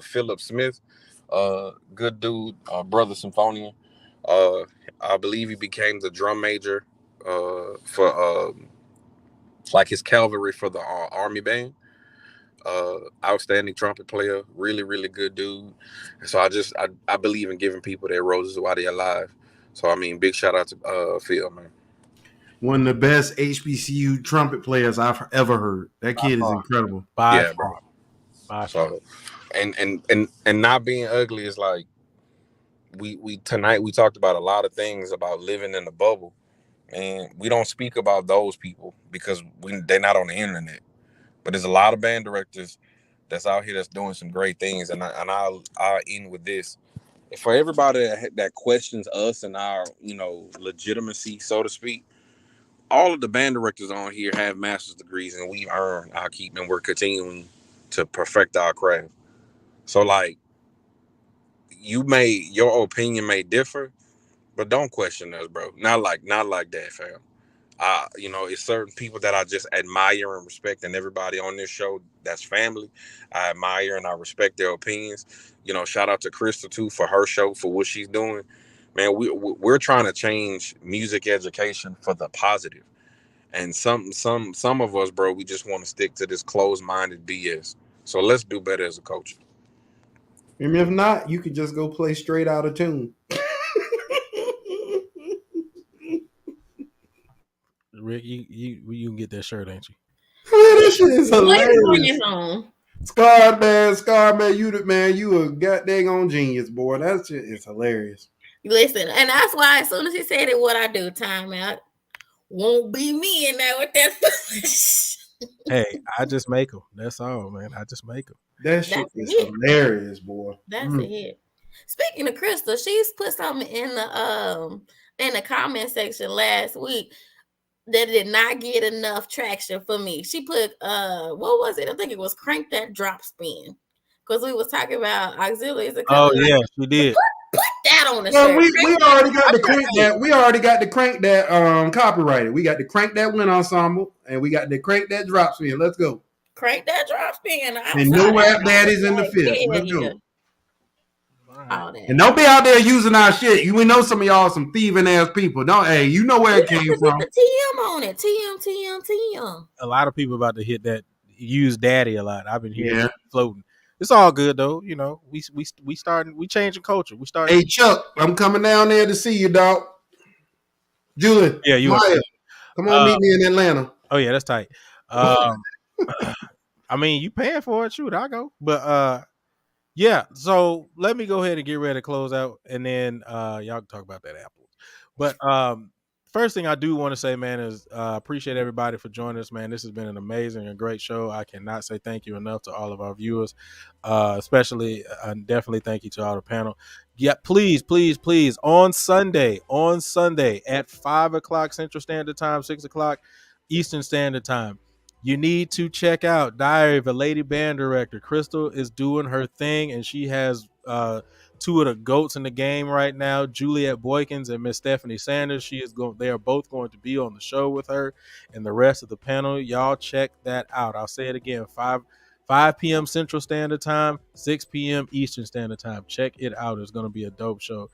Philip Smith, good dude, brother symphonian. I believe he became the drum major for like his cavalry for the army band. Outstanding trumpet player, really, really good dude. And so I believe in giving people their roses while they're alive. So I mean, big shout out to Phil, man. One of the best HBCU trumpet players I've ever heard. That kid is incredible. Yeah, bro. So, and not being ugly is like we tonight we talked about a lot of things about living in the bubble, and we don't speak about those people because they're not on the internet. But there's a lot of band directors that's out here that's doing some great things, and I'll end with this. For everybody that questions us and our legitimacy, so to speak, all of the band directors on here have master's degrees, and we earn our keep, and we're continuing to perfect our craft. So like, your opinion may differ, but don't question us, bro. Not like that, fam. It's certain people that I just admire and respect, and everybody on this show, that's family. I admire and I respect their opinions. Shout out to Crystal too for her show, for what she's doing. Man, we're trying to change music education for the positive. And some of us, bro, we just want to stick to this closed-minded BS. So let's do better as a culture. And if not, you can just go play straight out of tune. Rick, you can get that shirt, ain't you? This shit is hilarious. What is on? Scar man, you a goddamn genius, boy. That shit is hilarious. Listen, and that's why as soon as he said it, what I do, timeout. Won't be me in there with that. Hey, I just make them. That's all, man. I just make them. That shit is hilarious, boy. That's a hit. Speaking of Crystal, she's put something in the comment section last week that did not get enough traction for me. She put what was it? I think it was Crank That Drop Spin, because we was talking about auxiliaries. Oh yeah, she did. Put that on the Well, shirt. we already got the crank that. We already got the crank that copyrighted. We got the Crank That Wind Ensemble, and we got the Crank That Drop Spin. Let's go. Crank That Drop Spin. And no rap daddies in the fifth. Let's go. All that. And don't be out there using our shit. We know some of y'all some thieving ass people. You know where it came from. The TM on it. TM. A lot of people about to hit that. Use daddy a lot. I've been hearing it floating. It's all good though. We starting. We changing culture. We starting. Hey Chuck, I'm coming down there to see you, dog. Julie. Yeah, you. Maya, come on, meet me in Atlanta. Oh yeah, that's tight. I mean, you paying for it, shoot, I go. But Yeah, so let me go ahead and get ready to close out, and then y'all can talk about that apple. But first thing I do want to say, man, is appreciate everybody for joining us, man. This has been an amazing and great show. I cannot say thank you enough to all of our viewers, especially definitely thank you to all the panel. Yeah, please, please, please, on Sunday at 5 o'clock Central Standard Time, 6 o'clock Eastern Standard Time. You need to check out Diary of a Lady Band Director. Crystal is doing her thing, and she has two of the goats in the game right now, Juliet Boykins and Miss Stephanie Sanders. They are both going to be on the show with her and the rest of the panel. Y'all check that out. I'll say it again, 5 p.m. Central Standard Time, 6 p.m. Eastern Standard Time. Check it out. It's going to be a dope show.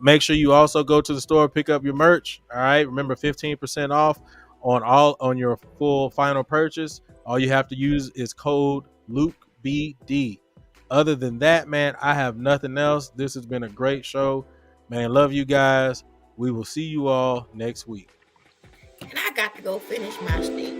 Make sure you also go to the store, pick up your merch. All right. Remember, 15% off on your full final purchase. All you have to use is code LukeBD. Other than that, man, I have nothing else. This has been a great show, man. Love you guys. We will see you all next week. And I got to go finish my steak.